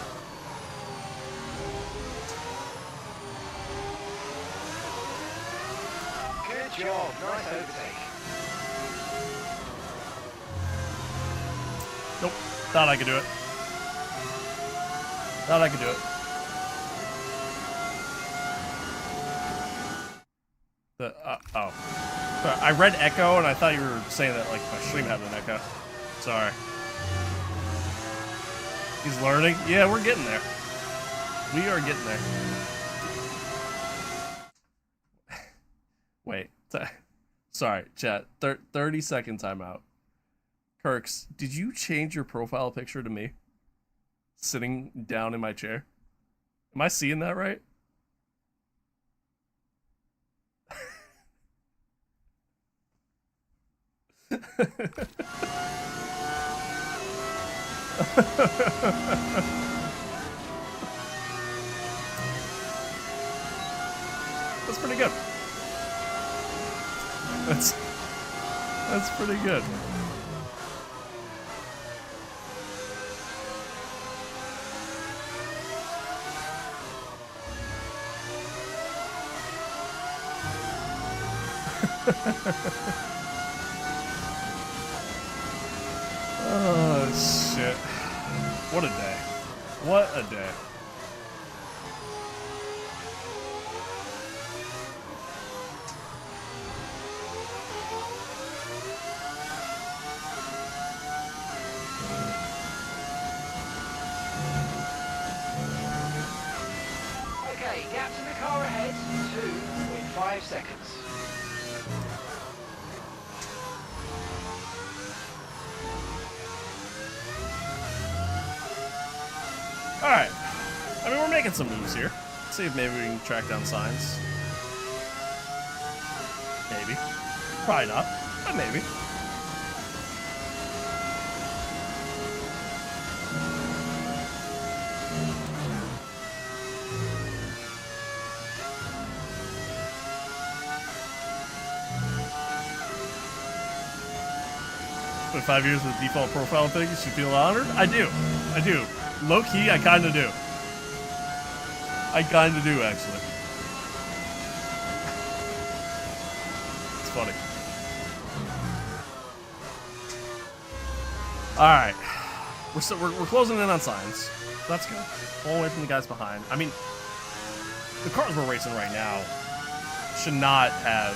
Good job, nice overtake. Nope. Thought I could do it. Thought I could do it. Oh. Sorry, I read echo and I thought you were saying that like my stream had an echo. Sorry. He's learning? Yeah, we're getting there. We are getting there. Wait. Sorry, chat. 30-second timeout. Kirks, did you change your profile picture to me? Sitting down in my chair? Am I seeing that right? That's pretty good. That's pretty good. Oh shit. What a day. What a day. seconds. Alright. I mean, we're making some moves here. Let's see if maybe we can track down signs. Maybe. Probably not, but maybe. With 5 years with default profile pic, you should feel honored? I do. I do. Low key, I kinda do. I kinda do, actually. It's funny. Alright. We're closing in on signs. That's good. All away from the guys behind. I mean, the cars we're racing right now should not have,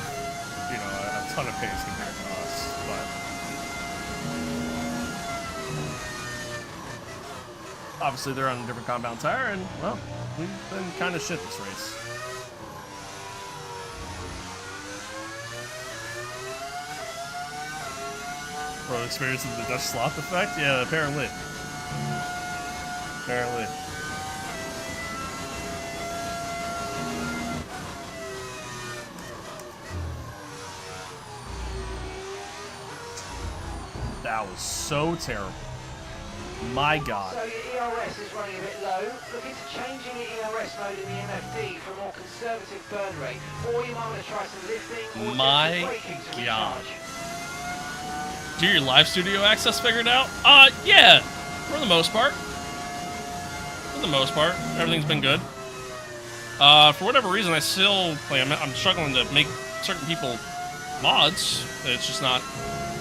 you know, a ton of pace compared to us, but obviously they're on a different compound tire, and, well, we've been kind of shit this race. Bro, experiencing the Dutch sloth effect? Yeah, apparently. Apparently. That was so terrible. My God. So your ERS is running a bit low. Look into changing your ERS mode in the MFD for a more conservative burn rate. Or you might want to try some lifting or My braking to God. recharge. Do your live studio access figured out? Yeah, for the most part. For the most part, everything's been good. For whatever reason, I still I'm struggling to make certain people mods. It's just not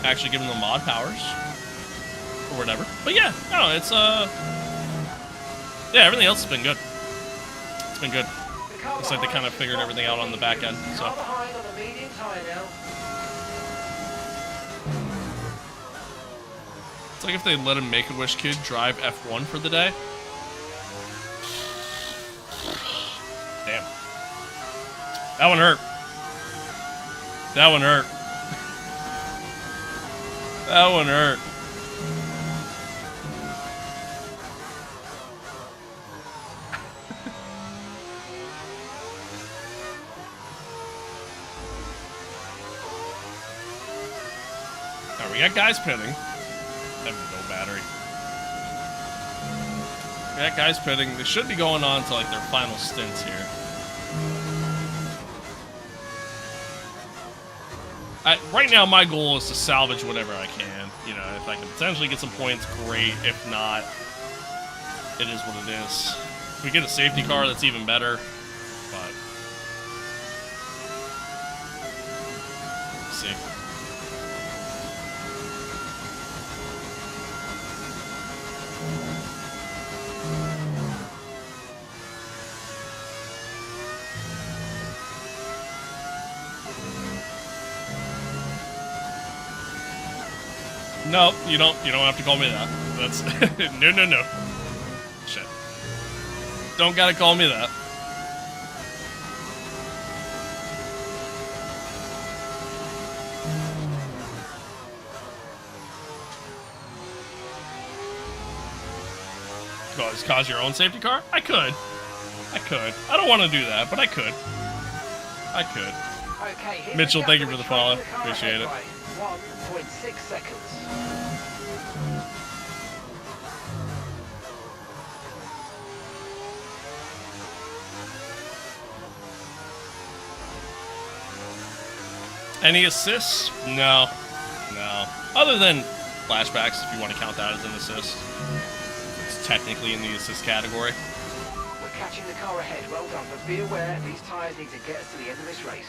actually giving them mod powers or whatever. But yeah, no, it's yeah, everything else has been good. It's been good. Looks like they kind of figured everything out on the back end. So. Car behind on the medium tire now. It's like if they let a Make-A-Wish kid drive F1 for the day. Damn. That one hurt. That one hurt. That one hurt. Alright, we got guys pitting. Have no battery. We got guys pitting. They should be going on to like their final stints here. Right now, my goal is to salvage whatever I can. You know, if I can potentially get some points, great. If not, it is what it is. If we get a safety car, that's even better. But we'll see. No, you don't have to call me that. That's no. Shit. Don't gotta call me that. Go just cause your own safety car? I could. I don't want to do that, but I could. Okay, Mitchell, thank you for the follow. Appreciate it. 1.6 seconds. Any assists? No. Other than flashbacks, if you want to count that as an assist. It's technically in the assist category. We're catching the car ahead. Well done, but be aware these tyres need to get us to the end of this race.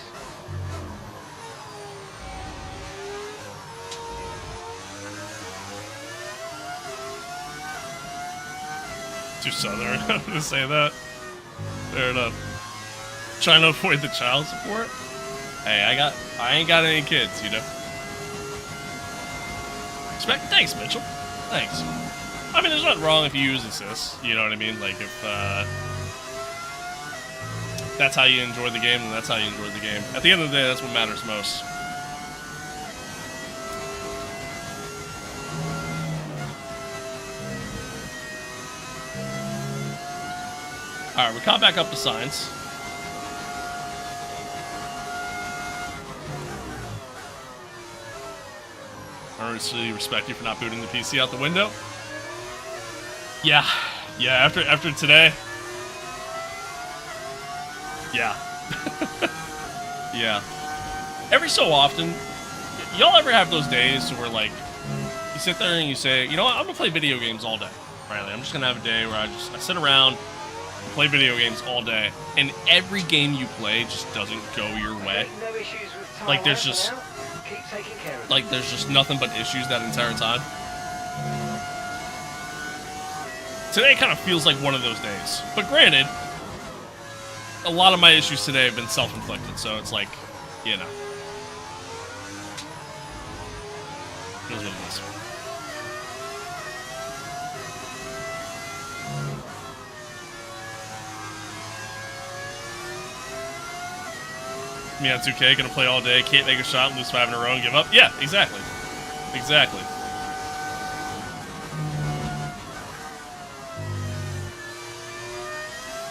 Too southern to say that. Fair enough. Trying to avoid the child support? Hey, I ain't got any kids, you know. Thanks, Mitchell. Thanks. I mean, there's nothing wrong if you use assists. You know what I mean? Like if that's how you enjoy the game, and that's how you enjoy the game. At the end of the day, that's what matters most. Alright, we caught back up to signs. I earnestly respect you for not booting the PC out the window. Yeah. Yeah, after today. Yeah. Yeah. Every so often, y'all ever have those days where, like, you sit there and you say, you know what, I'm gonna play video games all day. Riley, I'm just gonna have a day where I sit around and play video games all day, and every game you play just doesn't go your way. No issues with Like, there's just, keep taking care of like, there's just nothing but issues that entire time. Today kind of feels like one of those days. But granted, a lot of my issues today have been self-inflicted, so it's like, you know. It is what it is. Me on 2K, gonna play all day, can't make a shot, lose 5 in a row and give up? Yeah, exactly. Exactly.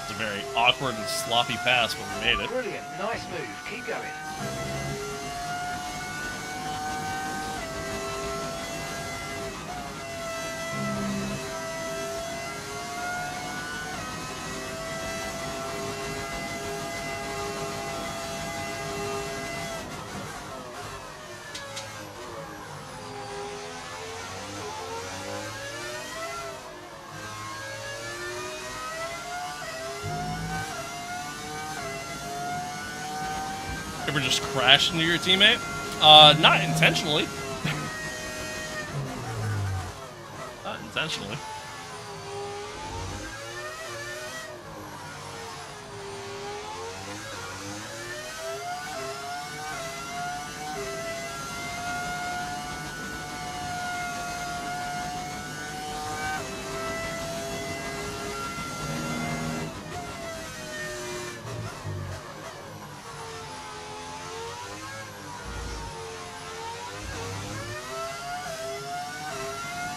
It's a very awkward and sloppy pass, but we made it. Brilliant, nice move, keep going. Ever just crash into your teammate? Not intentionally. Not intentionally.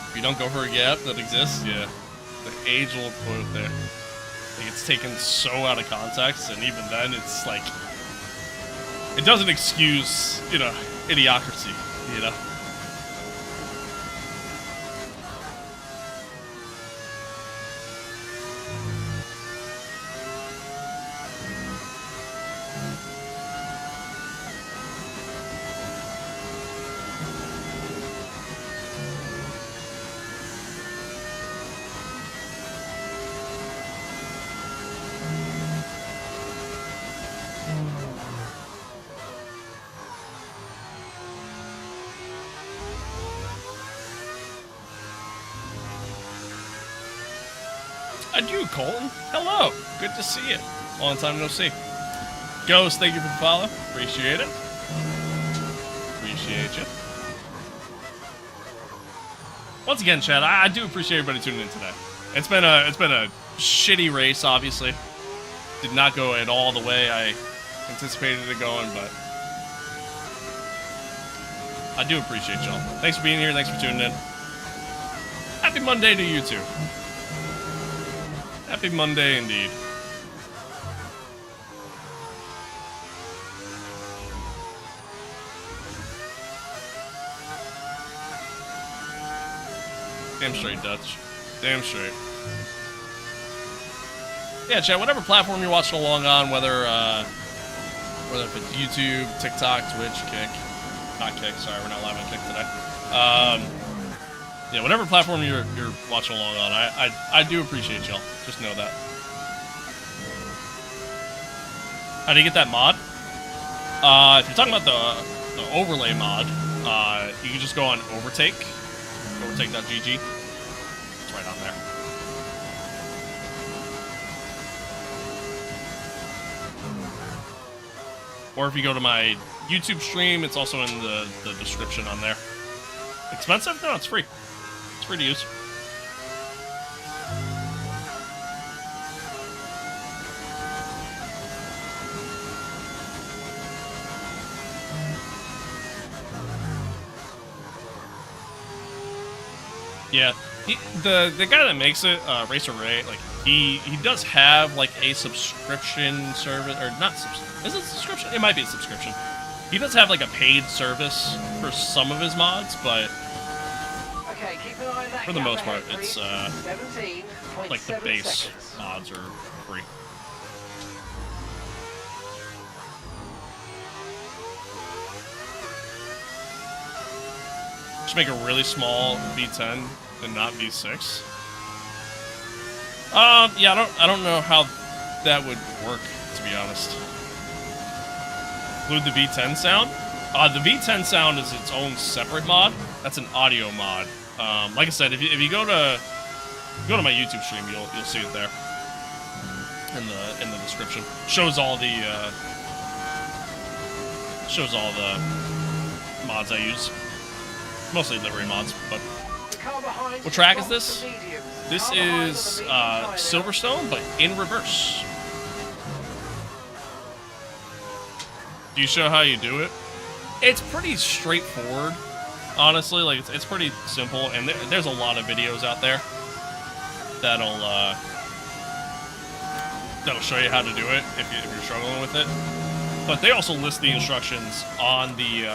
If you don't go for a gap that exists, yeah. The age-old quote there. Like, it's taken so out of context, and even then, it's like... It doesn't excuse, you know, idiocracy, you know? I do, Colton. Hello. Good to see you. Long time no see. Ghost, thank you for the follow. Appreciate it. Appreciate you. Once again, Chad, I do appreciate everybody tuning in today. It's been a shitty race, obviously. Did not go at all the way I anticipated it going, but I do appreciate y'all. Thanks for being here. Thanks for tuning in. Happy Monday to you too. Happy Monday indeed. Damn straight, Dutch. Damn straight. Yeah, chat, whatever platform you're watching along on, whether if it's YouTube, TikTok, Twitch, Kick. Not Kick, sorry, we're not live on Kick today. Yeah, whatever platform you're watching along on, I do appreciate y'all. Just know that. How do you get that mod? If you're talking about the overlay mod, you can just go on Overtake. Overtake.gg. It's right on there. Or if you go to my YouTube stream, it's also in the description on there. Expensive? No, it's free. It's free to use. Yeah, the guy that makes it, Racer Ray, like he does have like a subscription service, or not? Is it subscription? It might be a subscription. He does have like a paid service for some of his mods, but Okay, keep an eye on that for the gap most part, ahead, it's please. 17.7 like the base seconds. mods are free. Just make a really small V10 and not V6. Yeah, I don't know how that would work, to be honest. Include the V10 sound? The V10 sound is its own separate mod. That's an audio mod. Like I said, if you go to my YouTube stream, you'll see it there in the description. Shows all the mods I use. Mostly livery mods, but what track is this? This is Silverstone, but in reverse. Do you show how you do it? It's pretty straightforward, honestly. Like it's pretty simple, and there's a lot of videos out there that'll show you how to do it if you're struggling with it. But they also list the instructions on the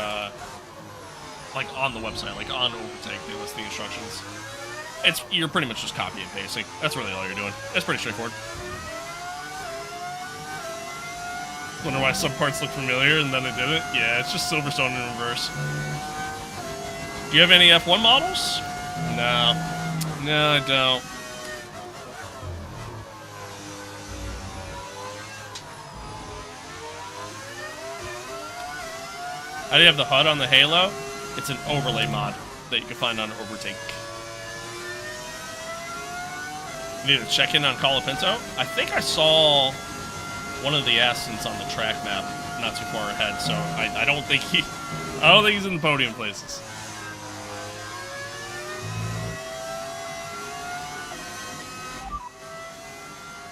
on the website, like on Overtake. They list the instructions. You're pretty much just copy and pasting. That's really all you're doing. It's pretty straightforward. Wonder why some parts look familiar and then it didn't? Yeah, it's just Silverstone in reverse. Do you have any F1 models? No, I don't. I do have the HUD on the Halo. It's an overlay mod that you can find on Overtake. You need to check in on Colapinto. I think I saw one of the Astons on the track map, not too far ahead. So I don't think he's in the podium places.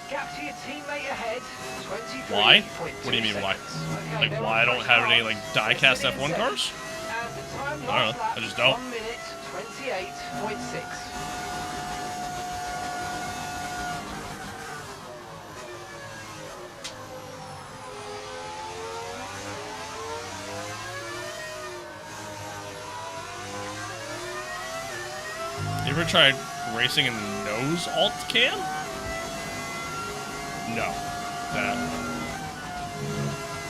Gap to your teammate ahead. Why? What do you mean why? Like why I don't have any like die-cast F1 cars? I don't know. I just don't. 1 minute 28.6. You ever tried racing in nose alt cam? No.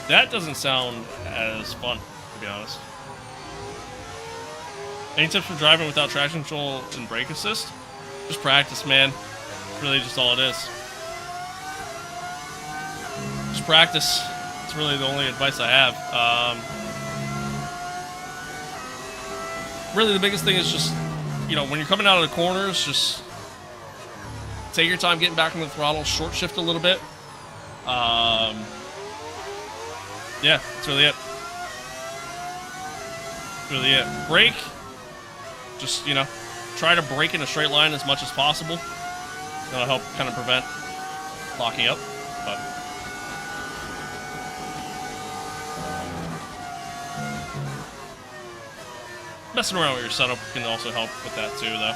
That doesn't sound as fun, to be honest. Any tips for driving without traction control and brake assist? Just practice, man. Really just all it is. Just practice. It's really the only advice I have. Really the biggest thing is just, you know, when you're coming out of the corners, just take your time getting back on the throttle, short shift a little bit. Yeah, that's really it. That's really it. Brake. Just, you know, try to brake in a straight line as much as possible. That'll help kind of prevent locking up. But messing around with your setup can also help with that too, though.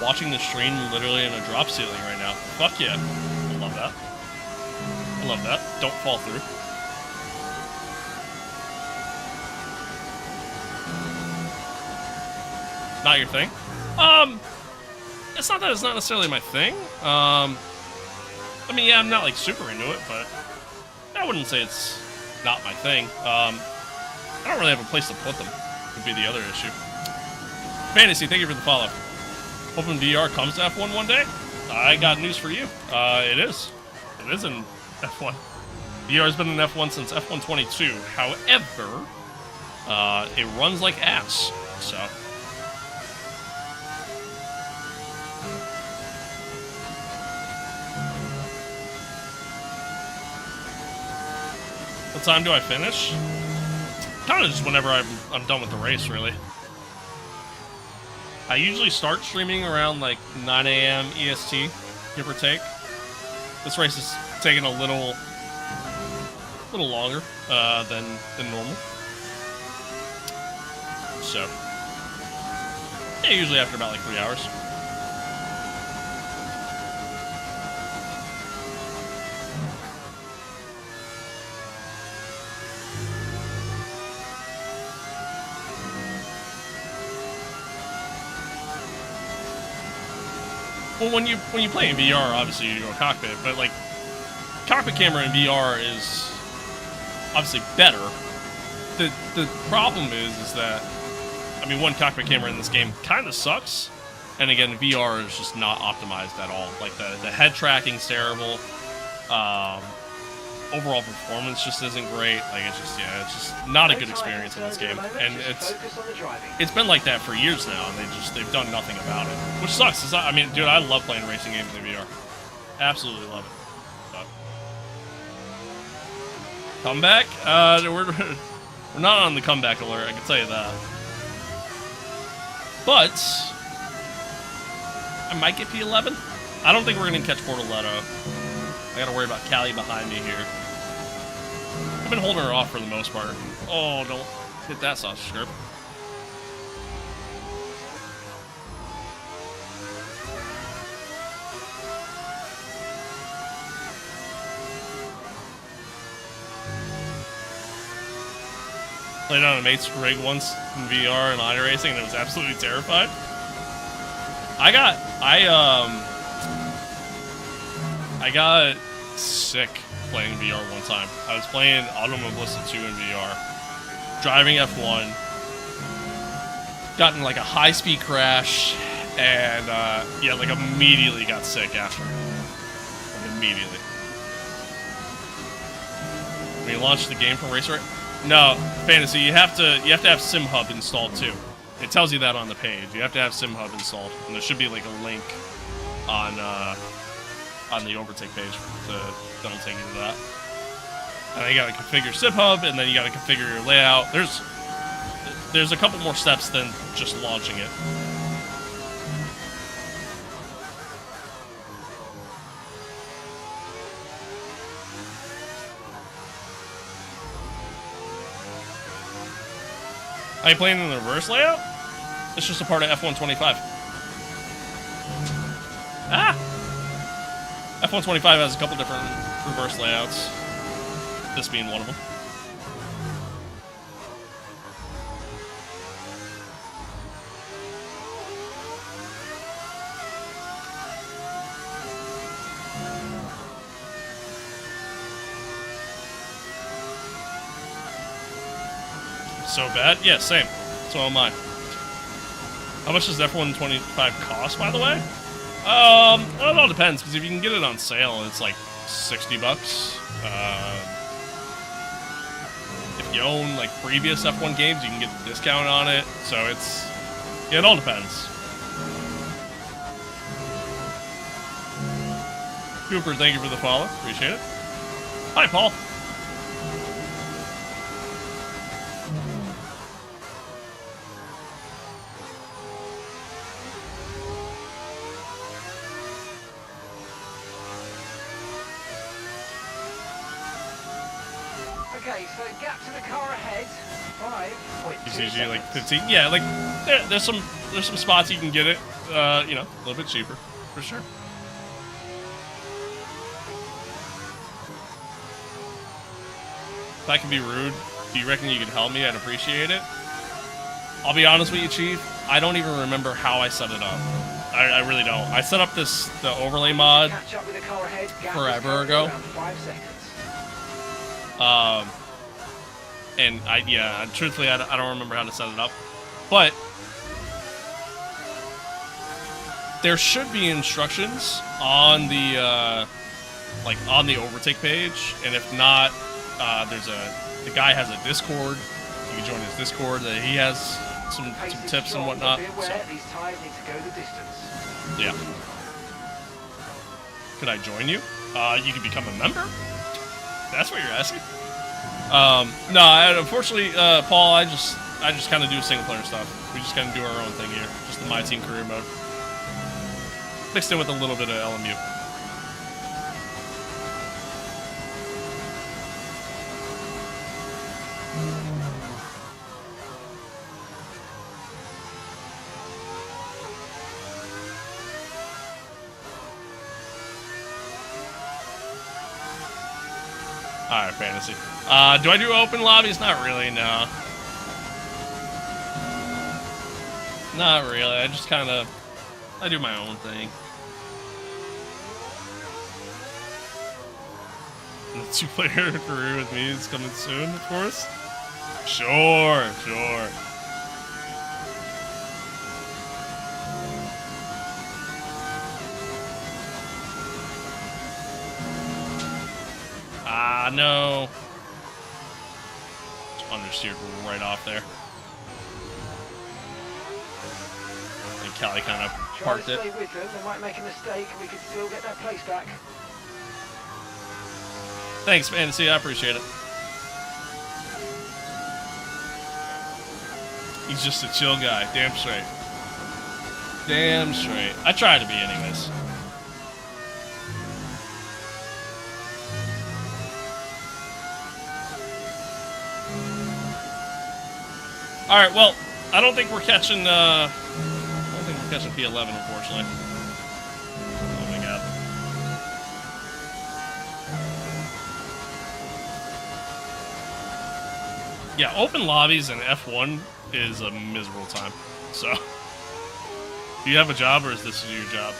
Watching the stream literally in a drop ceiling right now. Fuck yeah. I love that. I love that. Don't fall through. Not your thing? It's not that it's not necessarily my thing. I mean, yeah, I'm not like super into it, but I wouldn't say it's not my thing. I don't really have a place to put them, would be the other issue. Fantasy, thank you for the follow. Hoping VR comes to F1 one day. I got news for you. It is. It is in F1. VR has been in F1 since F122. However, it runs like ass, so. What time do I finish? Kind of just whenever I'm done with the race, really. I usually start streaming around like 9 a.m. EST, give or take. This race is taking a little longer than normal. so yeah, usually after about like 3 hours. Well, when you play in VR, obviously you go cockpit, but like cockpit camera in VR is obviously better. The problem is that, I mean, one, cockpit camera in this game kind of sucks, and again, VR is just not optimized at all. Like the head tracking's terrible. Overall performance just isn't great. Like it's just not a good experience in this game, and it's been like that for years now, and they've done nothing about it, which sucks. I mean, dude, I love playing racing games in VR. Absolutely love it. But comeback? We're not on the comeback alert, I can tell you that. But I might get P11. I don't think we're gonna catch Portoletto. I gotta worry about Callie behind me here. I've been holding her off for the most part. Oh, don't hit that sausage script. Played on a mate's rig once in VR and iRacing, and it was absolutely terrified. I got sick playing VR one time. I was playing Automobilista 2 in VR, driving F1, got in like a high-speed crash, and yeah, like immediately got sick after. Like immediately. When you launched the game from Racer, no, Fantasy, you have to have SimHub installed too. It tells you that on the page. You have to have SimHub installed, and there should be like a link on the overtake page that'll take you to that. And then you gotta configure SimHub, and then you gotta configure your layout. There's a couple more steps than just launching it. Are you playing in the reverse layout? It's just a part of F125. Ah! F125 has a couple different reverse layouts. This being one of them. So bad? Yeah, same. So am I. How much does F125 cost, by the way? Well, it all depends, because if you can get it on sale, it's like $60. If you own like previous F1 games, you can get the discount on it. So yeah, it all depends. Cooper, thank you for the follow. Appreciate it. Hi, Paul. Okay, so gap to the car ahead, 5.2 It's usually like seconds. 15. Yeah, like there's some spots you can get it, you know, a little bit cheaper, for sure. If I can be rude, do you reckon you could help me? I'd appreciate it. I'll be honest with you, Chief. I don't even remember how I set it up. I really don't. I set up the overlay mod Catch up with the car ahead, gap is forever currently ago. around 5 seconds. And truthfully, I don't remember how to set it up, but there should be instructions on the on the overtake page, and if not, the guy has a Discord. You can join his Discord. That he has some tips and whatnot. Be aware, So, these tires need to go the distance. yeah. Could I join you? You could become a member? That's what you're asking? No, unfortunately, Paul, I just kind of do single player stuff. We just kind of do our own thing here. Just the My Team career mode. Mixed in with a little bit of LMU. Alright, fantasy. Do I do open lobbies? Not really, no. Not really. I just kind of... I do my own thing. And the two-player career with me is coming soon, of course. Sure, sure. Ah, no. Just understeered right off there. And Callie kind of Try to parked it. stay with them. They might make a mistake and we could still get their place back. Thanks, Fantasy. I appreciate it. He's just a chill guy. Damn straight. Damn straight. I try to be anyways. Alright, well, I don't think we're catching, P11, unfortunately. Oh my god. Yeah, open lobbies in F1 is a miserable time. So, do you have a job or is this your job?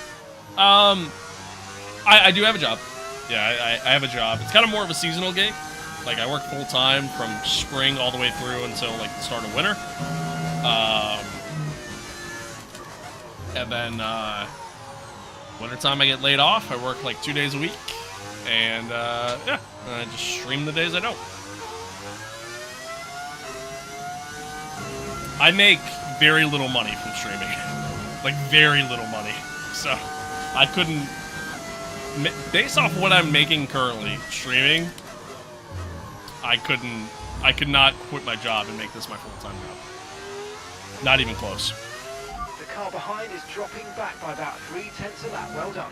I do have a job. Yeah, I have a job. It's kind of more of a seasonal gig. Like, I work full time from spring all the way through until like the start of winter. And then wintertime I get laid off. I work like 2 days a week. And yeah, I just stream the days I don't. I make very little money from streaming. Like, very little money. So, I couldn't... Based off what I'm making currently, streaming, I could not quit my job and make this my full-time job. Not even close. The car behind is dropping back by about 3/10 of that. Well done.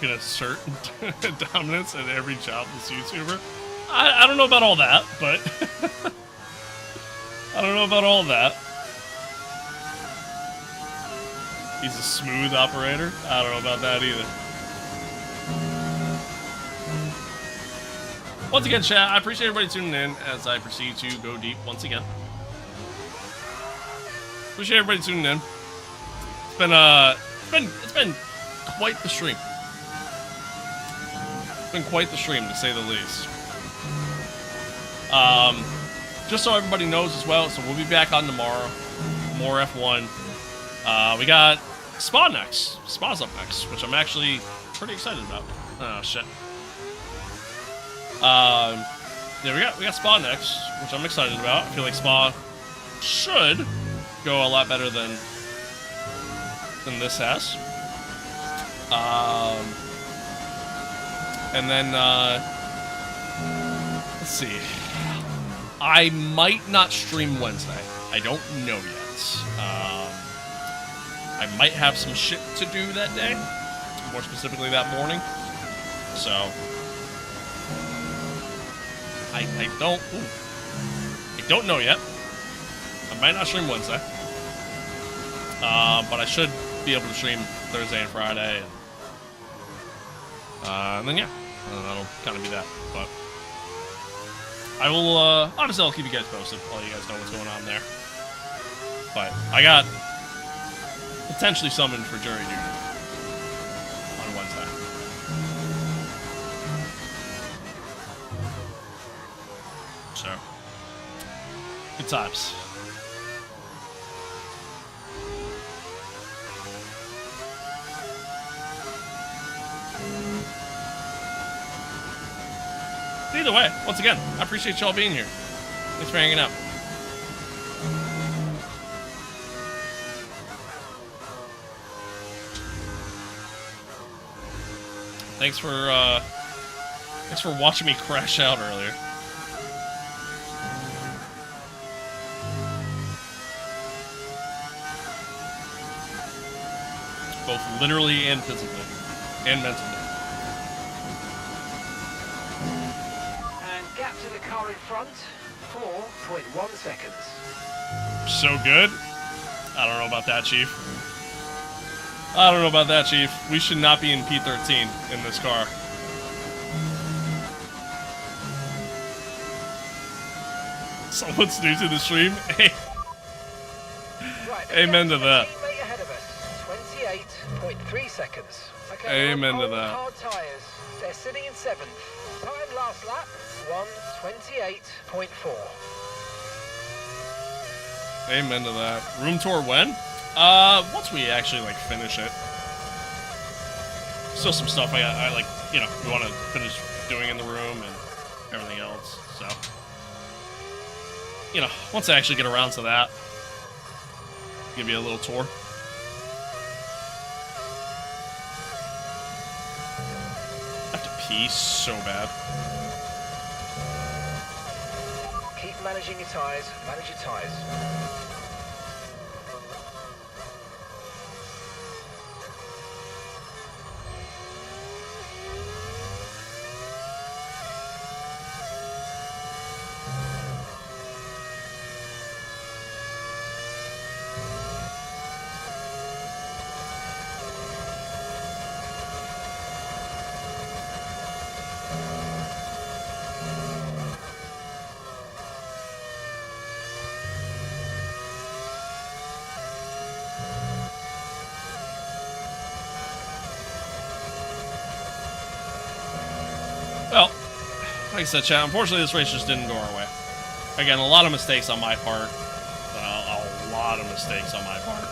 Gonna assert dominance at every jobless YouTuber. I don't know about all that, but I don't know about all that. He's a smooth operator. I don't know about that either. Once again, chat, I appreciate everybody tuning in as I proceed to go deep once again. Appreciate everybody tuning in. It's been quite the stream. Been quite the stream, to say the least. Just so everybody knows as well, so we'll be back on tomorrow. More F1. We got Spa next. Spa's up next, which I'm actually pretty excited about. Oh shit. Yeah, we got Spa next, which I'm excited about. I feel like Spa should go a lot better than this has. And then, let's see. I might not stream Wednesday. I don't know yet. I might have some shit to do that day. More specifically, that morning. So, I don't know yet. I might not stream Wednesday. But I should be able to stream Thursday and Friday. And then, yeah. That'll kind of be that, but I will, obviously I'll keep you guys posted, I'll let you guys know what's going on there. But I got potentially summoned for jury duty on Wednesday. So, good times. Either way, once again, I appreciate y'all being here. Thanks for hanging out. Thanks for watching me crash out earlier. Both literally and physically. And mentally. And gap to the car in front, 4.1 seconds. So good? I don't know about that, Chief. I don't know about that, Chief. We should not be in P13 in this car. Someone's new to the stream? Hey. Right, Amen to that. Teammate ahead of us, 28.3 seconds. Okay, Amen to old that. hard tyres. They're sitting in 7th. Time last lap, 1:28.4. Amen to that. Room tour when? Once we actually, like, finish it. Still some stuff I like, you know, we want to finish doing in the room and everything else, so. You know, once I actually get around to that, give you a little tour. I have to pee so bad. Keep managing your tyres, manage your tyres. Well, like I said, chat, unfortunately this race just didn't go our way. Again, a lot of mistakes on my part. A lot of mistakes on my part.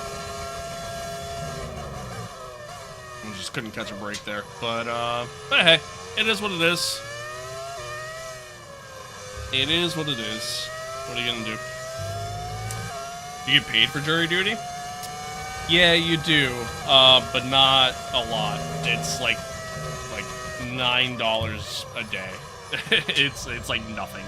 We just couldn't catch a break there. But hey, it is what it is. It is what it is. What are you gonna do? You get paid for jury duty? Yeah, you do, but not a lot. It's like $9 a day. it's like nothing.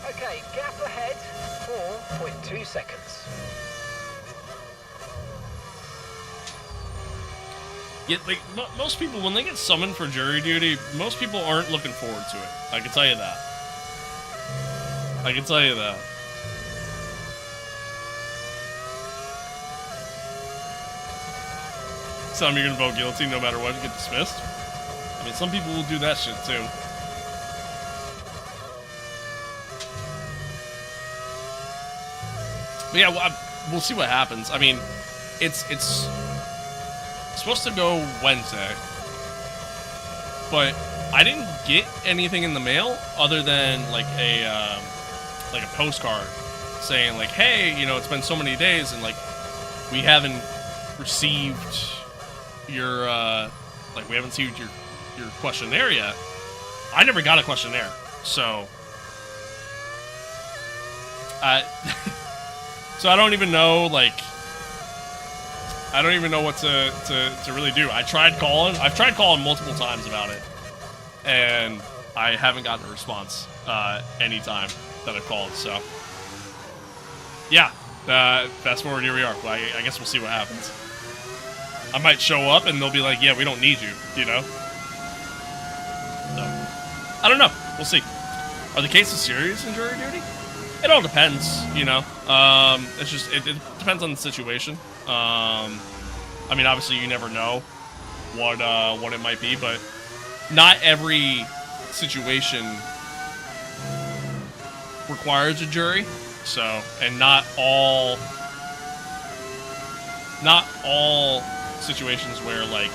Okay, gap ahead, 4.2 seconds. Yeah, like, most people, when they get summoned for jury duty, most people aren't looking forward to it. I can tell you that. I can tell you that. Some you're gonna vote guilty no matter what and get dismissed. I mean, some people will do that shit too. But yeah, we'll see what happens. I mean, it's supposed to go Wednesday, but I didn't get anything in the mail other than like a postcard saying like, hey, you know, it's been so many days and like we haven't received your we haven't received your questionnaire yet. I never got a questionnaire, so so I don't even know, like, I don't even know what to really do. I've tried calling multiple times about it, and I haven't gotten a response any time that I've called, so yeah, fast forward, here we are. Well, I guess we'll see what happens. I might show up and they'll be like, yeah, we don't need you, you know? So, I don't know. We'll see. Are the cases serious in jury duty? It all depends, you know? It's just, it depends on the situation. I mean, obviously you never know what it might be, but not every situation requires a jury. So, and not all situations where, like,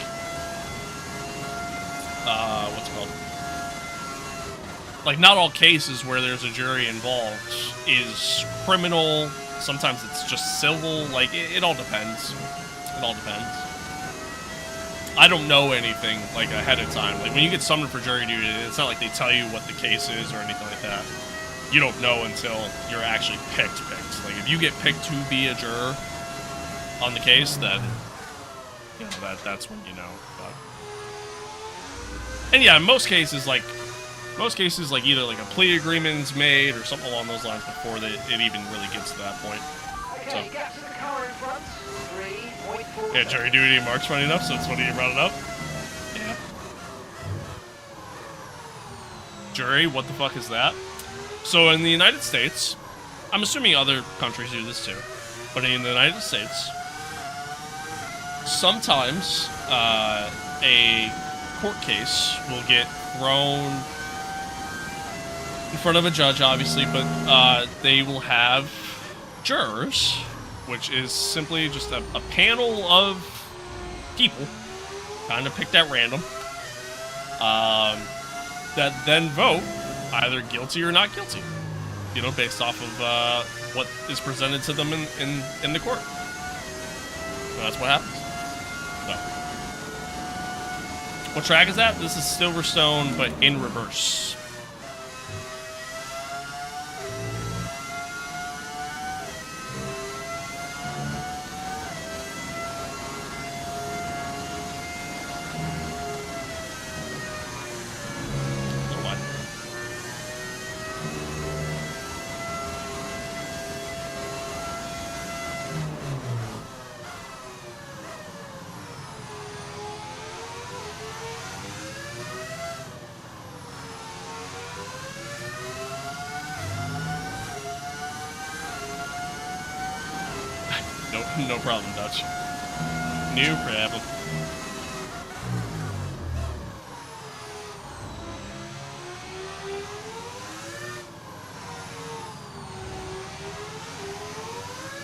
what's it called? Like, not all cases where there's a jury involved is criminal. Sometimes it's just civil. Like, it all depends. It all depends. I don't know anything like ahead of time. Like when you get summoned for jury duty, it's not like they tell you what the case is or anything like that. You don't know until you're actually picked. Like if you get picked to be a juror on the case, then you know that's when you know. But, and yeah, in most cases, like either like a plea agreement's made or something along those lines before it even really gets to that point. Okay, So. get to the car in front. 3.4. Yeah, jury duty Mark's funny enough, so it's funny you brought it up. Yeah. Jury, what the fuck is that? So in the United States, I'm assuming other countries do this too, but in the United States, sometimes a court case will get thrown in front of a judge, obviously, but they will have jurors, which is simply just a panel of people, kind of picked at random, that then vote either guilty or not guilty, you know, based off of what is presented to them in the court. So that's what happens. So, what track is that? This is Silverstone, but in reverse. No problem, Dutch. No problem.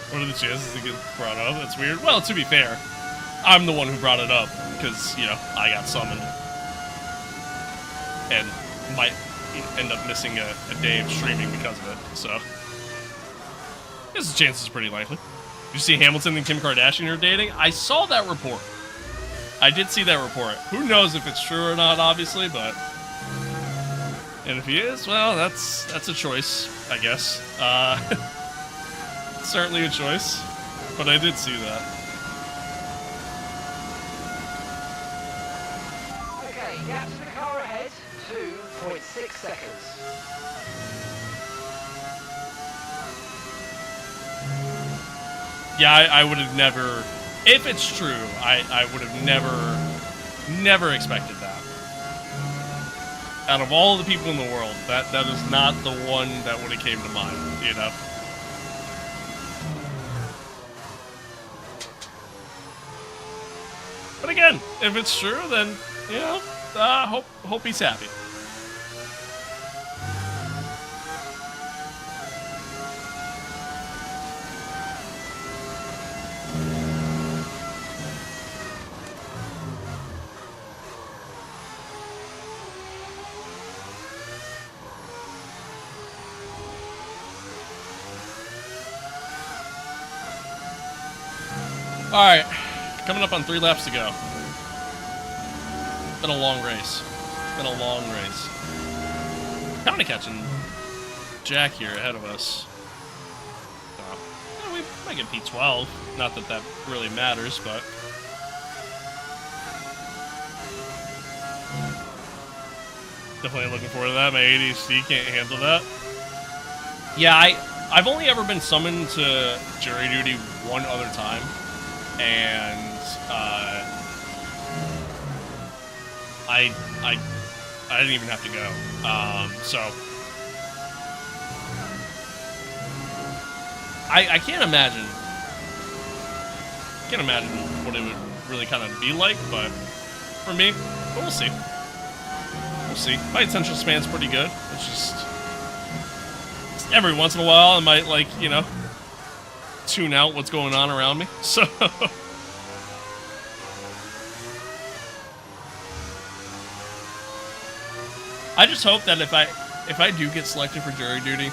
What are the chances it gets brought up? That's weird. Well, to be fair, I'm the one who brought it up because, you know, I got summoned and might end up missing a day of streaming because of it. So, I guess the chance is pretty likely. Did you see Hamilton and Kim Kardashian are dating? I saw that report. I did see that report. Who knows if it's true or not, obviously, but... And if he is, well, that's a choice, I guess. Certainly a choice, but I did see that. Okay, gap to the car ahead. 2.6 seconds. Yeah, I would have never... If it's true, I would have never expected that. Out of all the people in the world, that is not the one that would have came to mind, you know? But again, if it's true, then, you know, hope he's happy. Alright, coming up on 3 laps to go. Been a long race. Been a long race. Kind of catching Jack here ahead of us. We might get P12. Not that that really matters, but... Definitely looking forward to that. My ADHD can't handle that. Yeah, I've only ever been summoned to jury duty one other time. And I didn't even have to go. So I can't imagine what it would really kind of be like, but for me, we'll see. We'll see. My attention span's pretty good. It's just every once in a while I might, like, you know, tune out what's going on around me. So I just hope that if I do get selected for jury duty,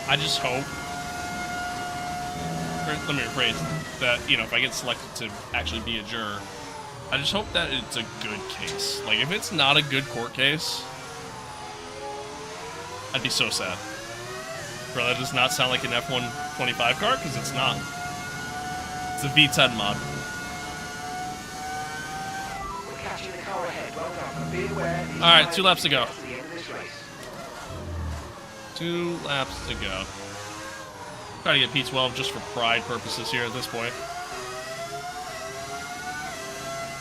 I just hope, or let me rephrase that, you know, if I get selected to actually be a juror, I just hope that it's a good case. Like, if it's not a good court case, I'd be so sad. Bro, that does not sound like an F125 car, because it's not. It's a V10 mod. We're catching the car ahead. Well done, but be aware. Alright, 2 laps to go. To the end of this race. 2 laps to go. Try to get P12 just for pride purposes here at this point.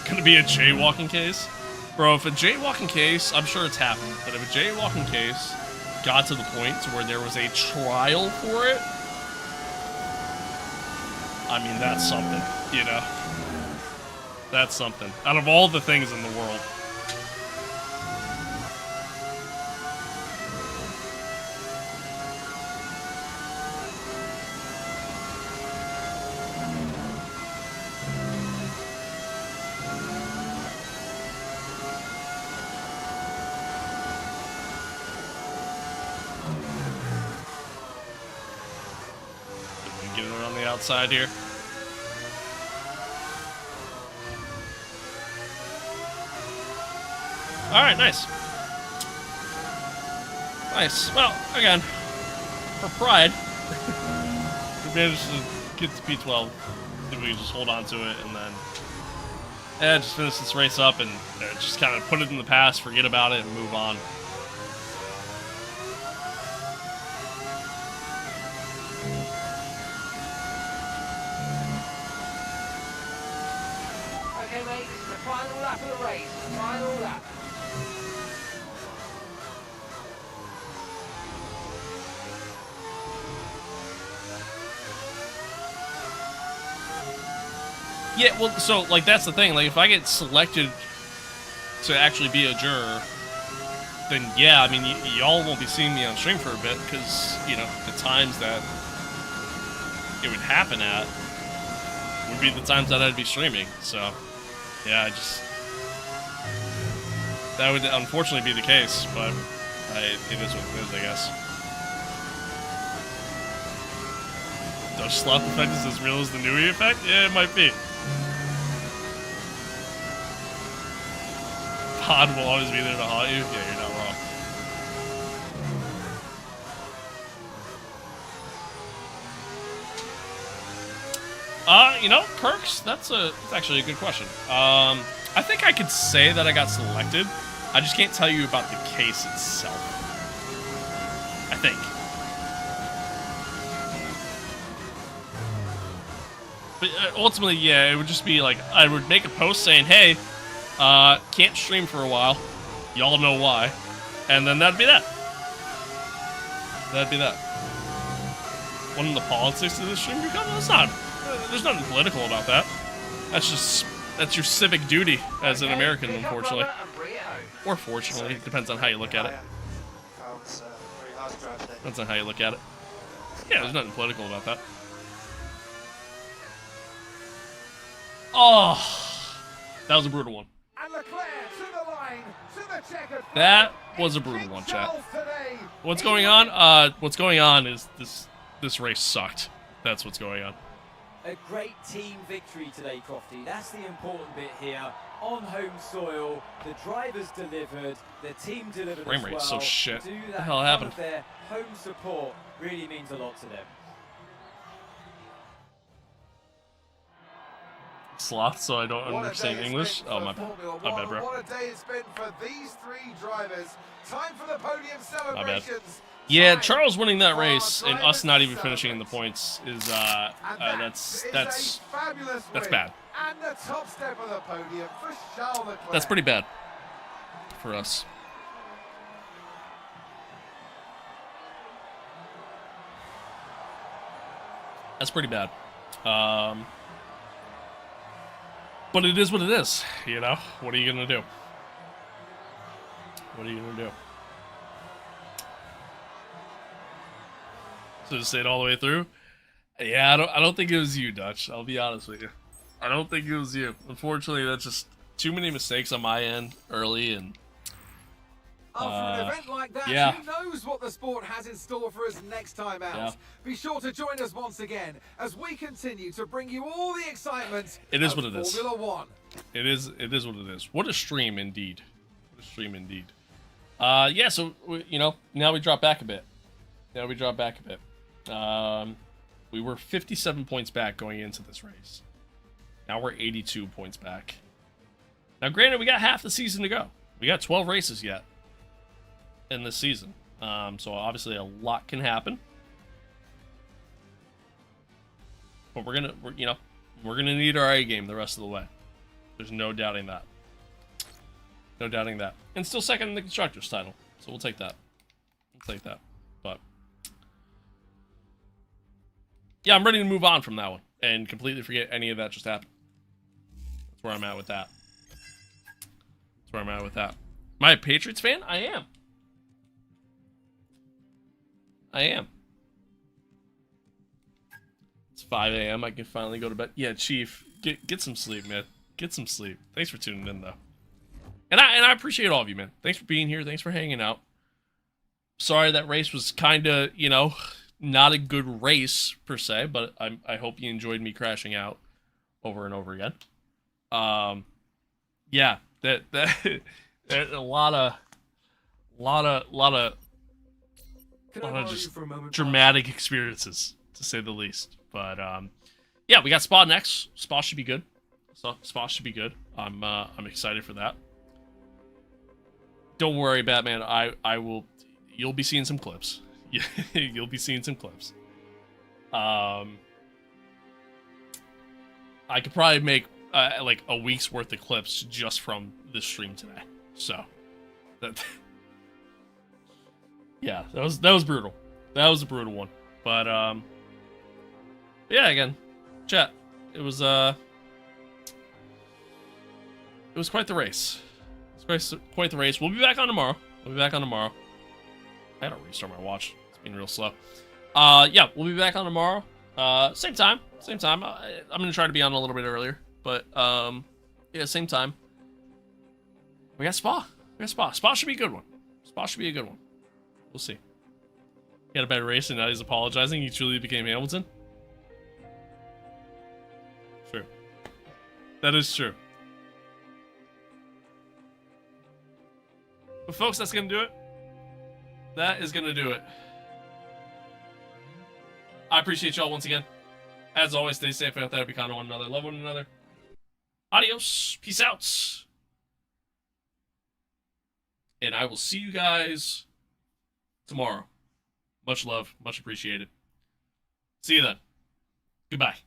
Gonna be a jaywalking case? Bro, if a jaywalking case, I'm sure it's happened, but if a jaywalking case got to the point to where there was a trial for it, I mean, that's something, you know? That's something. Out of all the things in the world. Get it on the outside here. Alright, nice. Nice. Well, again, for pride, we managed to get to P12. If we can just hold on to it and then just finish this race up and just kind of put it in the past, forget about it, and move on. Okay, mate, this is the final lap of the race. Final lap. Yeah, well, so, like, that's the thing. Like, if I get selected to actually be a juror, then, yeah, I mean, y'all won't be seeing me on stream for a bit, because, you know, the times that it would happen at would be the times that I'd be streaming, so, yeah, that would unfortunately be the case, but it is what it is, I guess. Dutch slop effect is as real as the Nui effect? Yeah, it might be. Pod will always be there to haunt you? Yeah, you're not wrong. You know, Kirks, that's actually a good question. I think I could say that I got selected. I just can't tell you about the case itself. I think. But ultimately, yeah, it would just be like, I would make a post saying, hey, can't stream for a while. Y'all know why. And then that'd be that. That'd be that. When the politics of this stream become? That's not. There's nothing political about that. That's your civic duty as an American, unfortunately. Or fortunately, it depends on how you look at it. Depends on how you look at it. Yeah, there's nothing political about that. Oh, that was a brutal one. That was a brutal one, chat. What's going on? What's going on is this race sucked. That's what's going on. A great team victory today, Crofty. That's the important bit here. On home soil, the drivers delivered, the team delivered Frame as well. rate's so shit. Do What that the hell in front happened? of their home support really means a lot to them. Sloth, so I don't understand English. Oh, my bad. My bad, bro. What a day it's been for these three drivers. Time for the podium My bad. celebrations. Yeah, Charles winning that race and us not even finishing in the points is that's bad. And the top step of the podium for Charles Leclerc. That's pretty bad for us. That's pretty bad. But it is what it is, you know? What are you gonna do? What are you gonna do? So just say it all the way through? Yeah, I don't think it was you, Dutch. I'll be honest with you. I don't think it was you. Unfortunately, that's just too many mistakes on my end early, and After an event like that, yeah, who knows knows what the sport has in store for us next time out? Yeah. Be sure to join us once again as we continue to bring you all the excitement It is of what it is. Formula One. It is what it is. What a stream indeed. What a stream indeed. Yeah, so, you know, now we drop back a bit. We were 57 points back going into this race. Now we're 82 points back. Now, granted, we got half the season to go. We got 12 races yet in this season. So obviously a lot can happen. But we're gonna need our A game the rest of the way. There's no doubting that. No doubting that. And still second in the constructors title. So we'll take that. But yeah, I'm ready to move on from that one and completely forget any of that just happened. That's where I'm at with that. Am I a Patriots fan? I am. It's 5 a.m. I can finally go to bed. Yeah, Chief, get some sleep, man. Get some sleep. Thanks for tuning in, though. And I appreciate all of you, man. Thanks for being here. Thanks for hanging out. Sorry that race was kind of, you know, not a good race per se, but I hope you enjoyed me crashing out over and over again. Yeah, that there's a lot of just dramatic experiences, to say the least. But yeah, we got Spa next. Spa should be good. Spa should be good. I'm excited for that. Don't worry, Batman. I will. You'll be seeing some clips. You'll be seeing some clips. I could probably make like a week's worth of clips just from this stream today. So that yeah, that was brutal. That was a brutal one. But yeah, again, chat. It was quite the race. Quite the race. We'll be back on tomorrow. I gotta restart my watch. It's been real slow. Yeah, we'll be back on tomorrow. Same time. I'm gonna try to be on a little bit earlier, but yeah, same time. We got Spa. Spa should be a good one. We'll see. He had a bad race and now he's apologizing. He truly became Hamilton. True. That is true. But folks, that's gonna do it. That is gonna do it. I appreciate y'all once again. As always, stay safe out there. Be kind to one another. Love one another. Adios. Peace out. And I will see you guys tomorrow. Much love. Much appreciated. See you then. Goodbye.